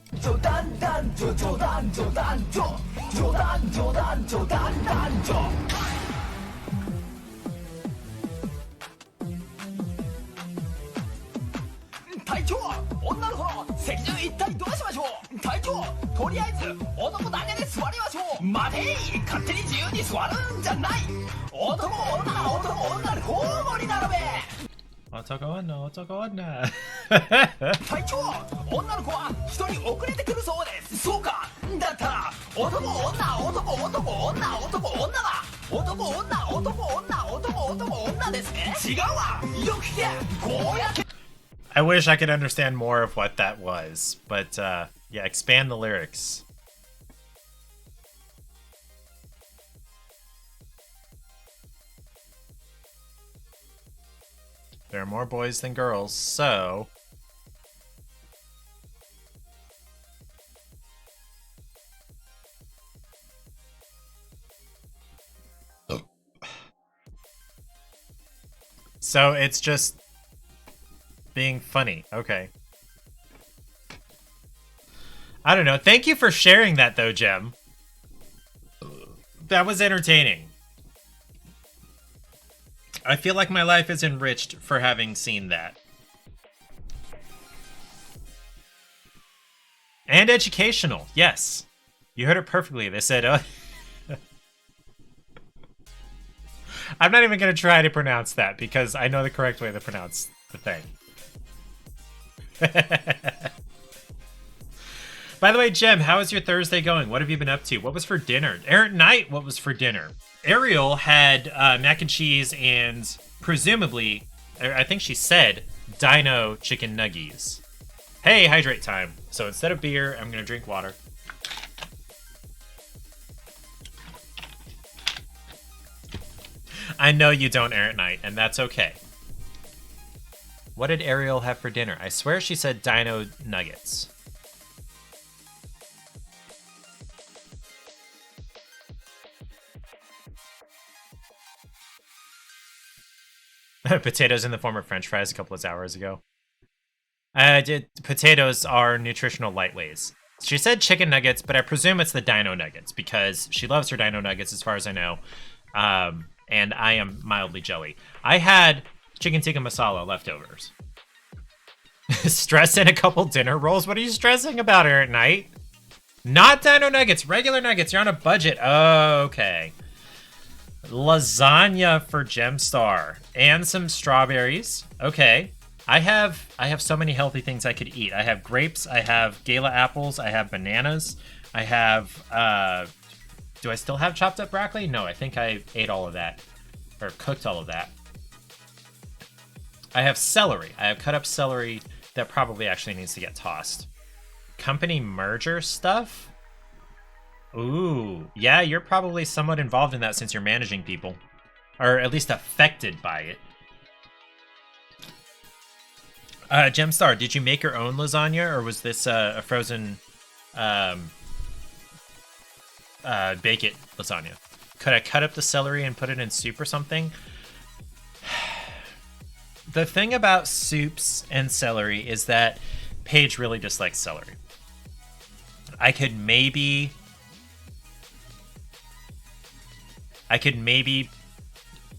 Otoko Onna, Otoko Onna. 隊長、女の子は人に遅れてくるそうです。そうか。だったら男女男女女ですね。違うわ。よく聞け。こうやって。 I wish I could understand more of what that was, but yeah, expand the lyrics. There are more boys than girls, so... So it's just being funny. Okay. I don't know. Thank you for sharing that, though, Jem. That was entertaining. I feel like my life is enriched for having seen that. And educational, yes. You heard it perfectly. They said, I'm not even going to try to pronounce that because I know the correct way to pronounce the thing. By the way, Jem, how is your Thursday going? What have you been up to? What was for dinner? Errant Knight, what was for dinner? Ariel had mac and cheese and presumably, I think she said, dino chicken nuggies. Hey, hydrate time. So instead of beer, I'm going to drink water. I know you don't, Errant Knight, and that's okay. What did Ariel have for dinner? I swear she said dino nuggets. Potatoes in the form of French fries a couple of hours ago. Potatoes are nutritional lightweights. She said chicken nuggets, but I presume it's the dino nuggets because she loves her dino nuggets as far as I know. And I am mildly jelly. I had chicken tikka masala leftovers. Stressing a couple dinner rolls? What are you stressing about here at night? Not dino nuggets, regular nuggets. You're on a budget. Oh, okay. Lasagna for Gemstar and some strawberries. Okay. I have so many healthy things I could eat. I have grapes, I have gala apples, I have bananas, I have do I still have chopped up broccoli? No, I think I ate all of that or cooked all of that. I have celery. I have cut up celery that probably actually needs to get tossed. Company merger stuff? Ooh, yeah, you're probably somewhat involved in that since you're managing people. Or at least affected by it. Gemstar, did you make your own lasagna, or was this a frozen bake it lasagna? Could I cut up the celery and put it in soup or something? The thing about soups and celery is that Paige really dislikes celery. I could maybe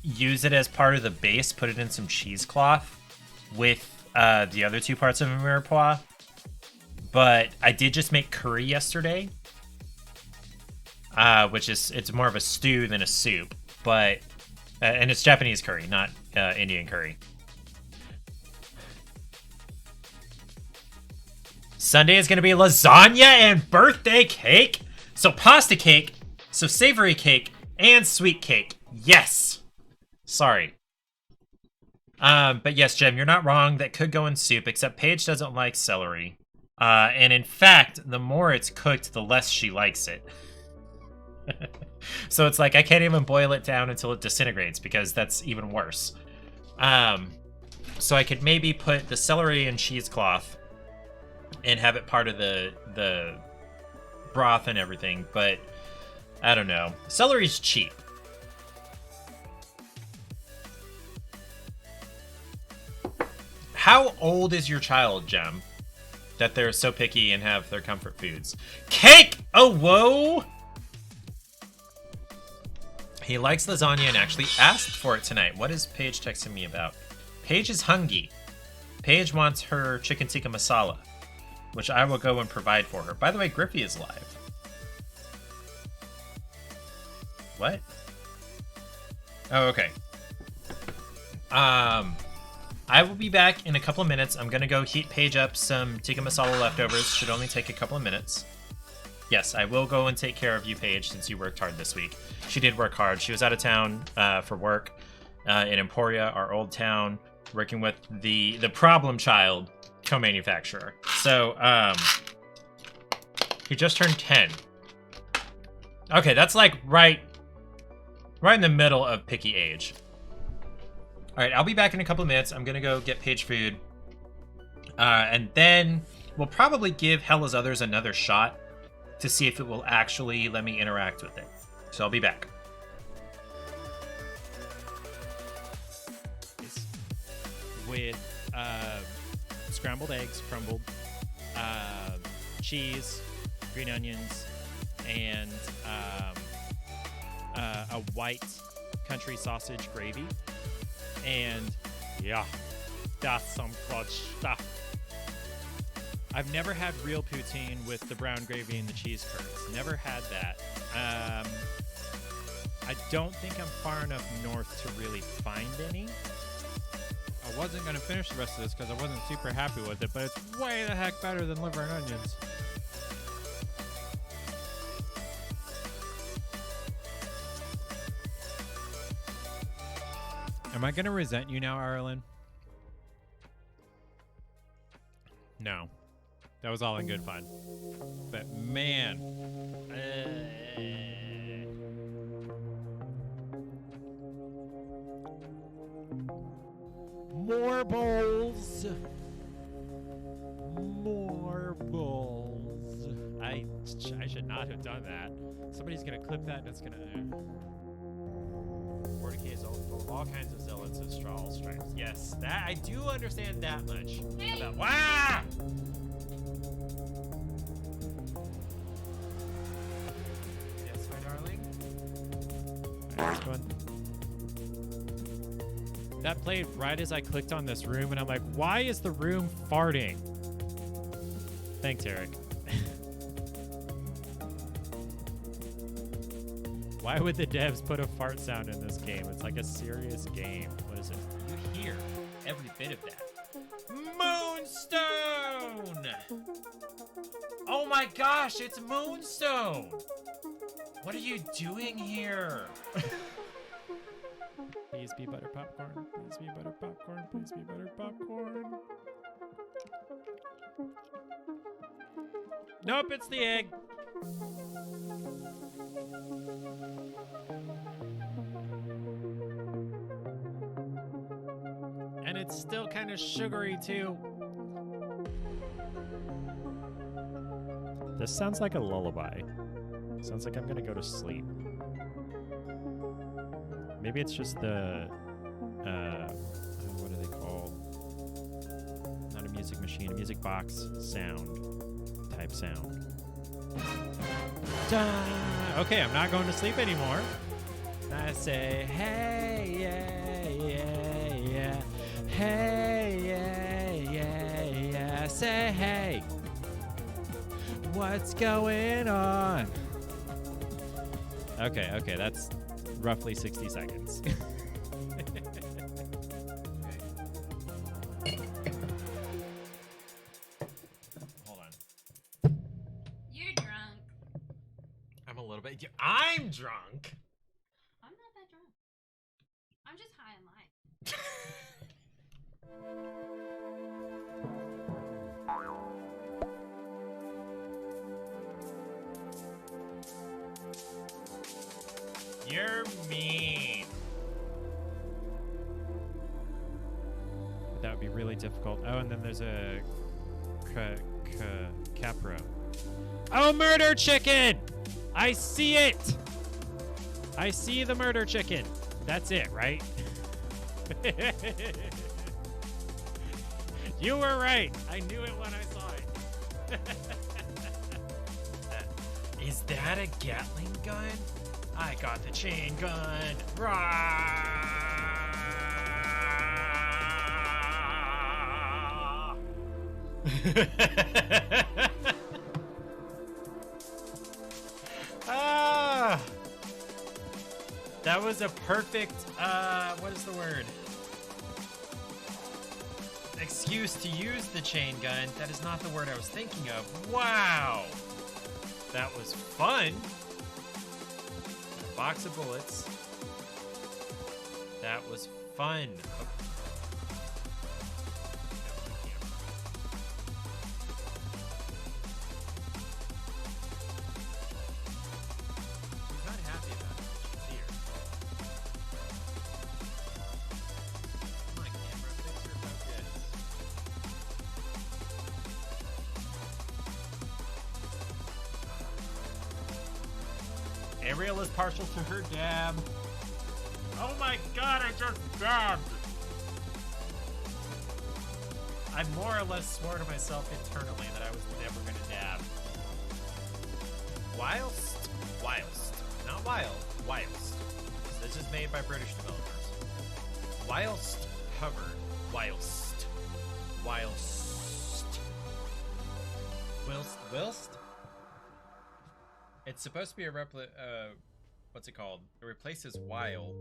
use it as part of the base, put it in some cheesecloth with the other two parts of a mirepoix. But I did just make curry yesterday, which is, it's more of a stew than a soup, but and it's Japanese curry, not Indian curry. Sunday is going to be lasagna and birthday cake. So pasta cake, so savory cake, and sweet cake. Yes. Sorry. But yes, Jem, you're not wrong. That could go in soup, except Paige doesn't like celery. And in fact, the more it's cooked, the less she likes it. So it's like, I can't even boil it down until it disintegrates, because that's even worse. So I could maybe put the celery in cheesecloth and have it part of the broth and everything, but I don't know. Celery's cheap. How old is your child, Jem, that they're so picky and have their comfort foods? Cake! Oh, whoa! He likes lasagna and actually asked for it tonight. What is Paige texting me about? Paige is hungry. Paige wants her chicken tikka masala, which I will go and provide for her. By the way, Griffey is live. What? Oh, okay. I will be back in a couple of minutes. I'm gonna go heat Paige up some tikka masala leftovers. Should only take a couple of minutes. Yes, I will go and take care of you, Paige, since you worked hard this week. She did work hard. She was out of town for work in Emporia, our old town, working with the problem child co-manufacturer. So, he just turned 10. Okay, that's like right in the middle of picky age. All right, I'll be back in a couple of minutes. I'm gonna go get Paige food, and then we'll probably give Hella's Others another shot to see if it will actually let me interact with it. So I'll be back. With scrambled eggs, crumbled, cheese, green onions, and a white country sausage gravy. And yeah, that's some clutch stuff. I've never had real poutine with the brown gravy and the cheese curds. Never had that. I don't think I'm far enough north to really find any. I wasn't going to finish the rest of this because I wasn't super happy with it, but it's way the heck better than liver and onions. Am I gonna resent you now, Ireland? No. That was all in good fun. But man. More bowls. More bowls. I should not have done that. Somebody's gonna clip that and it's gonna... Mordecai is full of all kinds of zealots of straw stripes. Yes, that I do understand that much. About, wow! Yes, my darling. Alright, next one. That played right as I clicked on this room, and I'm like, why is the room farting? Thanks, Eric. Why would the devs put a fart sound in this game? It's like a serious game. What is it? You hear every bit of that. Moonstone! Oh my gosh, it's Moonstone! What are you doing here? Please be butter popcorn. Please be butter popcorn. Please be butter popcorn. Nope, it's the egg. And it's still kind of sugary too. This sounds like a lullaby. Sounds like I'm gonna go to sleep. Maybe it's just the, what are they called? Not a music machine, a music box sound type sound. Da! Okay, I'm not going to sleep anymore. I say, hey, yeah, yeah, yeah. Hey, yeah, yeah, yeah. Say, hey. What's going on? Okay, that's roughly 60 seconds. Hold on. You're drunk. I'm a little bit. I'm drunk. I'm not that drunk. I'm just high on life. You're mean. That would be really difficult. Oh, and then there's a Capro. Oh, murder chicken! I see it! I see the murder chicken. That's it, right? You were right. I knew it when I saw it. Is that a Gatling gun? I got the chain gun. Ah, that was a perfect, what is the word? Excuse to use the chain gun. That is not the word I was thinking of. Wow. That was fun. A box of bullets. That was fun. Oh. She's not happy about it. She's here. Come on, camera. Fix your focus. Ariel is partial to her dab. Oh my god, I just dabbed! I more or less swore to myself internally that I was never gonna dab. Whilst, not wild, whilst. This is made by British developers. Whilst hovered, whilst. It's supposed to be a what's it called? It replaces while,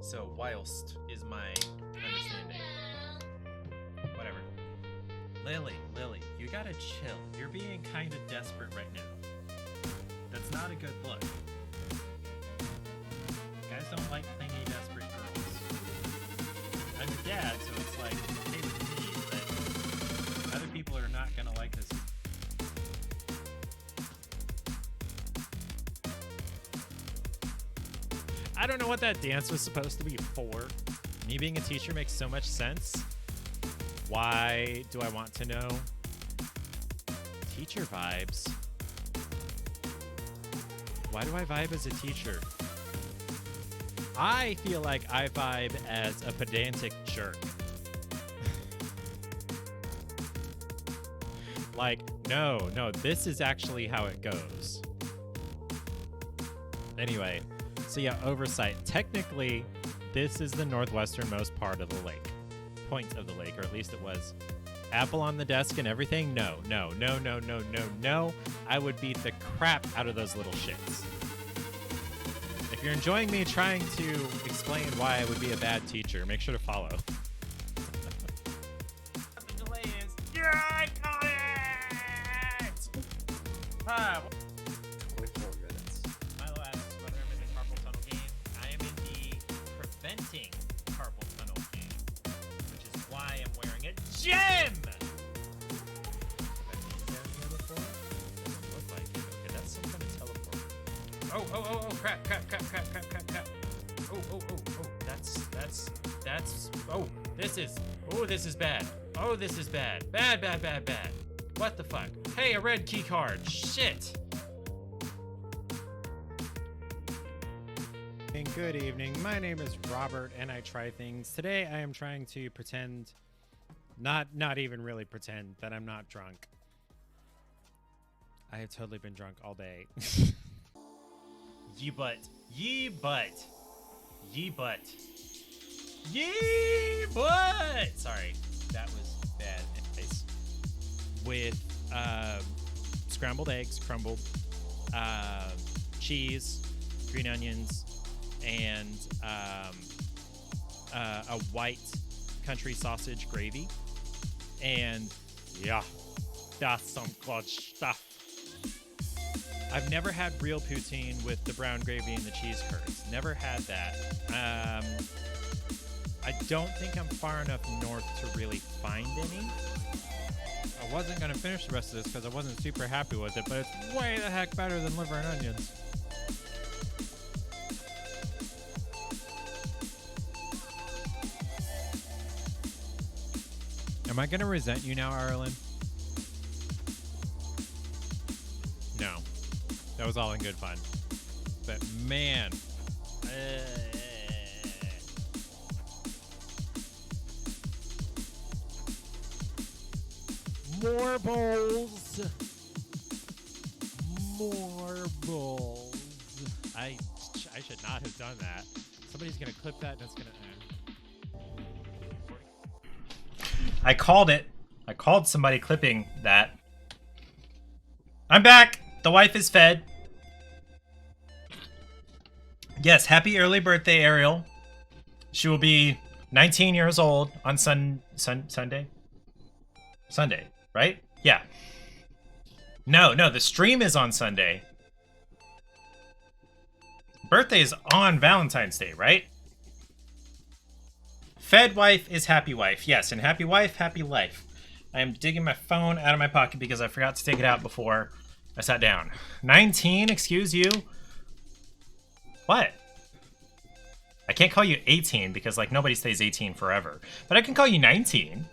so whilst is my understanding. Whatever. Lily, you gotta chill. You're being kind of desperate right now. That's not a good look. Guys don't like clingy, desperate girls. Yeah, so it's like okay with me, but other people are not gonna like this. I don't know what that dance was supposed to be for. Me being a teacher makes so much sense. Why do I want to know? Teacher vibes. Why do I vibe as a teacher? I feel like I vibe as a pedantic jerk. Like, no, this is actually how it goes. Anyway, so yeah, oversight. Technically, this is the northwesternmost part of the lake. Point of the lake, or at least it was. Apple on the desk and everything? No. I would beat the crap out of those little shits. If you're enjoying me trying to explain why I would be a bad teacher, make sure to follow. The delay is. Yeah, I got it! 24 minutes. Milo asks whether I'm in the carpal tunnel game. I am in the preventing carpal tunnel game, which is why I'm wearing a gem! Oh, crap. This is bad. This is bad. Bad. What the fuck? Hey, a red key card. Shit. Good evening. My name is Robert, and I try things. Today, I am trying to pretend, not even really pretend, that I'm not drunk. I have totally been drunk all day. Ye butt. Sorry, that was bad. Anyways. With scrambled eggs, crumbled, cheese, green onions, and a white country sausage gravy. And yeah, that's some good stuff. I've never had real poutine with the brown gravy and the cheese curds. Never had that. I don't think I'm far enough north to really find any. I wasn't going to finish the rest of this because I wasn't super happy with it, but it's way the heck better than liver and onions. Am I going to resent you now, Ireland? No. That was all in good fun. But man. More bowls. I should not have done that. Somebody's going to clip that and it's going to... I called it. I called somebody clipping that. I'm back. The wife is fed. Yes, happy early birthday, Ariel. She will be 19 years old on Sunday. Sunday, right? Yeah. No, the stream is on Sunday. Birthday is on Valentine's Day, right? Fed wife is happy wife. Yes, and happy wife, happy life. I am digging my phone out of my pocket because I forgot to take it out before I sat down. 19, excuse you. What? I can't call you 18 because, like, nobody stays 18 forever. But I can call you 19.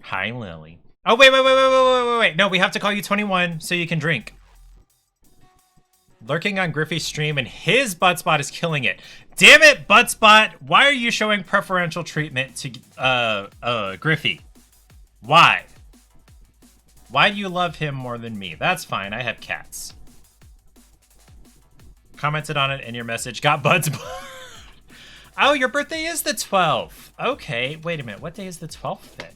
Hi, Lily. Oh, wait. No, we have to call you 21 so you can drink. Lurking on Griffey's stream, and his butt spot is killing it. Damn it, butt spot! Why are you showing preferential treatment to Griffey? Why? Why do you love him more than me? That's fine. I have cats. Commented on it in your message. Got butt spot. Oh, your birthday is the 12th. Okay, wait a minute. What day is the 12th then?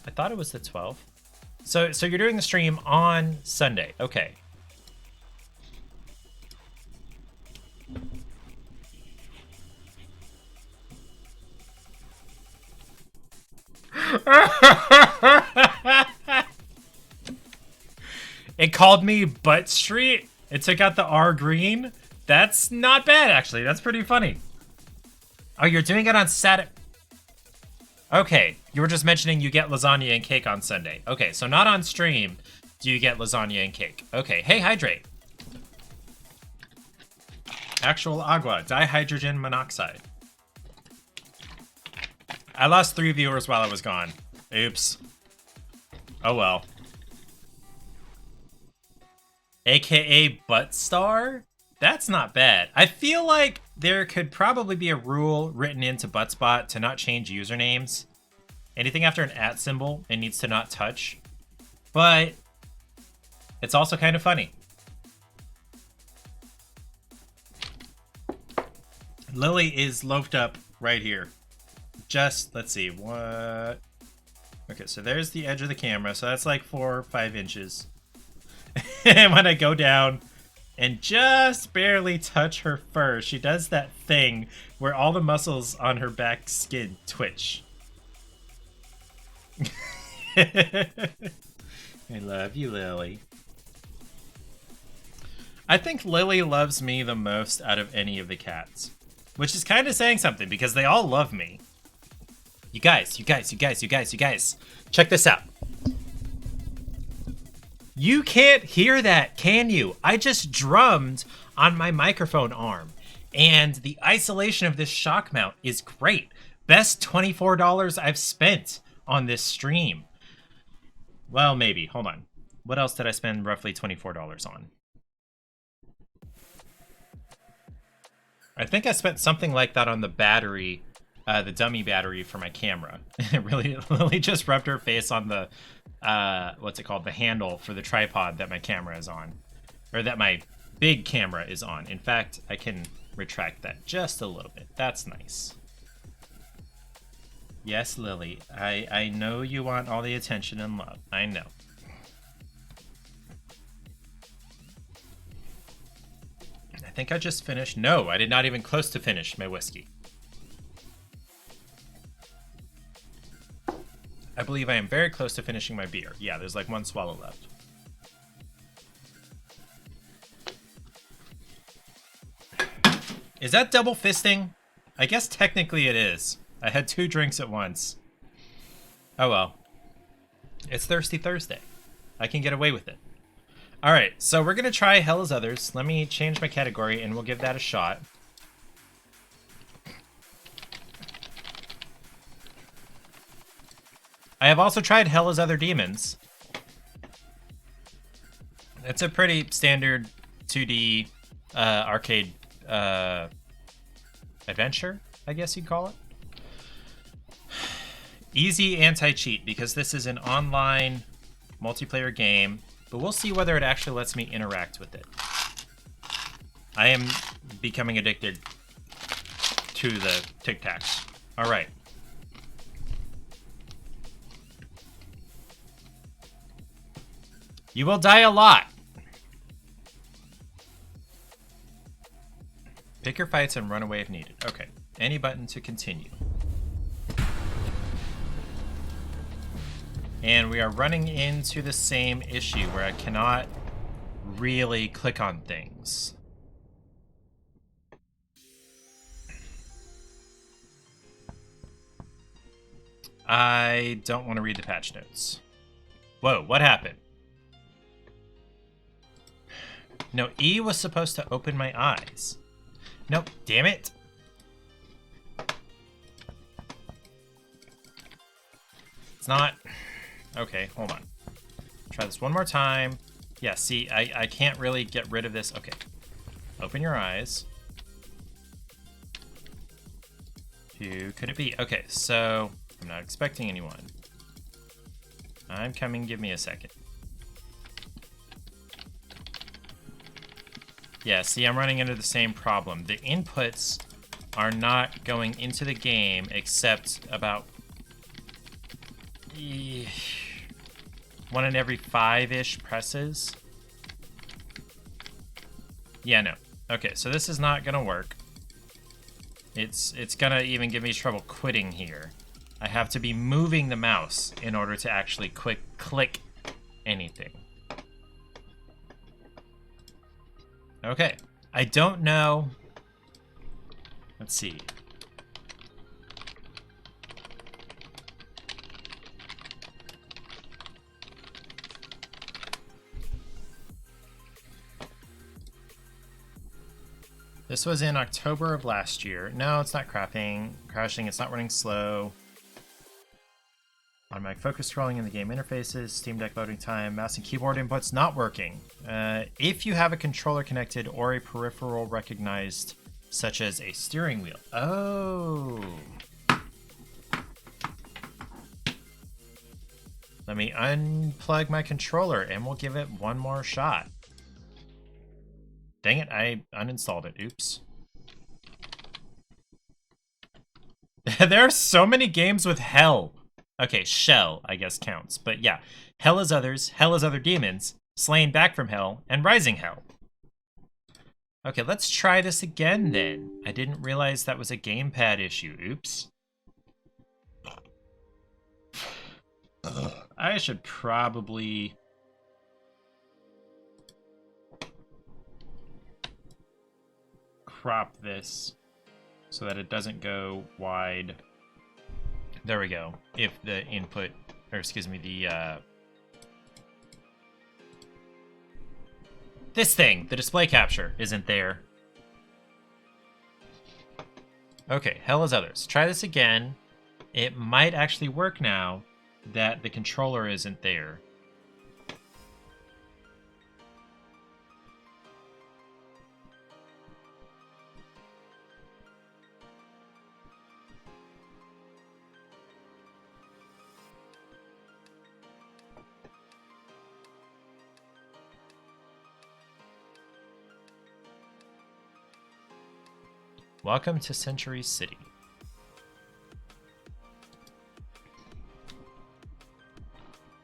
I thought it was the 12th. So you're doing the stream on Sunday. Okay. It called me Butt Street. It took out the R green. That's not bad, actually. That's pretty funny. Oh, you're doing it on Saturday. Okay, you were just mentioning you get lasagna and cake on Sunday. Okay, so not on stream do you get lasagna and cake. Okay, hey, hydrate. Actual agua, dihydrogen monoxide. I lost 3 viewers while I was gone. Oops. Oh well. AKA Butt Star? That's not bad. I feel like there could probably be a rule written into Buttspot to not change usernames. Anything after an @ symbol, it needs to not touch. But it's also kind of funny. Lily is loafed up right here. Just, let's see, what? Okay, so there's the edge of the camera. So that's like 4 or 5 inches. And when I go down and just barely touch her fur, she does that thing where all the muscles on her back skin twitch. I love you, Lily. I think Lily loves me the most out of any of the cats, which is kind of saying something because they all love me. You guys, check this out. You can't hear that, can you? I just drummed on my microphone arm, and the isolation of this shock mount is great. Best $24 I've spent on this stream. Well, maybe. Hold on. What else did I spend roughly $24 on? I think I spent something like that on the battery, the dummy battery for my camera. Lily just rubbed her face on the, what's it called? The handle for the tripod that my camera is on. Or that my big camera is on. In fact, I can retract that just a little bit. That's nice. Yes, Lily, I know you want all the attention and love. I know. I think I just finished. No, I did not even close to finish my whiskey. I believe I am very close to finishing my beer. Yeah, there's like 1 swallow left. Is that double fisting? I guess technically it is. I had 2 drinks at once. Oh well. It's Thirsty Thursday. I can get away with it. Alright, so we're gonna try Hell as Others. Let me change my category and we'll give that a shot. I have also tried Hell as Other Demons. It's a pretty standard 2D arcade adventure, I guess you'd call it. Easy anti-cheat, because this is an online multiplayer game, but we'll see whether it actually lets me interact with it. I am becoming addicted to the Tic Tacs. All right. You will die a lot. Pick your fights and run away if needed. Okay. Any button to continue. And we are running into the same issue where I cannot really click on things. I don't want to read the patch notes. Whoa, what happened? No, E was supposed to open my eyes. Nope, damn it. It's not... Okay, hold on. Try this one more time. Yeah, see, I can't really get rid of this. Okay. Open your eyes. Who could it be? Okay, so I'm not expecting anyone. I'm coming, give me a second. Yeah, see, I'm running into the same problem. The inputs are not going into the game except about 1 in every 5-ish presses. Yeah, no. Okay, so this is not gonna work. It's gonna even give me trouble quitting here. I have to be moving the mouse in order to actually click anything. Okay, I don't know. Let's see. This was in October of last year. No, it's not crashing. It's not running slow. Automatic focus scrolling in the game interfaces, Steam Deck loading time, mouse and keyboard inputs not working. If you have a controller connected or a peripheral recognized, such as a steering wheel. Oh. Let me unplug my controller and we'll give it one more shot. Dang it, I uninstalled it. Oops. There are so many games with hell. Okay, Shell, I guess, counts. But yeah, Hell is Others, Hell is Other Demons, Slain Back from Hell, and Rising Hell. Okay, let's try this again then. I didn't realize that was a gamepad issue. Oops. I should probably... crop this so that it doesn't go wide. There we go. If the input, or excuse me, this thing, the display capture, isn't there. Okay, Hell is Others. Try this again. It might actually work now that the controller isn't there. Welcome to Century City.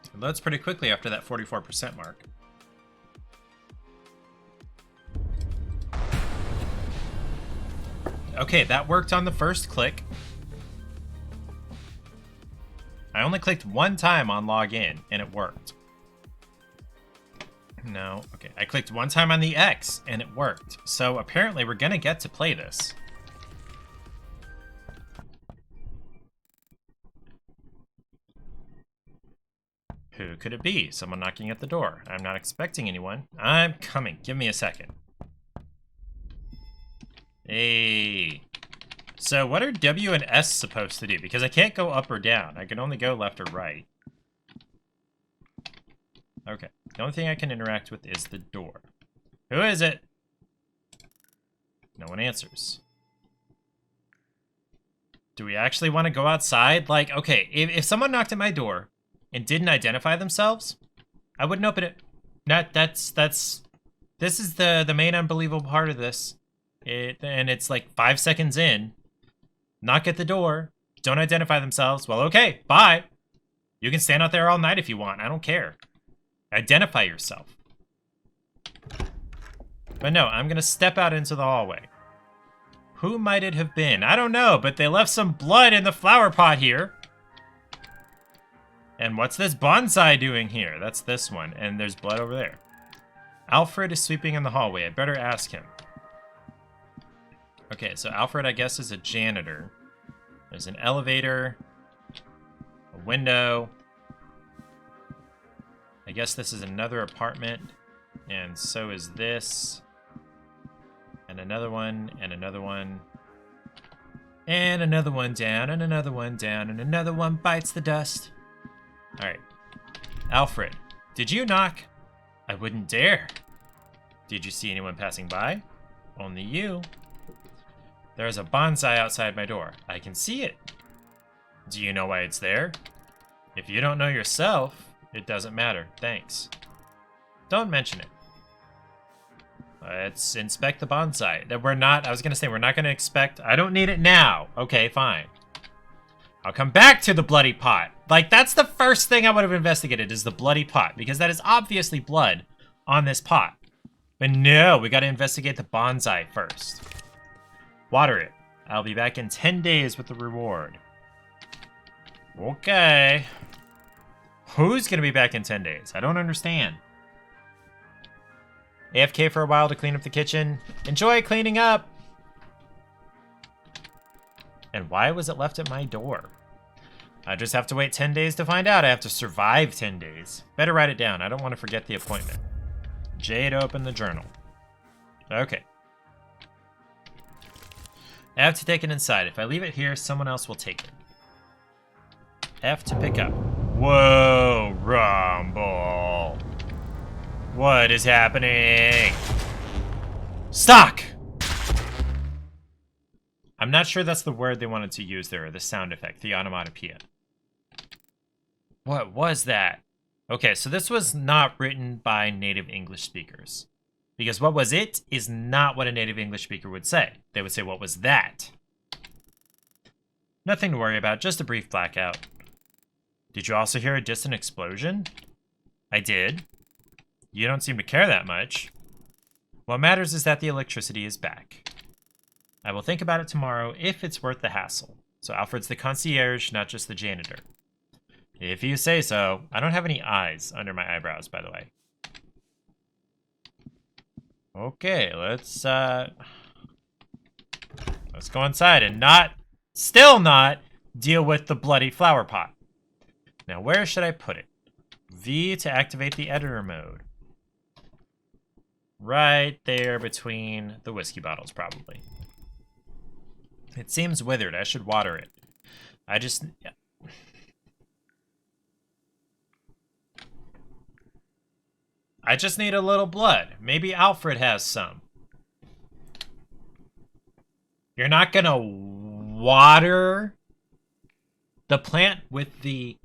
It loads pretty quickly after that 44% mark. Okay, that worked on the first click. I only clicked one time on login and it worked. No, okay. I clicked one time on the X and it worked. So apparently we're gonna get to play this. Who could it be? Someone knocking at the door. I'm not expecting anyone. I'm coming. Give me a second. Hey. So what are W and S supposed to do? Because I can't go up or down. I can only go left or right. Okay. The only thing I can interact with is the door. Who is it? No one answers. Do we actually want to go outside? Like, okay, if someone knocked at my door and didn't identify themselves, I wouldn't open it. This is the main unbelievable part of this. And it's like 5 seconds in. Knock at the door. Don't identify themselves. Well, okay, bye. You can stand out there all night if you want. I don't care. Identify yourself. But no, I'm gonna step out into the hallway. Who might it have been? I don't know, but they left some blood in the flower pot here. And what's this bonsai doing here? That's this one, and there's blood over there. Alfred is sweeping in the hallway. I better ask him. Okay, so Alfred, I guess, is a janitor. There's an elevator, a window. I guess this is another apartment, and so is this. And another one, and another one. And another one down, and another one down, and another one bites the dust. Alright. Alfred, did you knock? I wouldn't dare. Did you see anyone passing by? Only you. There's a bonsai outside my door. I can see it. Do you know why it's there? If you don't know yourself, it doesn't matter. Thanks. Don't mention it. Let's inspect the bonsai. That we're not, I was gonna say, we're not gonna expect, I don't need it now. Okay, fine. I'll come back to the bloody pot. Like, that's the first thing I would have investigated, is the bloody pot, because that is obviously blood on this pot. But no, we gotta investigate the bonsai first. Water it. I'll be back in 10 days with the reward. Okay. Who's gonna be back in 10 days? I don't understand. AFK for a while to clean up the kitchen. Enjoy cleaning up! And why was it left at my door? I just have to wait 10 days to find out. I have to survive 10 days. Better write it down. I don't want to forget the appointment. J to open the journal. Okay. I have to take it inside. If I leave it here, someone else will take it. F to pick up. Whoa, Rumble. What is happening? Stock! I'm not sure that's the word they wanted to use there, or the sound effect, the onomatopoeia. What was that? Okay, so this was not written by native English speakers. Because what was it is not what a native English speaker would say. They would say, what was that? Nothing to worry about, just a brief blackout. Did you also hear a distant explosion? I did. You don't seem to care that much. What matters is that the electricity is back. I will think about it tomorrow if it's worth the hassle. So Alfred's the concierge, not just the janitor. If you say so. I don't have any eyes under my eyebrows, by the way. Okay, let's go inside and still not deal with the bloody flower pot. Now, where should I put it? V to activate the editor mode. Right there between the whiskey bottles, probably. It seems withered. I should water it. I just need a little blood. Maybe Alfred has some. You're not gonna water the plant with the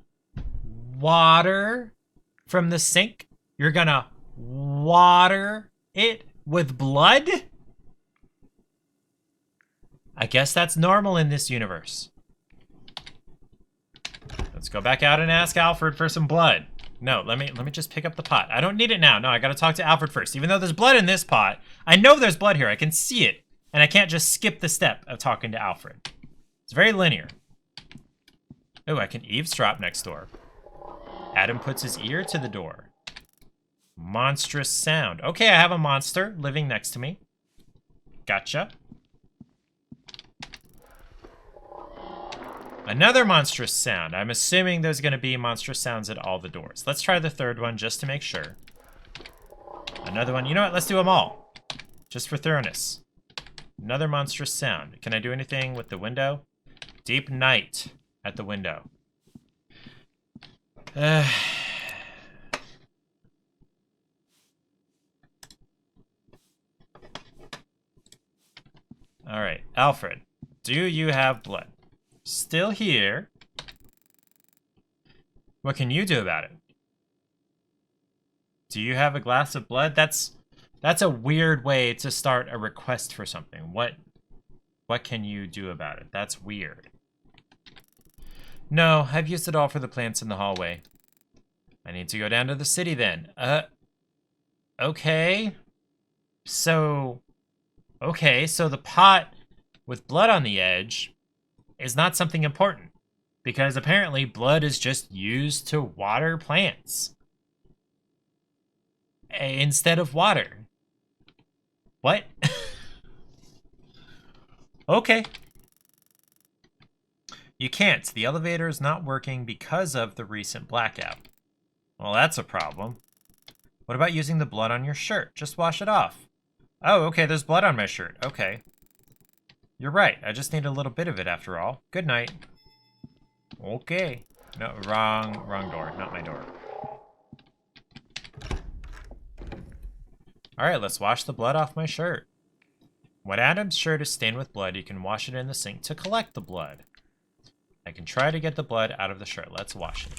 water from the sink? You're gonna water it with blood? I guess that's normal in this universe. Let's go back out and ask Alfred for some blood. No, let me just pick up the pot. I don't need it now. No, I gotta talk to Alfred first. Even though there's blood in this pot, I know there's blood here. I can see it. And I can't just skip the step of talking to Alfred. It's very linear. Oh, I can eavesdrop next door. Adam puts his ear to the door. Monstrous sound. Okay, I have a monster living next to me. Gotcha. Another monstrous sound. I'm assuming there's going to be monstrous sounds at all the doors. Let's try the third one just to make sure. Another one. You know what? Let's do them all. Just for thoroughness. Another monstrous sound. Can I do anything with the window? Deep night at the window. Alright, Alfred. Do you have blood? Still here. What can you do about it? Do you have a glass of blood? That's a weird way to start a request for something. What can you do about it? That's weird. No, I've used it all for the plants in the hallway. I need to go down to the city then. Okay. So the pot with blood on the edge is not something important, because apparently blood is just used to water plants instead of water. What? Okay. You can't. The elevator is not working because of the recent blackout. Well, that's a problem. What about using the blood on your shirt? Just wash it off. Oh, okay, there's blood on my shirt. Okay. You're right. I just need a little bit of it after all. Good night. Okay. No, wrong door. Not my door. Alright, let's wash the blood off my shirt. When Adam's shirt is stained with blood, you can wash it in the sink to collect the blood. I can try to get the blood out of the shirt. Let's wash it.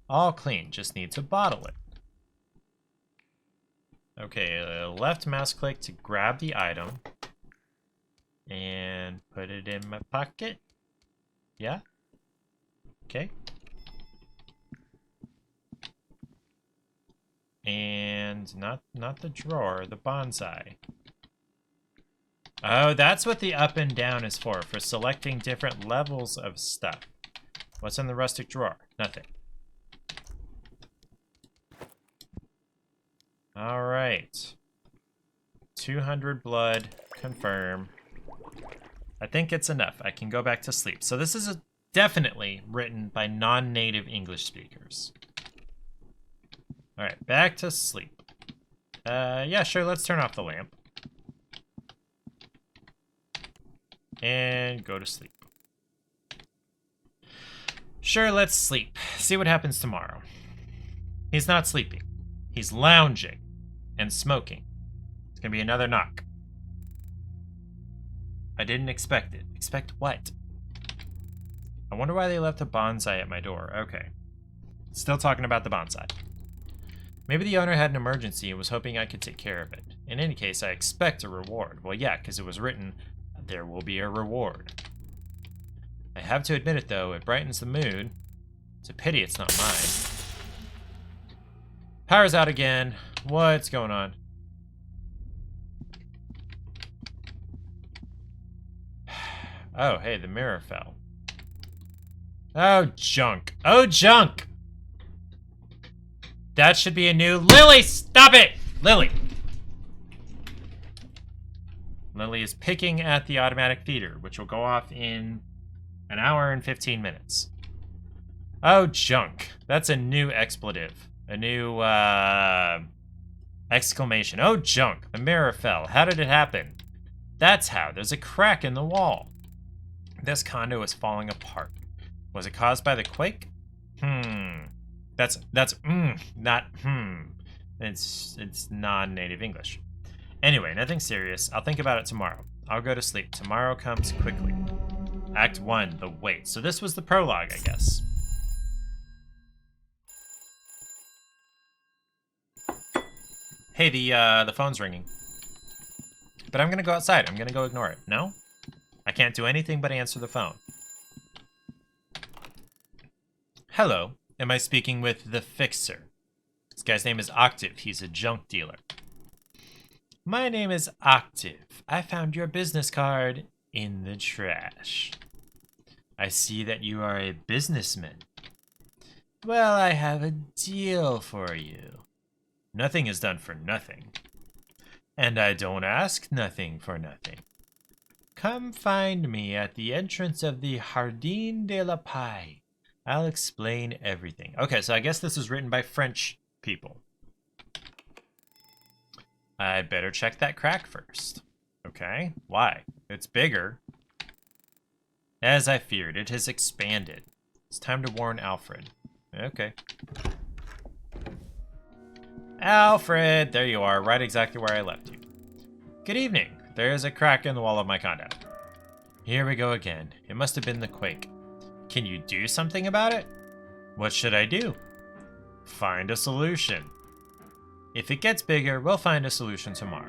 All clean. Just need to bottle it. Okay, left mouse click to grab the item. And put it in my pocket. Yeah? Okay. And not the drawer, the bonsai. Oh, that's what the up and down is for selecting different levels of stuff. What's in the rustic drawer? Nothing. All right. 200 blood, confirm. I think it's enough. I can go back to sleep. So this is definitely written by non-native English speakers. All right, back to sleep. Yeah, sure, let's turn off the lamp. and go to sleep. Sure, let's sleep. See what happens tomorrow. He's not sleeping. He's lounging and smoking. It's gonna be another knock. I didn't expect it. Expect what? I wonder why they left a bonsai at my door. Okay. Still talking about the bonsai. Maybe the owner had an emergency and was hoping I could take care of it. In any case, I expect a reward. Well, yeah, because it was written, there will be a reward. I have to admit it, though, it brightens the mood. It's a pity it's not mine. Power's out again. What's going on? Oh, hey, the mirror fell. Oh, junk. Oh, junk! That should be a new... Lily, stop it! Lily! Lily is picking at the automatic feeder, which will go off in an hour and 15 minutes. Oh, junk. That's a new expletive. A new, exclamation. Oh, junk. The mirror fell. How did it happen? That's how. There's a crack in the wall. This condo is falling apart. Was it caused by the quake? That's not It's non-native English. Anyway, nothing serious. I'll think about it tomorrow. I'll go to sleep. Tomorrow comes quickly. Act 1, the wait. So this was the prologue, I guess. Hey, the phone's ringing. But I'm gonna go outside. I'm gonna go ignore it. No? I can't do anything but answer the phone. Hello. Am I speaking with the Fixer? This guy's name is Octave. He's a junk dealer. My name is Octave. I found your business card in the trash. I see that you are a businessman. Well, I have a deal for you. Nothing is done for nothing. And I don't ask nothing for nothing. Come find me at the entrance of the Jardin de la Paix. I'll explain everything. Okay, so I guess this is written by French people. I better check that crack first. Okay, why? It's bigger. As I feared, it has expanded. It's time to warn Alfred. Okay. Alfred, there you are, right exactly where I left you. Good evening. There is a crack in the wall of my condo. Here we go again. It must have been the quake. Can you do something about it? What should I do? Find a solution. If it gets bigger, we'll find a solution tomorrow.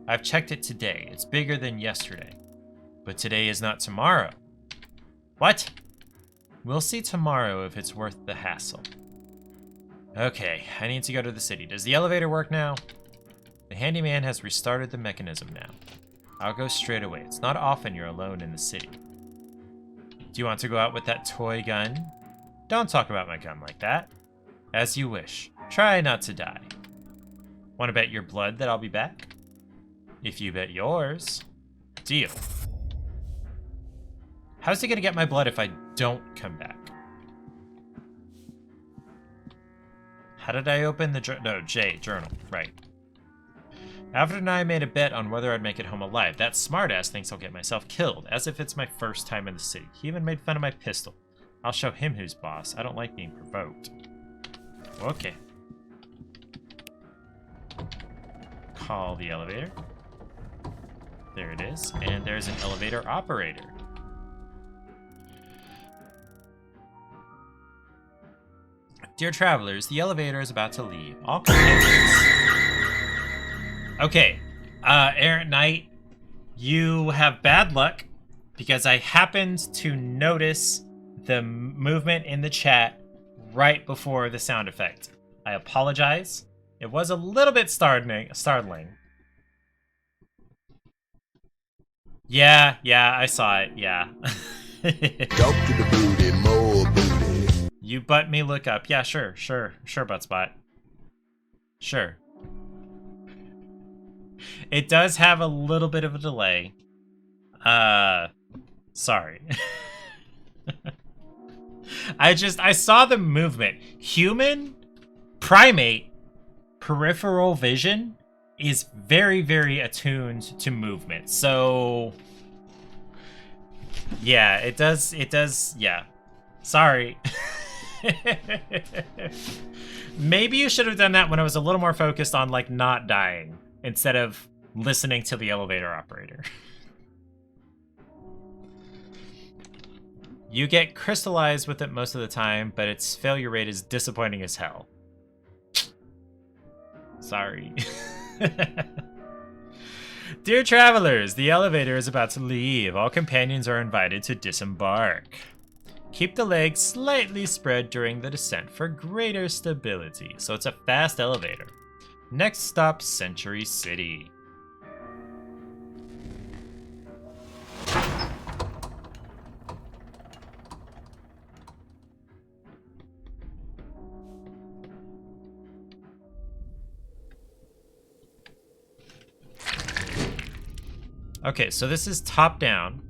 I've checked it today. It's bigger than yesterday. But today is not tomorrow. What? We'll see tomorrow if it's worth the hassle. Okay, I need to go to the city. Does the elevator work now? The handyman has restarted the mechanism now. I'll go straight away. It's not often you're alone in the city. Do you want to go out with that toy gun? Don't talk about my gun like that. As you wish. Try not to die. Want to bet your blood that I'll be back? If you bet yours. Deal. How's he gonna get my blood if I don't come back? How did I open the journal? Right. Alfred and I made a bet on whether I'd make it home alive. That smartass thinks I'll get myself killed, as if it's my first time in the city. He even made fun of my pistol. I'll show him who's boss. I don't like being provoked. Okay. Call the elevator. There it is. And there's an elevator operator. Dear travelers, the elevator is about to leave. All okay, Errant Knight, you have bad luck because I happened to notice the movement in the chat right before the sound effect. I apologize. It was a little bit startling. Yeah, I saw it, yeah. Talk to the booty, more booty. You butt me look up. Yeah, sure, Buttspot. Sure. It does have a little bit of a delay. Sorry. I saw the movement. Human, primate, peripheral vision is very, very attuned to movement. So Yeah, it does. It does. Yeah. Sorry. Maybe you should have done that when I was a little more focused on, like, not dying instead of listening to the elevator operator. You get crystallized with it most of the time, but its failure rate is disappointing as hell. Sorry. Dear travelers, the elevator is about to leave. All companions are invited to disembark. Keep the legs slightly spread during the descent for greater stability. So it's a fast elevator. Next stop, Century City. Okay, so this is top down.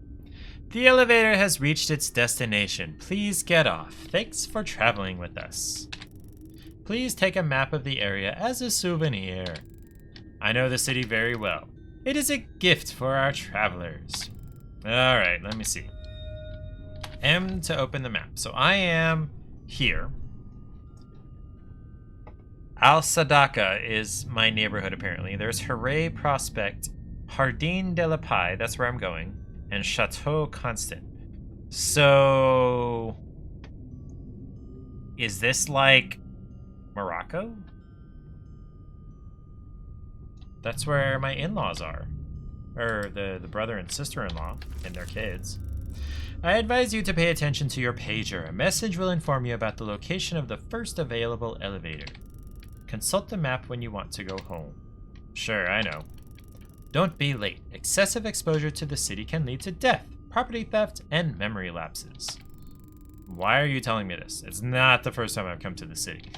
The elevator has reached its destination. Please get off. Thanks for traveling with us. Please take a map of the area as a souvenir. I know the city very well. It is a gift for our travelers. Alright, let me see. M to open the map. So I am here. Al Sadaka is my neighborhood, apparently. There's Hooray Prospect, Jardin de la Paix, that's where I'm going, and Chateau Constant. So, is this like Morocco? That's where my in-laws are. Or the brother and sister-in-law and their kids. I advise you to pay attention to your pager. A message will inform you about the location of the first available elevator. Consult the map when you want to go home. Sure, I know. Don't be late. Excessive exposure to the city can lead to death, property theft, and memory lapses. Why are you telling me this? It's not the first time I've come to the city.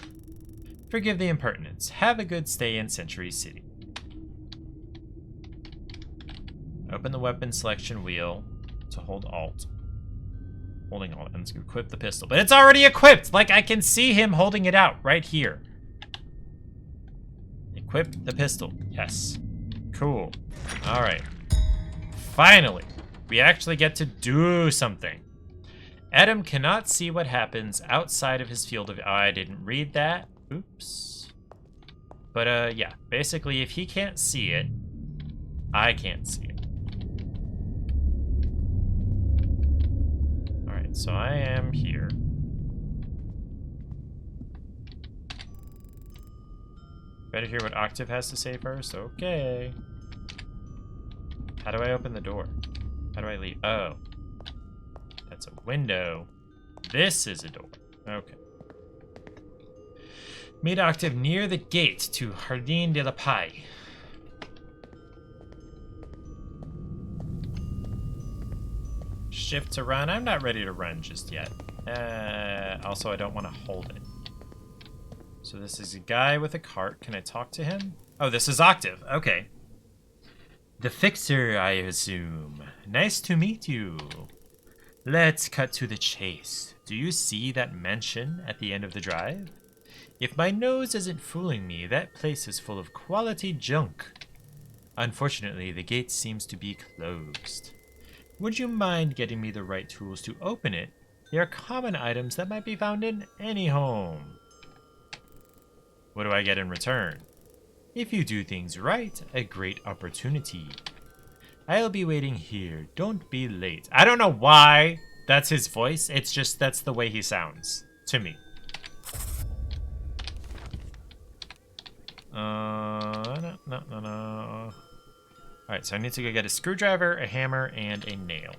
Forgive the impertinence. Have a good stay in Century City. Open the weapon selection wheel to hold Alt. Holding Alt and equip the pistol. But it's already equipped! Like, I can see him holding it out right here. Equip the pistol. Yes. Cool. Alright. Finally, we actually get to do something. Adam cannot see what happens outside of his field of... Oh, I didn't read that. Oops. But, yeah. Basically, if he can't see it, I can't see it. Alright, so I am here. Better hear what Octave has to say first. Okay. How do I open the door? How do I leave? Oh. That's a window. This is a door. Okay. Meet Octave near the gate to Jardin de la Paix. Shift to run. I'm not ready to run just yet. Also, I don't want to hold it. So this is a guy with a cart. Can I talk to him? Oh, this is Octave. Okay. The fixer, I assume. Nice to meet you. Let's cut to the chase. Do you see that mansion at the end of the drive? If my nose isn't fooling me, that place is full of quality junk. Unfortunately, the gate seems to be closed. Would you mind getting me the right tools to open it? They are common items that might be found in any home. What do I get in return? If you do things right, a great opportunity. I'll be waiting here. Don't be late. I don't know why that's his voice. It's just that's the way he sounds to me. No. Alright, so I need to go get a screwdriver, a hammer, and a nail.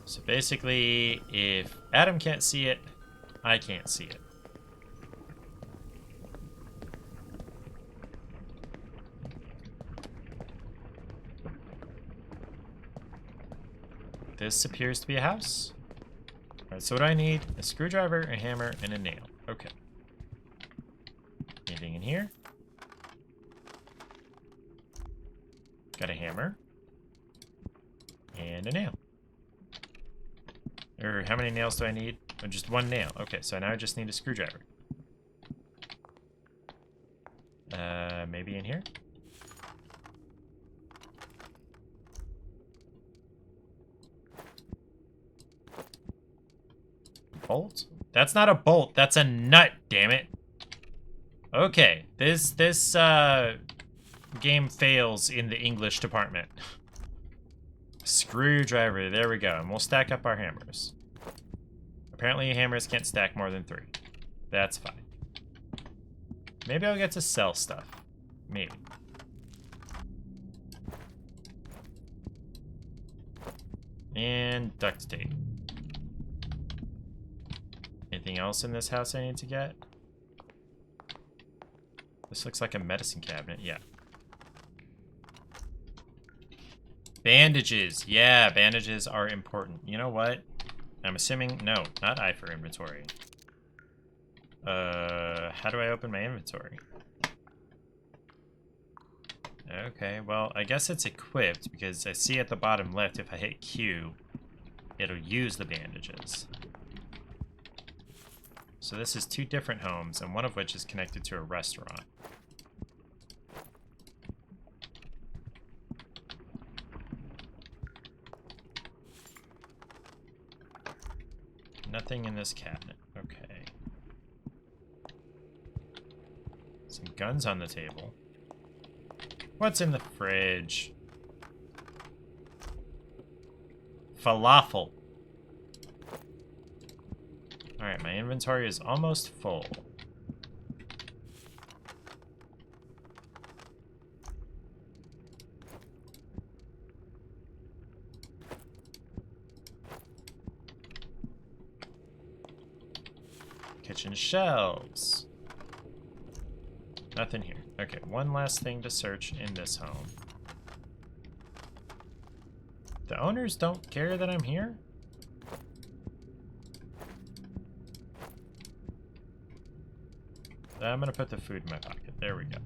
So basically, if Adam can't see it, I can't see it. This appears to be a house. Alright, so what do I need? A screwdriver, a hammer, and a nail. Okay. Anything in here? Got a hammer. And a nail. Or how many nails do I need? Oh, just one nail. Okay, so now I just need a screwdriver. Maybe in here? Bolt? That's not a bolt, that's a nut, damn it. Okay, this game fails in the English department. Screwdriver, there we go. And we'll stack up our hammers. Apparently hammers can't stack more than 3. That's fine. Maybe I'll get to sell stuff. Maybe. And duct tape. Anything else in this house I need to get? This looks like a medicine cabinet. Yeah. Bandages. Yeah, bandages are important. You know what? I'm assuming... No, not I for inventory. How do I open my inventory? Okay, well, I guess it's equipped because I see at the bottom left if I hit Q, it'll use the bandages. So this is 2 different homes, and one of which is connected to a restaurant. Nothing in this cabinet. Okay. Some guns on the table. What's in the fridge? Falafel. Alright, my inventory is almost full. Kitchen shelves. Nothing here. Okay, one last thing to search in this home. The owners don't care that I'm here? I'm gonna put the food in my pocket. There we go.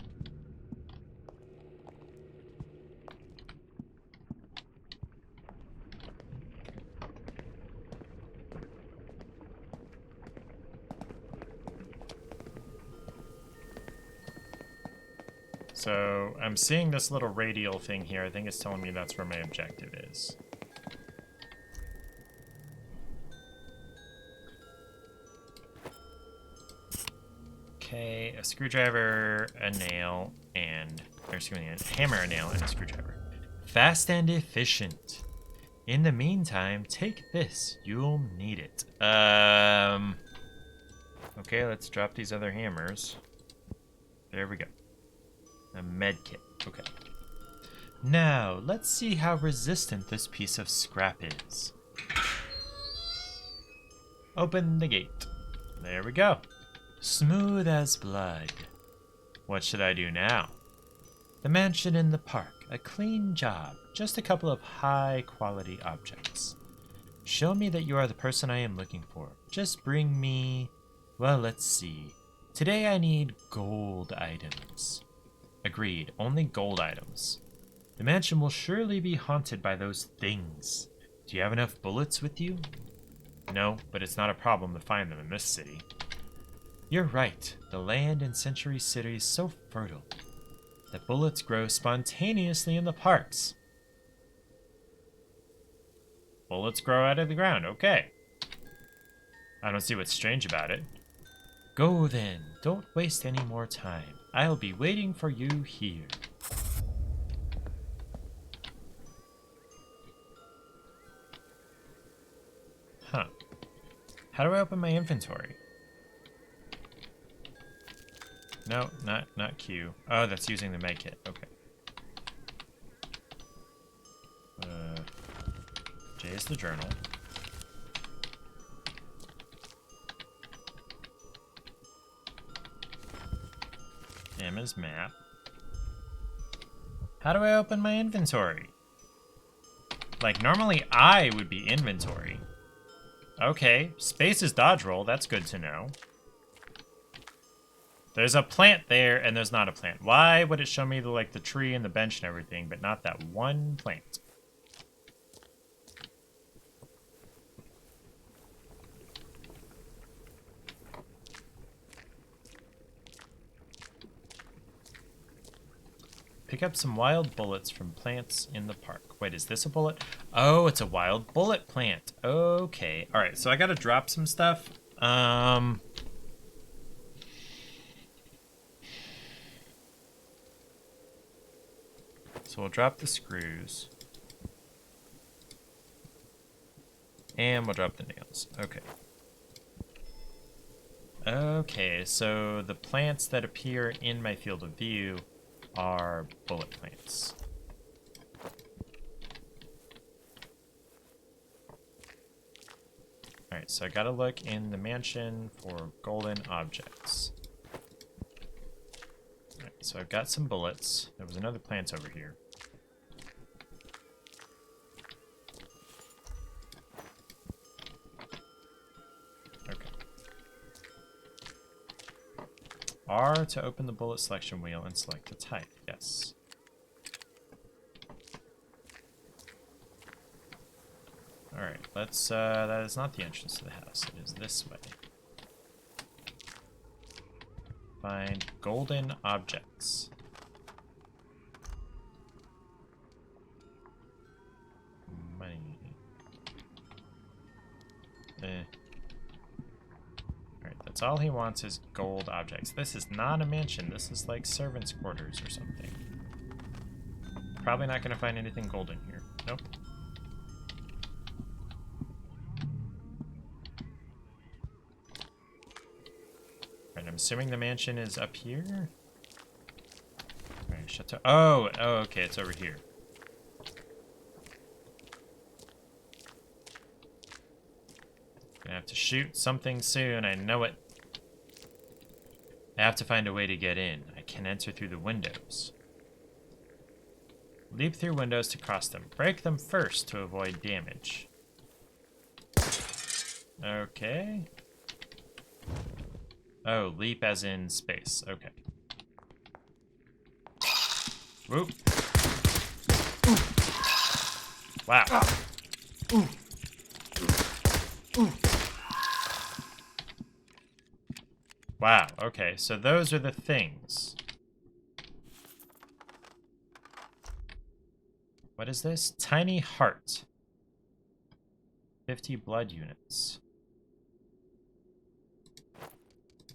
So, I'm seeing this little radial thing here. I think it's telling me that's where my objective is. Okay, a screwdriver, a nail, and... Or excuse me, a hammer, a nail, and a screwdriver. Fast and efficient. In the meantime, take this. You'll need it. Okay, let's drop these other hammers. There we go. A med kit. Okay. Now, let's see how resistant this piece of scrap is. Open the gate. There we go. Smooth as blood. What should I do now? The mansion in the park. A clean job. Just a couple of high-quality objects. Show me that you are the person I am looking for. Just bring me... Well, let's see. Today I need gold items. Agreed, only gold items. The mansion will surely be haunted by those things. Do you have enough bullets with you? No, but it's not a problem to find them in this city. You're right, the land in Century City is so fertile that bullets grow spontaneously in the parks. Bullets grow out of the ground, okay. I don't see what's strange about it. Go then, don't waste any more time. I'll be waiting for you here. Huh. How do I open my inventory? No, not Q. Oh, that's using the med kit. Okay. J is the journal. M is map. How do I open my inventory? Like, normally I would be inventory. Okay, space is dodge roll. That's good to know. There's a plant there, and there's not a plant. Why would it show me the tree and the bench and everything, but not that one plant? Pick up some wild bullets from plants in the park. Wait, is this a bullet? Oh, it's a wild bullet plant. Okay. All right, so I got to drop some stuff. So we'll drop the screws. And we'll drop the nails. Okay. Okay, so the plants that appear in my field of view are bullet plants. Alright, so I gotta look in the mansion for golden objects. Alright, so I've got some bullets. There was another plant over here. Okay. R to open the bullet selection wheel and select the type. Yes. Alright, let's, that is not the entrance to the house. It is this way. Find golden objects. Money. Alright, that's all he wants is gold objects. This is not a mansion. This is like servants' quarters or something. Probably not going to find anything golden here. Nope. Alright, I'm assuming the mansion is up here. Alright, chateau. Oh, okay, it's over here. Gonna have to shoot something soon, I know it. I have to find a way to get in. I can enter through the windows. Leap through windows to cross them. Break them first to avoid damage. Okay. Oh, leap as in space. Okay. Whoop. Wow. Wow, okay, so those are the things. What is this? Tiny heart. 50 blood units.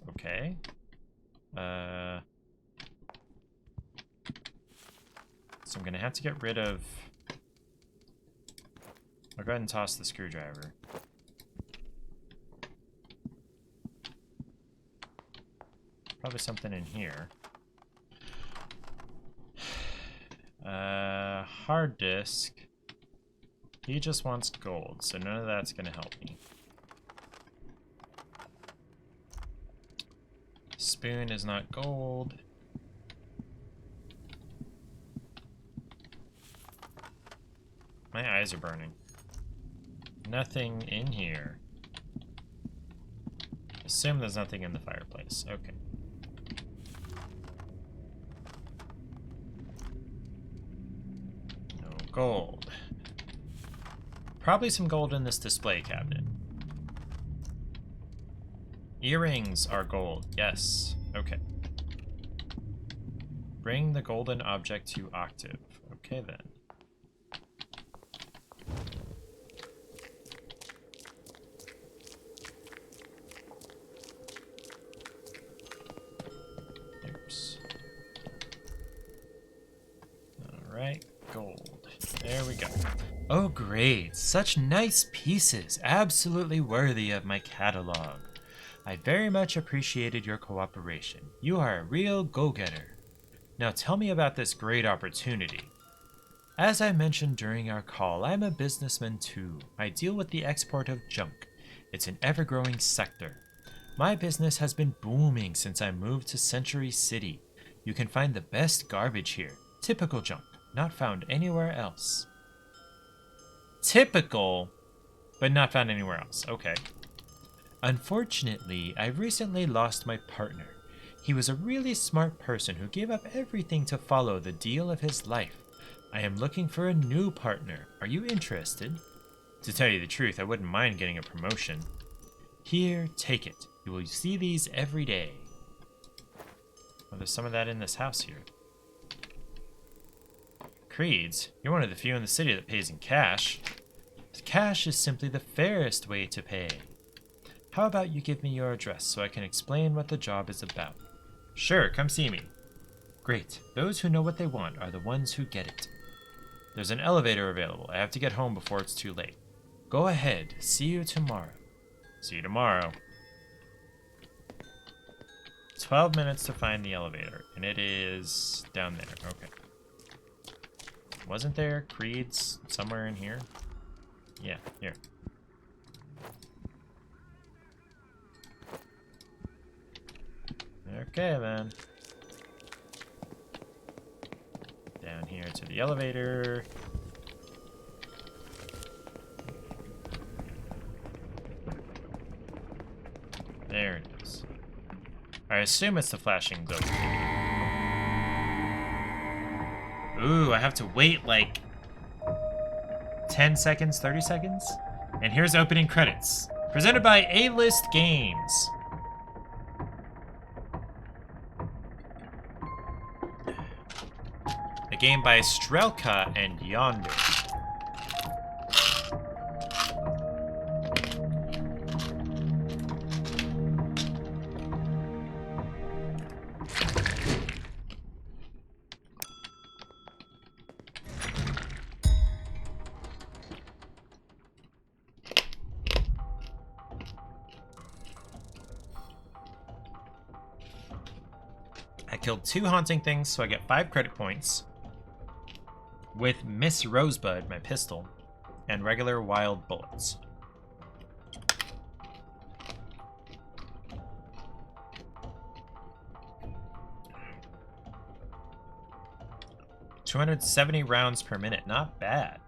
Okay. So I'm gonna have to get rid of... I'll go ahead and toss the screwdriver. Probably something in here. Hard disk. He just wants gold, so none of that's gonna help me. Spoon is not gold. My eyes are burning. Nothing in here. Assume there's nothing in the fireplace. Okay. No gold. Probably some gold in this display cabinet. Earrings are gold. Yes. Okay. Bring the golden object to Octave. Okay then. Oops. Alright, gold. There we go. Oh great, such nice pieces, absolutely worthy of my catalog. I very much appreciated your cooperation. You are a real go-getter. Now tell me about this great opportunity. As I mentioned during our call, I'm a businessman too. I deal with the export of junk. It's an ever-growing sector. My business has been booming since I moved to Century City. You can find the best garbage here. Typical junk, not found anywhere else. Typical, but not found anywhere else. Okay. Unfortunately, I recently lost my partner. He was a really smart person who gave up everything to follow the deal of his life. I am looking for a new partner. Are you interested? To tell you the truth, I wouldn't mind getting a promotion. Here, take it. You will see these every day. Well, there's some of that in this house here. Creeds, you're one of the few in the city that pays in cash. Cash is simply the fairest way to pay. How about you give me your address so I can explain what the job is about? Sure, come see me. Great. Those who know what they want are the ones who get it. There's an elevator available. I have to get home before it's too late. Go ahead. See you tomorrow. See you tomorrow. 12 minutes to find the elevator, and it is down there. Okay. Wasn't there Creeds somewhere in here? Yeah, here. Okay, then. Down here to the elevator. There it is. I assume it's the flashing globe. Ooh, I have to wait like 10 seconds, 30 seconds? And here's opening credits. Presented by A-List Games. A game by Strelka and Yonder. I killed 2 haunting things, so I get 5 credit points. With Miss Rosebud, my pistol, and regular wild bullets. $270 rounds per minute, not bad.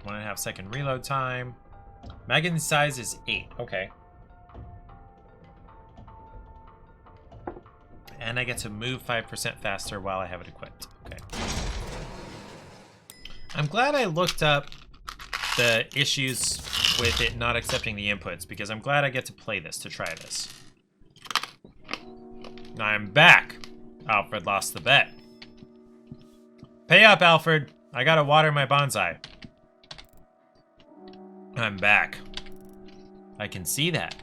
1.5 second reload time. Magazine size is 8, okay. And I get to move 5% faster while I have it equipped. Okay. I'm glad I looked up the issues with it not accepting the inputs, because I'm glad I get to play this, to try this. I'm back. Alfred lost the bet. Pay up, Alfred. I gotta water my bonsai. I'm back. I can see that.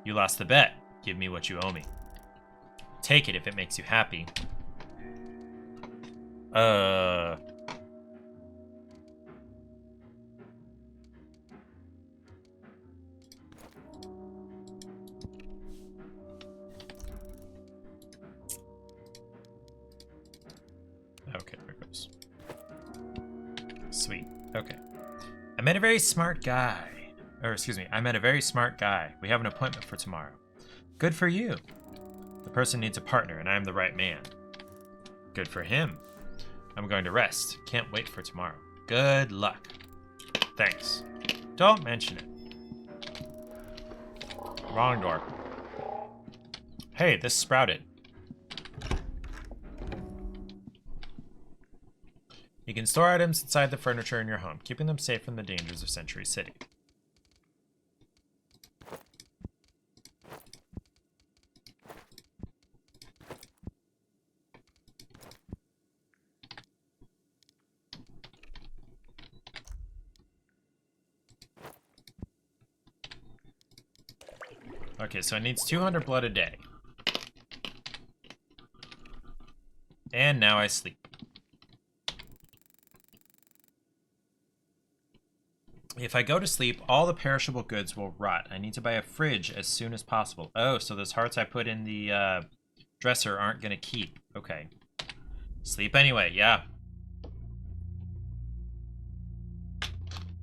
You lost the bet. Give me what you owe me. Take it if it makes you happy. Okay, there it goes. Sweet. Okay. I met a very smart guy. Or, excuse me, I met a very smart guy. We have an appointment for tomorrow. Good for you. The person needs a partner, and I'm the right man. Good for him. I'm going to rest. Can't wait for tomorrow. Good luck. Thanks. Don't mention it. Wrong door. Hey, this sprouted. You can store items inside the furniture in your home, keeping them safe from the dangers of Century City. Okay, so it needs 200 blood a day. And now I sleep. If I go to sleep, all the perishable goods will rot. I need to buy a fridge as soon as possible. Oh, so those hearts I put in the dresser aren't going to keep. Okay. Sleep anyway, yeah.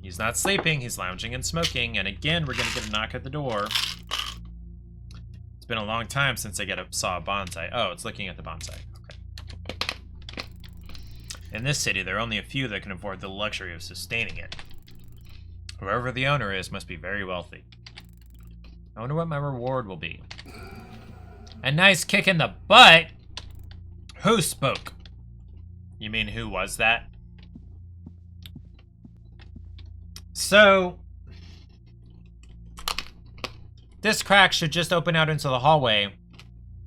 He's not sleeping, he's lounging and smoking. And again, we're going to get a knock at the door. It's been a long time since I saw a bonsai. Oh, it's looking at the bonsai. Okay. In this city, there are only a few that can afford the luxury of sustaining it. Whoever the owner is must be very wealthy. I wonder what my reward will be. A nice kick in the butt? Who spoke? You mean who was that? So, this crack should just open out into the hallway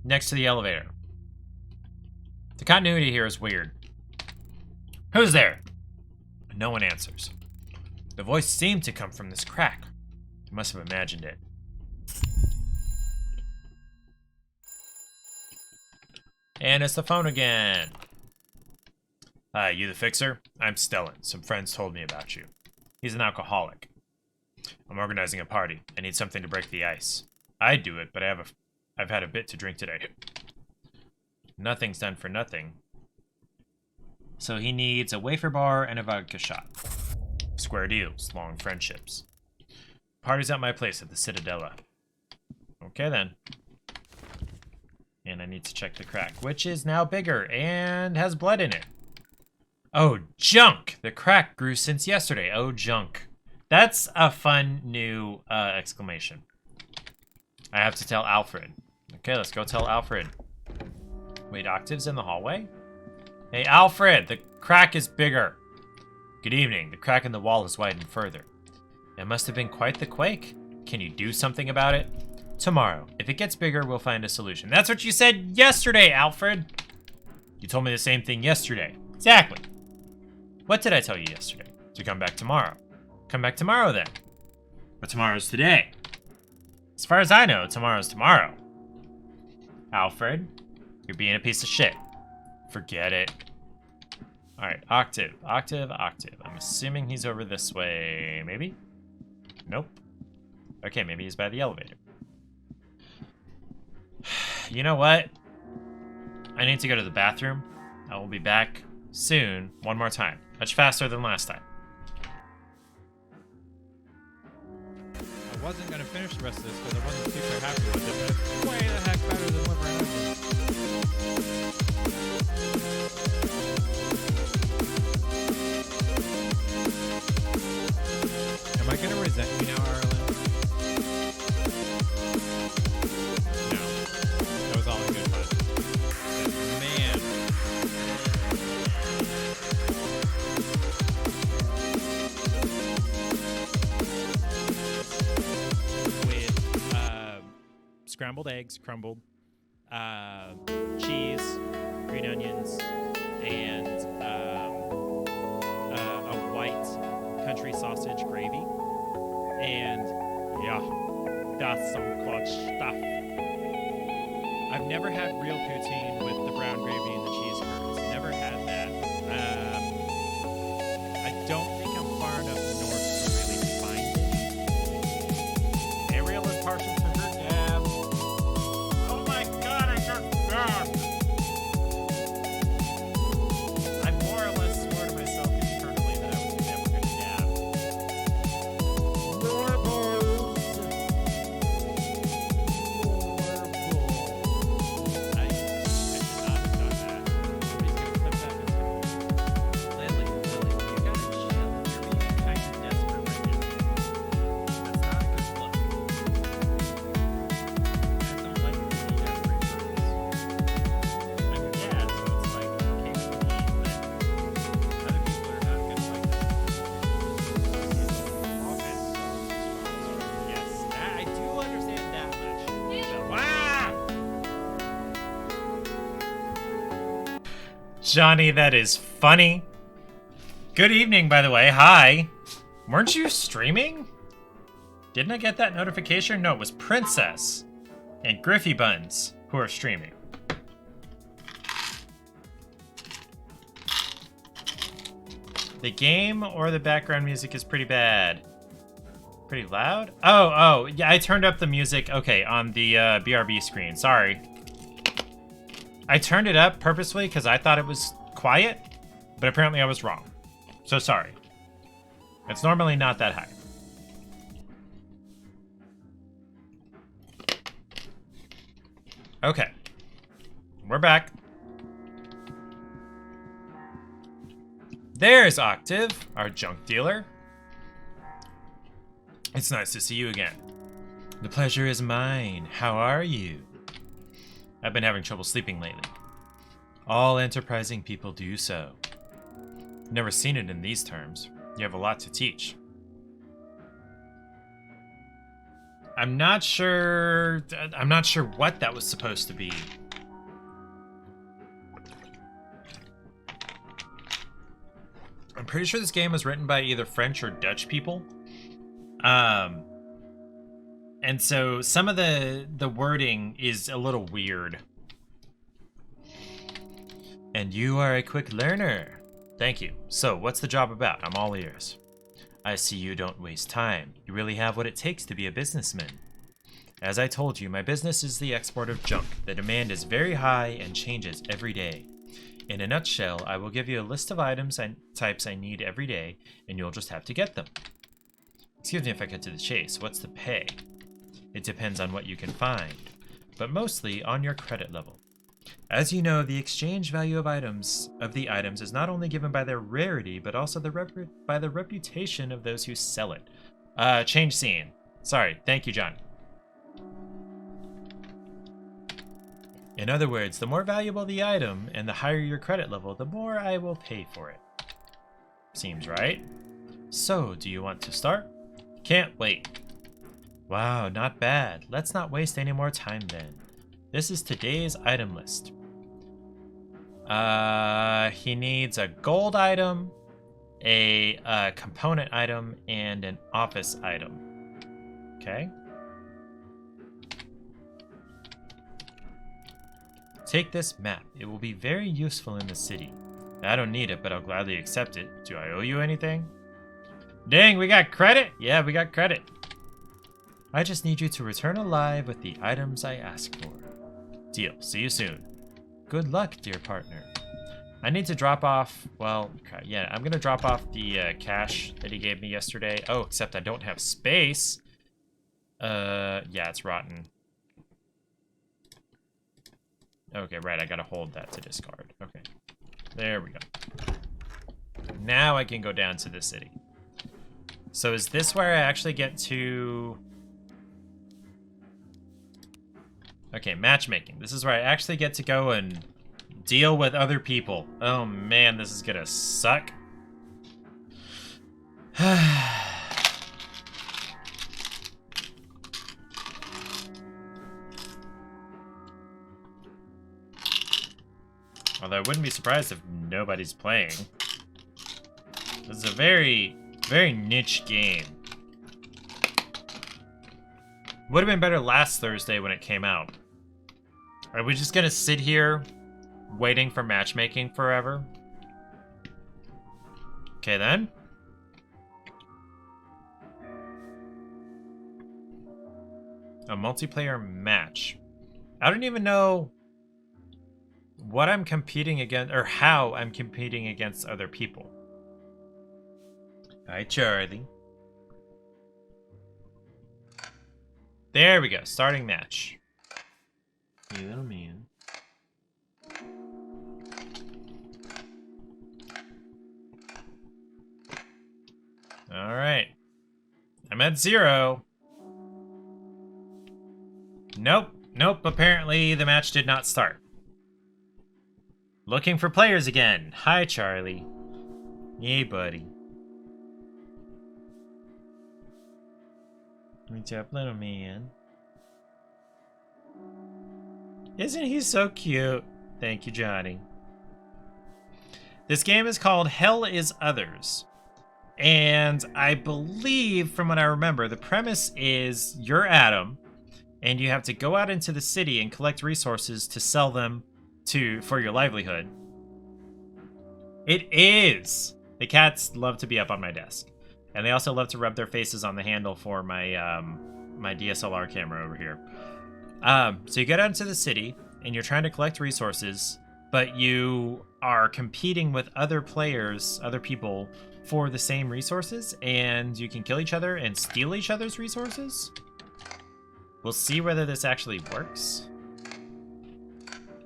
next to the elevator. The continuity here is weird. Who's there? No one answers. The voice seemed to come from this crack. I must have imagined it. And it's the phone again. Hi, you the fixer? I'm Stellan. Some friends told me about you. He's an alcoholic. I'm organizing a party. I need something to break the ice. I'd do it, but I've had a bit to drink today. Nothing's done for nothing. So he needs a wafer bar and a vodka shot. Square deals, long friendships. Party's at my place at the Citadella. Okay then. And I need to check the crack, which is now bigger and has blood in it. Oh, junk! The crack grew since yesterday. Oh, junk. That's a fun new exclamation. I have to tell Alfred. Okay, let's go tell Alfred. Wait, Octave's in the hallway? Hey, Alfred, the crack is bigger. Good evening. The crack in the wall has widened further. It must have been quite the quake. Can you do something about it? Tomorrow. If it gets bigger, we'll find a solution. That's what you said yesterday, Alfred. You told me the same thing yesterday. Exactly. What did I tell you yesterday? To come back tomorrow. Come back tomorrow then. But tomorrow's today. As far as I know, tomorrow's tomorrow. Alfred, you're being a piece of shit. Forget it. Alright, Octave. I'm assuming he's over this way. Maybe? Nope. Okay, maybe he's by the elevator. You know what? I need to go to the bathroom. I will be back soon, one more time. Much faster than last time. I wasn't gonna finish the rest of this because I wasn't super happy with it, but it's way the heck better than liver and onions. Am I gonna resent you now, Arlen? No. That was all in good fun. Man. Scrambled eggs, crumbled, cheese, green onions, and a white country sausage gravy. And yeah, that's some clutch stuff. I've never had real poutine with the brown gravy and the cheese curds. Never had that. I don't think I'm far enough north to really find it. Ariel is partial to her dab. Oh my god, I just dabbed! I more or less swore to myself internally that I was never gonna dab. Normal. I should not have done that. Nobody's gonna clip that. Lily, you gotta chill. You're being kind of desperate right now. That's not a good look. I don't like being desperate girls. I'm your dad, so it's like, okay with me, but other people are not gonna like that. All kinds of stuff. Yes, I do understand that much. So, Johnny, that is funny. Good evening, by the way. Hi. Weren't you streaming? Didn't I get that notification? No, it was Princess and Griffy Buns who are streaming. The game or the background music is pretty bad. Pretty loud? Oh, yeah, I turned up the music, okay, on the BRB screen. Sorry. I turned it up purposely because I thought it was quiet, but apparently I was wrong. So sorry. It's normally not that high. Okay. We're back. There's Octave, our junk dealer. It's nice to see you again. The pleasure is mine. How are you? I've been having trouble sleeping lately. All enterprising people do so. Never seen it in these terms. You have a lot to teach. I'm not sure what that was supposed to be. I'm pretty sure this game was written by either French or Dutch people. And so some of the wording is a little weird. And you are a quick learner. Thank you. So, what's the job about? I'm all ears. I see you don't waste time. You really have what it takes to be a businessman. As I told you, my business is the export of junk. The demand is very high and changes every day. In a nutshell, I will give you a list of items and types I need every day, and you'll just have to get them. Excuse me if I cut to the chase. What's the pay? It depends on what you can find, but mostly on your credit level. As you know, the exchange value of the items is not only given by their rarity, but also by the reputation of those who sell it. Change scene. Sorry. Thank you, John. In other words, the more valuable the item and the higher your credit level, the more I will pay for it. Seems right. So, do you want to start? Can't wait. Wow, not bad. Let's not waste any more time then. This is today's item list. He needs a gold item, a component item, and an office item. Okay. Take this map. It will be very useful in the city. I don't need it, but I'll gladly accept it. Do I owe you anything? Dang, we got credit? Yeah, we got credit. I just need you to return alive with the items I ask for. Deal. See you soon. Good luck, dear partner. I need to drop off, well, yeah, I'm gonna drop off the cash that he gave me yesterday. Oh, except I don't have space. Yeah, it's rotten. Okay, right, I gotta hold that to discard. Okay, there we go. Now I can go down to the city. So is this where I actually get to... Okay, matchmaking. This is where I actually get to go and deal with other people. Oh man, this is gonna suck. Although I wouldn't be surprised if nobody's playing. This is a very, very niche game. Would have been better last Thursday when it came out. Are we just gonna sit here waiting for matchmaking forever? Okay then. A multiplayer match. I don't even know what I'm competing against, or how I'm competing against other people. Hi, Charlie. There we go. Starting match. You little man. Alright. I'm at 0. Nope. Nope. Apparently the match did not start. Looking for players again. Hi, Charlie. Hey, buddy. What's up, little man? Isn't he so cute? Thank you, Johnny. This game is called Hell is Others. And I believe, from what I remember, the premise is you're Adam, and you have to go out into the city and collect resources to sell them for your livelihood. It is! The cats love to be up on my desk. And they also love to rub their faces on the handle for my my DSLR camera over here. So you get out into the city, and you're trying to collect resources, but you are competing with other players, other people, for the same resources, and you can kill each other and steal each other's resources. We'll see whether this actually works.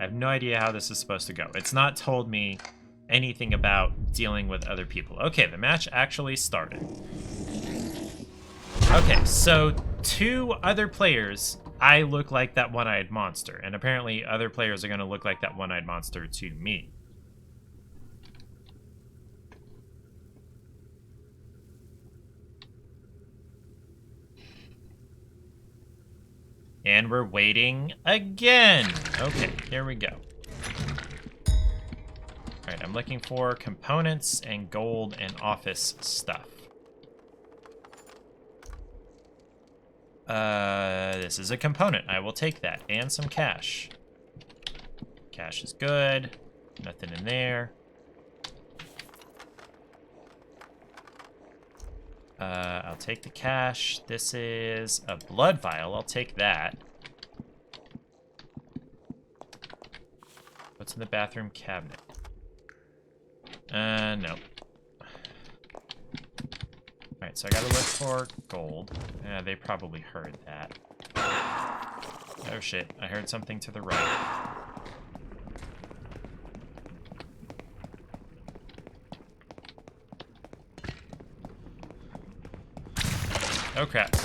I have no idea how this is supposed to go. It's not told me anything about dealing with other people. Okay, the match actually started. Okay, so to other players, I look like that one-eyed monster, and apparently other players are going to look like that one-eyed monster to me. And we're waiting again. Okay, here we go. Alright, I'm looking for components and gold and office stuff. This is a component. I will take that. And some cash. Cash is good. Nothing in there. I'll take the cash. This is a blood vial. I'll take that. What's in the bathroom cabinet? No. Alright, so I gotta look for gold. They probably heard that. Oh shit, I heard something to the right. Oh crap.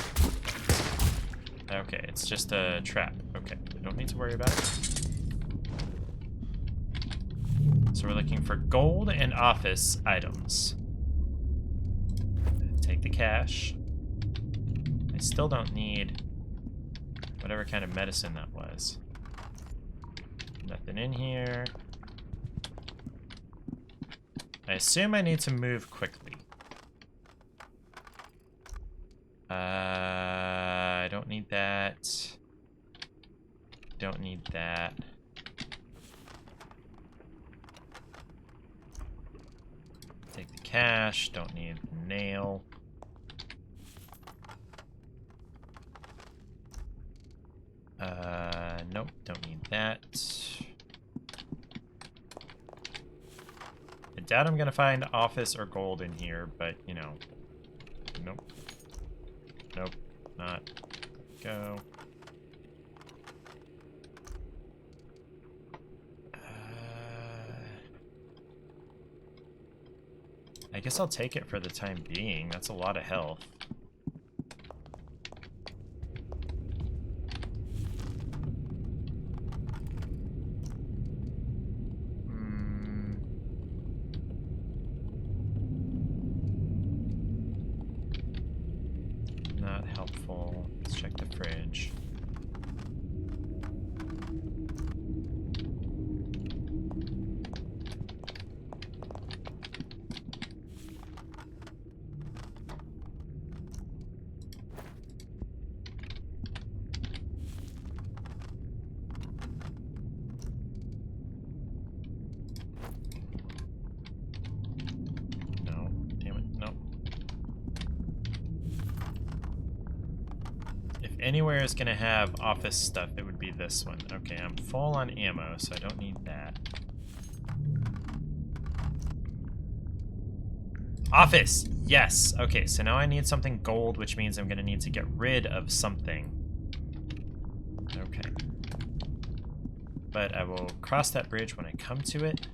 Okay, it's just a trap. Okay, I don't need to worry about it. So we're looking for gold and office items. Take the cash. I still don't need whatever kind of medicine that was. Nothing in here. I assume I need to move quickly. I don't need that. Don't need that. Take the cash. Don't need the nail. Nope, don't need that. I doubt I'm gonna find office or gold in here, but you know. Nope. Nope, not. Go. I guess I'll take it for the time being. That's a lot of health. Not helpful. Let's check the fridge. Anywhere is gonna have office stuff, it would be this one. Okay, I'm full on ammo, so I don't need that. Office! Yes! Okay, so now I need something gold, which means I'm gonna need to get rid of something. Okay. But I will cross that bridge when I come to it.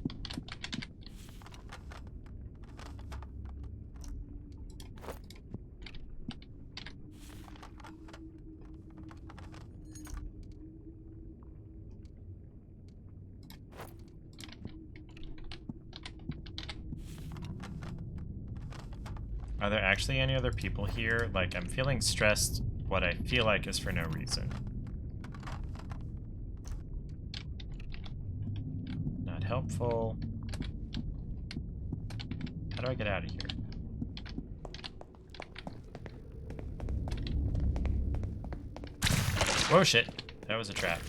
Are there actually any other people here? Like, I'm feeling stressed. What I feel like is for no reason. Not helpful. How do I get out of here? Whoa, shit. That was a trap.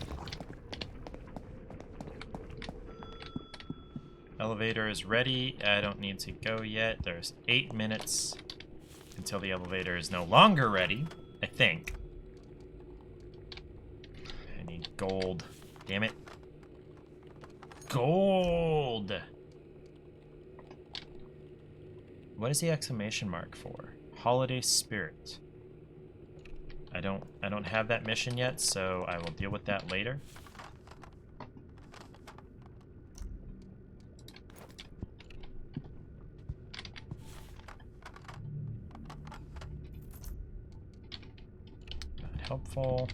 Elevator is ready. I don't need to go yet. There's 8 minutes until the elevator is no longer ready, I think. I need gold. Damn it. Gold! What is the exclamation mark for? Holiday Spirit. I don't have that mission yet, so I will deal with that later. Helpful.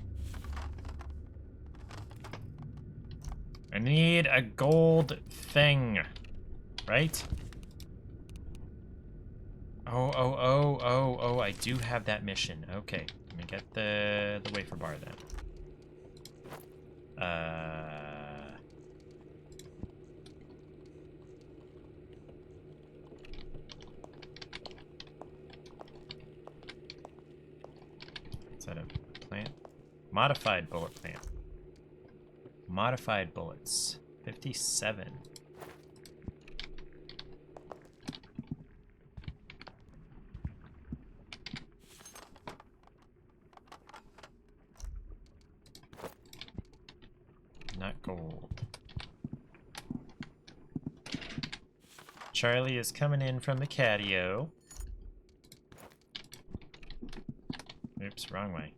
I need a gold thing, right? Oh, I do have that mission. Okay, let me get the wafer bar then. Modified bullet plant. Modified bullets. 57. Not gold. Charlie is coming in from the catio. Oops, wrong way.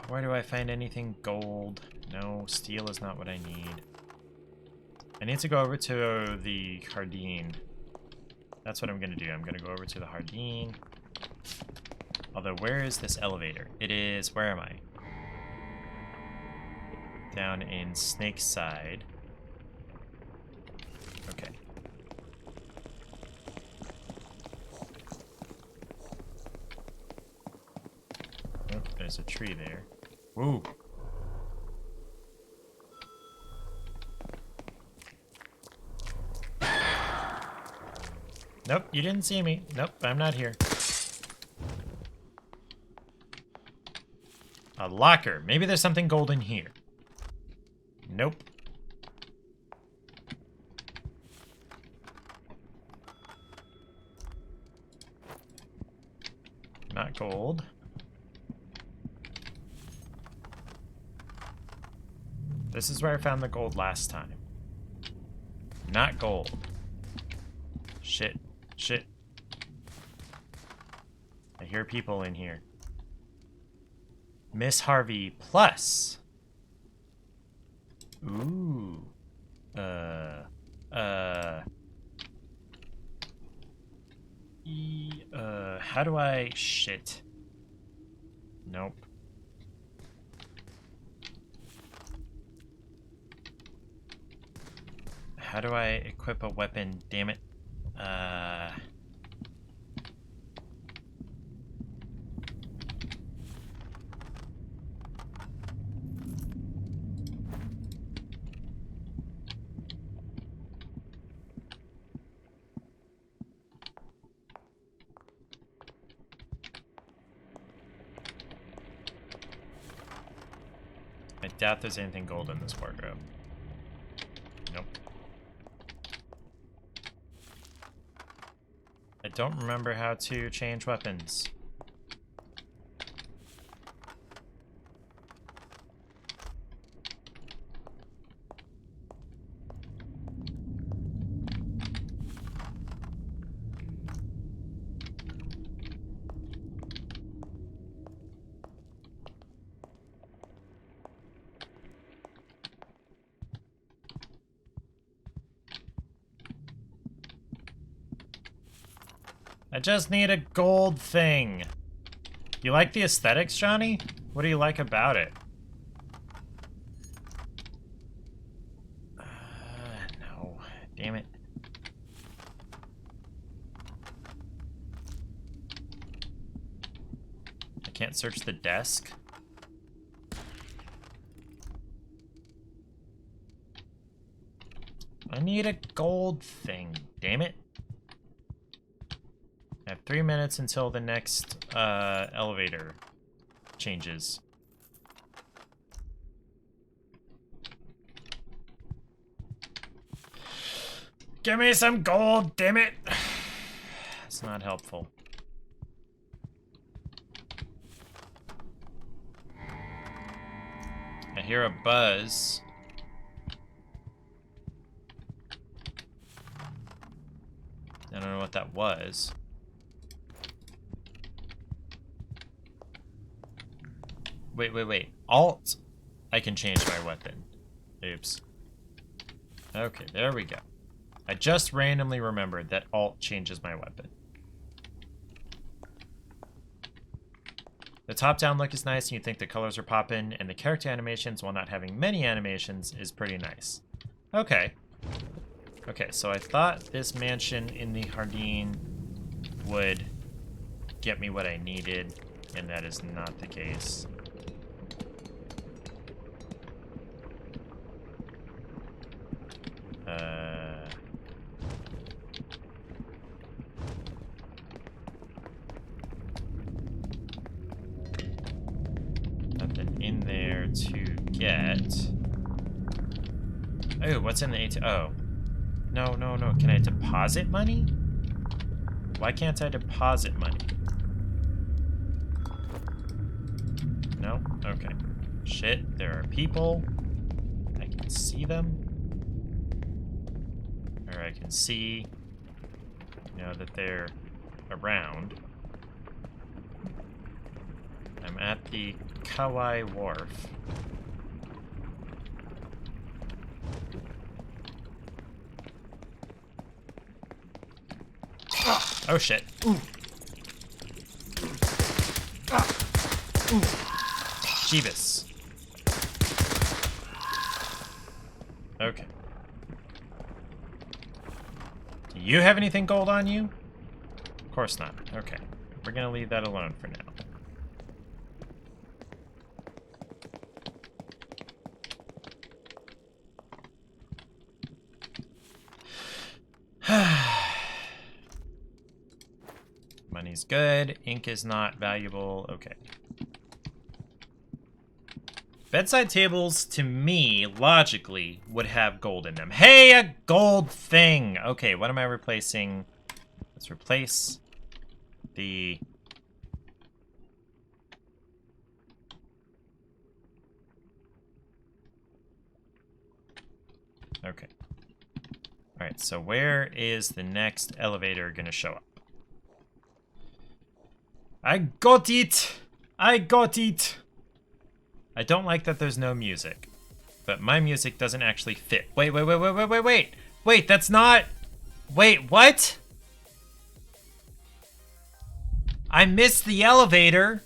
Where do I find anything gold? No, steel is not what I need. I need to go over to the Hardin. That's what I'm gonna do. I'm gonna go over to the Hardin. Although, where is this elevator? It is, where am I? Down in Snakeside. Okay. Oh, there's a tree there. Woo! Nope, you didn't see me. Nope, I'm not here. A locker. Maybe there's something gold in here. Nope. Not gold. This is where I found the gold last time. Not gold. Shit. Shit. I hear people in here. Miss Harvey Plus. Ooh. How do I... Shit. Nope. How do I equip a weapon? Damn it. I doubt there's anything gold in this wardrobe. Nope. I don't remember how to change weapons. I just need a gold thing. You like the aesthetics, Johnny? What do you like about it? No. Damn it. I can't search the desk. I need a gold thing, damn it. I have 3 minutes until the next elevator changes. Give me some gold, damn it! It's not helpful. I hear a buzz. I don't know what that was. Wait. Alt. I can change my weapon. Oops. Okay, there we go. I just randomly remembered that Alt changes my weapon. The top-down look is nice, and you think the colors are popping, and the character animations, while not having many animations, is pretty nice. Okay. Okay, so I thought this mansion in the Hardin would get me what I needed, and that is not the case. Oh, what's in the ATM? Oh. No, no, no. Can I deposit money? Why can't I deposit money? No? Okay. Shit, there are people. I can see them. Or I can see, you know, that they're around. I'm at the Kauai Wharf. Oh shit. Jeebus. Okay. Do you have anything gold on you? Of course not. Okay. We're gonna leave that alone for now. Money's good. Ink is not valuable. Okay. Bedside tables, to me, logically, would have gold in them. Hey, a gold thing! Okay, what am I replacing? Let's replace the... Okay. Alright, so where is the next elevator gonna show up? I got it! I got it! I don't like that there's no music. But my music doesn't actually fit. Wait, wait, wait, wait, wait, wait, wait! Wait, that's not... Wait, what? I missed the elevator!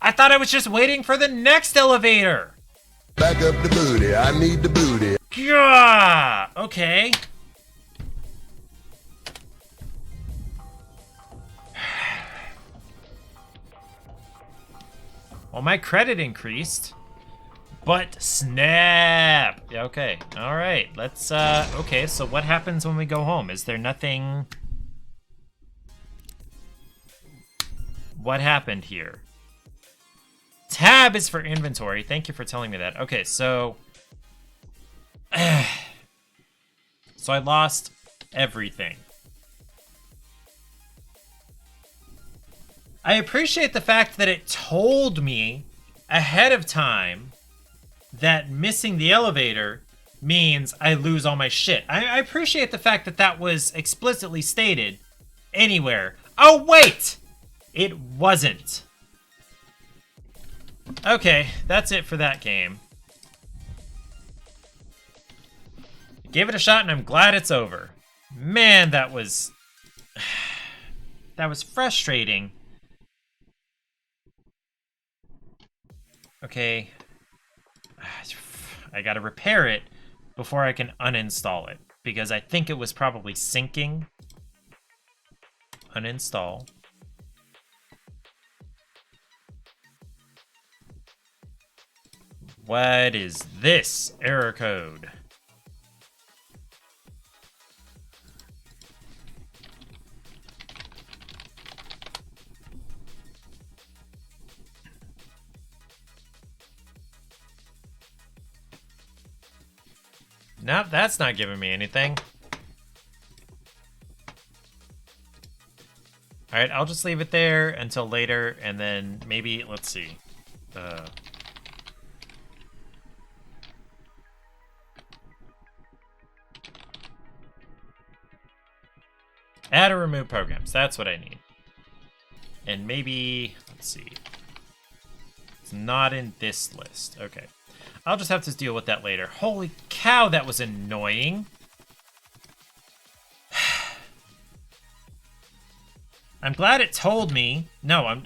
I thought I was just waiting for the next elevator! Back up the booty, I need the booty. Gah! Okay. Well, my credit increased, but snap. Yeah, okay, all right. Let's. Okay. So what happens when we go home? Is there nothing? What happened here? Tab is for inventory. Thank you for telling me that. Okay, so. So I lost everything. I appreciate the fact that it told me ahead of time that missing the elevator means I lose all my shit. I appreciate the fact that that was explicitly stated anywhere. Oh, wait! It wasn't. Okay, that's it for that game. I gave it a shot and I'm glad it's over. Man, that was... that was frustrating. Okay, I gotta repair it before I can uninstall it, because I think it was probably syncing. Uninstall. What is this error code? Nope, that's not giving me anything. Alright, I'll just leave it there until later, and then maybe, let's see. Add or remove programs, that's what I need. And maybe, let's see. It's not in this list, okay. I'll just have to deal with that later. Holy cow, that was annoying. I'm glad it told me. No, I'm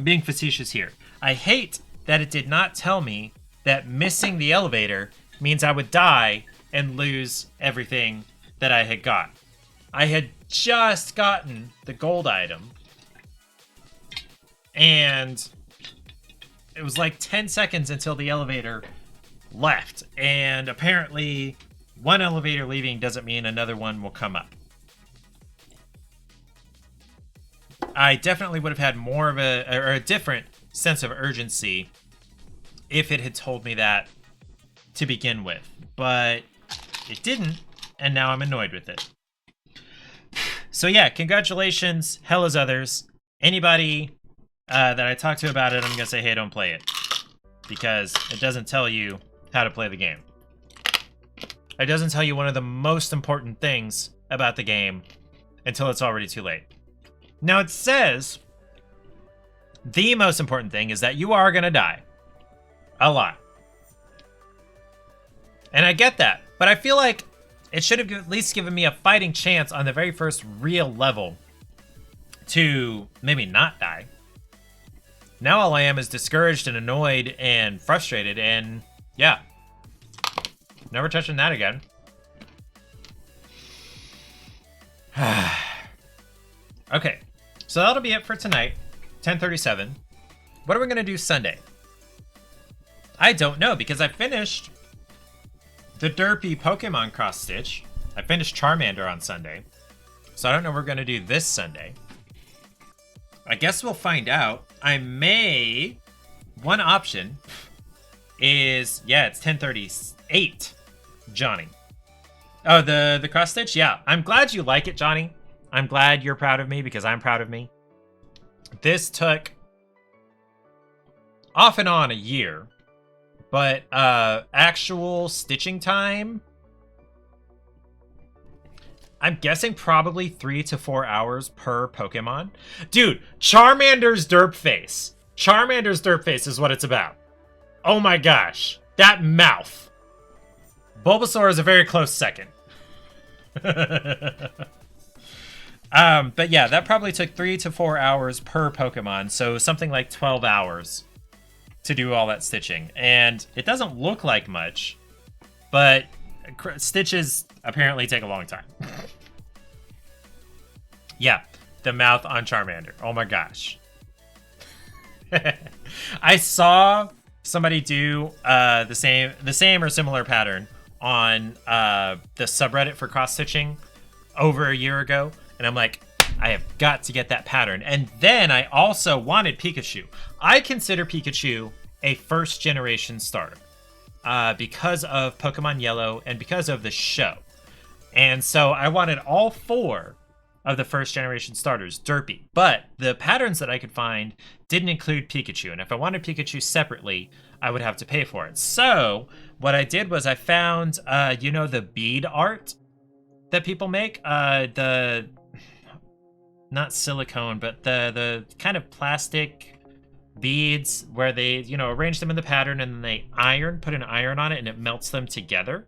being facetious here. I hate that it did not tell me that missing the elevator means I would die and lose everything that I had got. I had just gotten the gold item, and it was like 10 seconds until the elevator left. And apparently, one elevator leaving doesn't mean another one will come up. I definitely would have had more of a different sense of urgency if it had told me that to begin with. But it didn't, and now I'm annoyed with it. So yeah, congratulations, hell is others. Anybody that I talk to about it, I'm gonna say, hey, don't play it. Because it doesn't tell you how to play the game. It doesn't tell you one of the most important things about the game until it's already too late. Now it says the most important thing is that you are gonna die. A lot. And I get that, but I feel like it should have at least given me a fighting chance on the very first real level to maybe not die. Now all I am is discouraged and annoyed and frustrated, and yeah. Never touching that again. Okay, so that'll be it for tonight, 10:37. What are we gonna do Sunday? I don't know, because I finished the derpy Pokemon cross stitch. I finished Charmander on Sunday, so I don't know what we're gonna do this Sunday. I guess we'll find out. I may... One option is... Yeah, it's 10:38, Johnny. Oh, the cross stitch? Yeah. I'm glad you like it, Johnny. I'm glad you're proud of me because I'm proud of me. This took off and on a year, but actual stitching time, I'm guessing probably 3 to 4 hours per Pokemon. Dude, Charmander's derp face. Charmander's derp face is what it's about. Oh my gosh. That mouth. Bulbasaur is a very close second. But yeah, that probably took 3 to 4 hours per Pokemon. So something like 12 hours to do all that stitching. And it doesn't look like much, but stitches apparently take a long time. Yeah, the mouth on Charmander. Oh my gosh. I saw somebody do the same or similar pattern on the subreddit for cross stitching over a year ago, and I'm like, I have got to get that pattern. And then I also wanted Pikachu. I consider Pikachu a first generation starter because of Pokemon Yellow and because of the show. And so I wanted all 4 of the first generation starters derpy, but the patterns that I could find didn't include Pikachu, and if I wanted Pikachu separately, I would have to pay for it. So what I did was I found, you know, the bead art that people make, the not silicone, but the kind of plastic beads where they, you know, arrange them in the pattern and then they put an iron on it and it melts them together.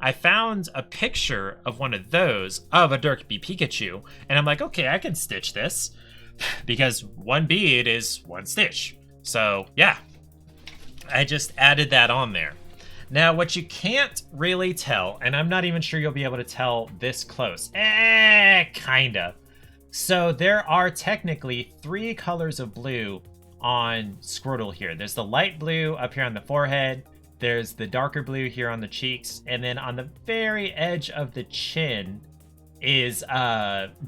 I found a picture of one of those of a derpy Pikachu, and I'm like, okay, I can stitch this because one bead is one stitch. So yeah, I just added that on there. Now, what you can't really tell, and I'm not even sure you'll be able to tell this close, kinda. So there are technically 3 colors of blue on Squirtle here. There's the light blue up here on the forehead, there's the darker blue here on the cheeks, and then on the very edge of the chin is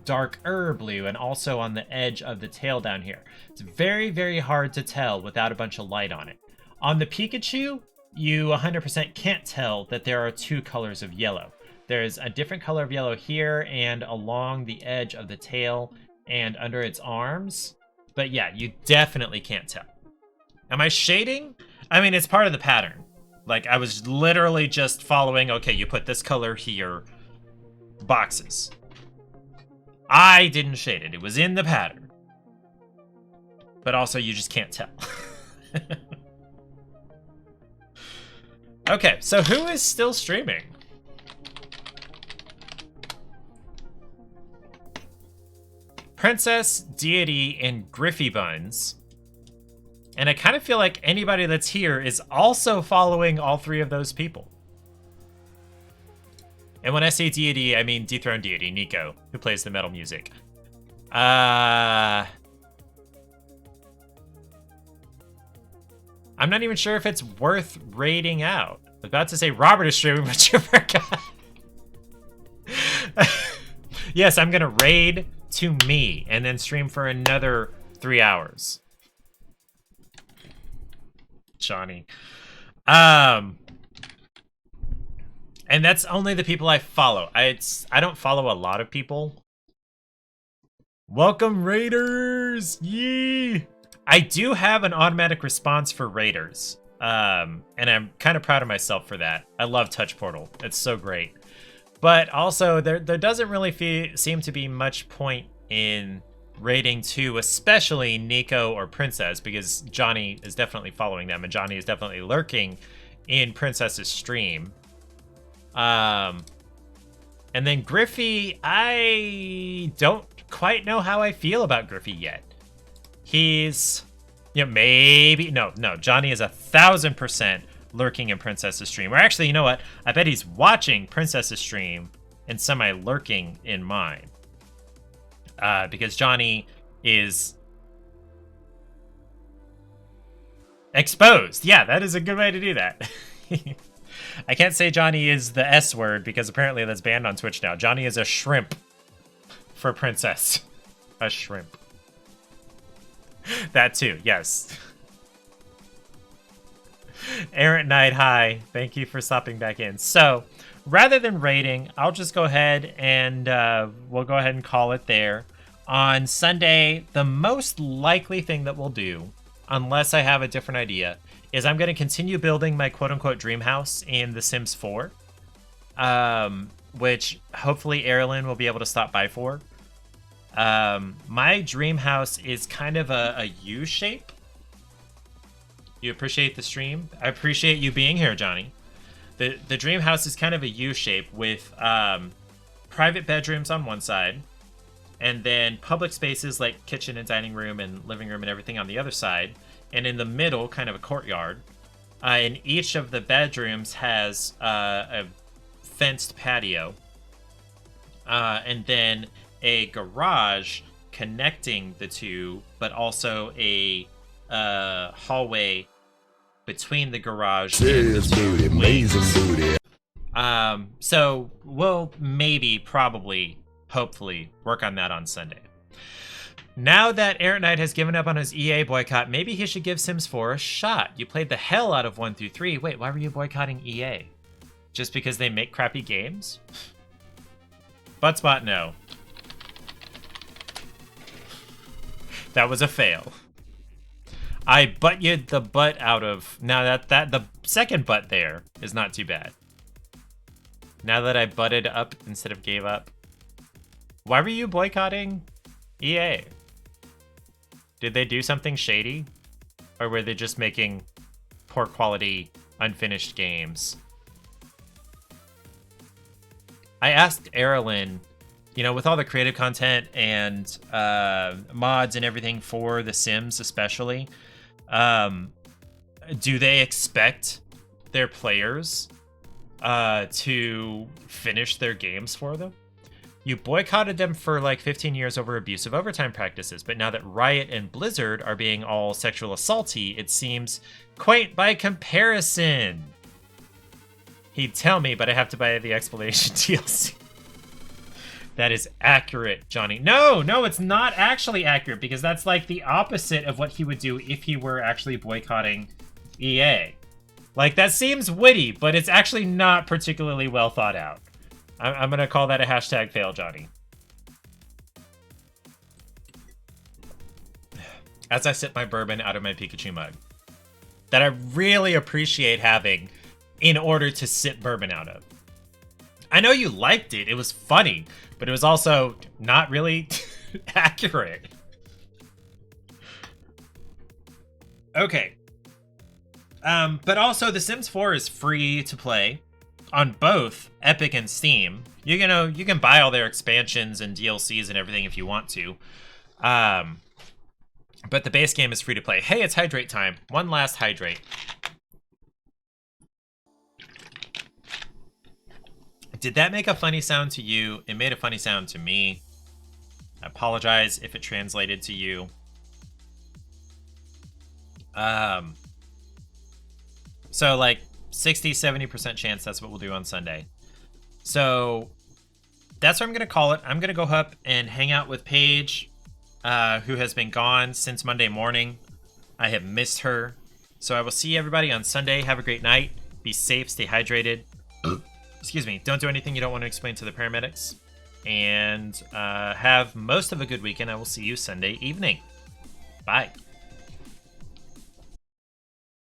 darker blue, and also on the edge of the tail down here. It's very, very hard to tell without a bunch of light on it. On the Pikachu, you 100% can't tell that there are 2 colors of yellow. There's a different color of yellow here and along the edge of the tail and under its arms. But yeah, you definitely can't tell. Am I shading? I mean, it's part of the pattern. Like, I was literally just following, okay, you put this color here, boxes. I didn't shade it. It was in the pattern. But also, you just can't tell. Okay, so who is still streaming? Princess, Deity, and Griffy Buns. And I kind of feel like anybody that's here is also following all 3 of those people. And when I say Deity, I mean Dethroned Deity, Nico, who plays the metal music. I'm not even sure if it's worth raiding out. I was about to say Robert is streaming, but you forgot. Yes, I'm gonna raid to me and then stream for another 3 hours. Johnny. And that's only the people I follow. I don't follow a lot of people. Welcome, Raiders! Yee! I do have an automatic response for Raiders. And I'm kind of proud of myself for that. I love Touch Portal. It's so great. But also, there doesn't really seem to be much point in raiding two, especially Nico or Princess, because Johnny is definitely following them, and Johnny is definitely lurking in Princess's stream. And then Griffey, I don't quite know how I feel about Griffey yet. He's, maybe, no, Johnny is 1,000% lurking in Princess's stream. Or actually, you know what? I bet he's watching Princess's stream and semi-lurking in mine. Because Johnny is exposed. Yeah, that is a good way to do that. I can't say Johnny is the S word because apparently that's banned on Twitch now. Johnny is a shrimp for Princess. A shrimp. That too, yes. Errant Knight, hi. Thank you for stopping back in. So, rather than raiding, I'll just go ahead and we'll go ahead and call it there. On Sunday, the most likely thing that we'll do, unless I have a different idea, is I'm going to continue building my quote-unquote dream house in The Sims 4, which hopefully Erilyn will be able to stop by for. My dream house is kind of a U shape. You appreciate the stream? I appreciate you being here, Johnny. The dream house is kind of a U shape with private bedrooms on one side, and then public spaces like kitchen and dining room and living room and everything on the other side. And in the middle, kind of a courtyard. And each of the bedrooms has a fenced patio. And then a garage connecting the two, but also a hallway between the garage and the two wings. So we'll maybe, probably, hopefully work on that on Sunday. Now that Errant Knight has given up on his EA boycott, maybe he should give Sims 4 a shot. You played the hell out of 1 through 3. Wait, why were you boycotting EA? Just because they make crappy games? Buttspot, no. That was a fail. I butt-yed the butt out of... Now that the second butt there is not too bad. Now that I butted up instead of gave up. Why were you boycotting EA? Did they do something shady? Or were they just making poor quality, unfinished games? I asked Erilyn, with all the creative content and mods and everything for The Sims especially, do they expect their players to finish their games for them? You boycotted them for like 15 years over abusive overtime practices, but now that Riot and Blizzard are being all sexual assaulty, it seems quaint by comparison. He'd tell me, but I have to buy the explanation DLC. That is accurate, Johnny. No, it's not actually accurate, because that's like the opposite of what he would do if he were actually boycotting EA. Like, that seems witty, but it's actually not particularly well thought out. I'm going to call that a hashtag fail, Johnny. As I sip my bourbon out of my Pikachu mug. That I really appreciate having in order to sip bourbon out of. I know you liked it. It was funny, but it was also not really accurate. Okay. But also, The Sims 4 is free to play on both Epic and Steam. You can buy all their expansions and DLCs and everything if you want to. But the base game is free to play. Hey, it's hydrate time. One last hydrate. Did that make a funny sound to you? It made a funny sound to me. I apologize if it translated to you. So like 60-70% chance that's what we'll do on Sunday. So that's what I'm gonna call it. I'm gonna go up and hang out with Paige, who has been gone since Monday morning. I have missed her. So I will see everybody on Sunday. Have a great night. Be safe, stay hydrated. Excuse me. Don't do anything you don't want to explain to the paramedics. And have most of a good weekend. I will see you Sunday evening. Bye.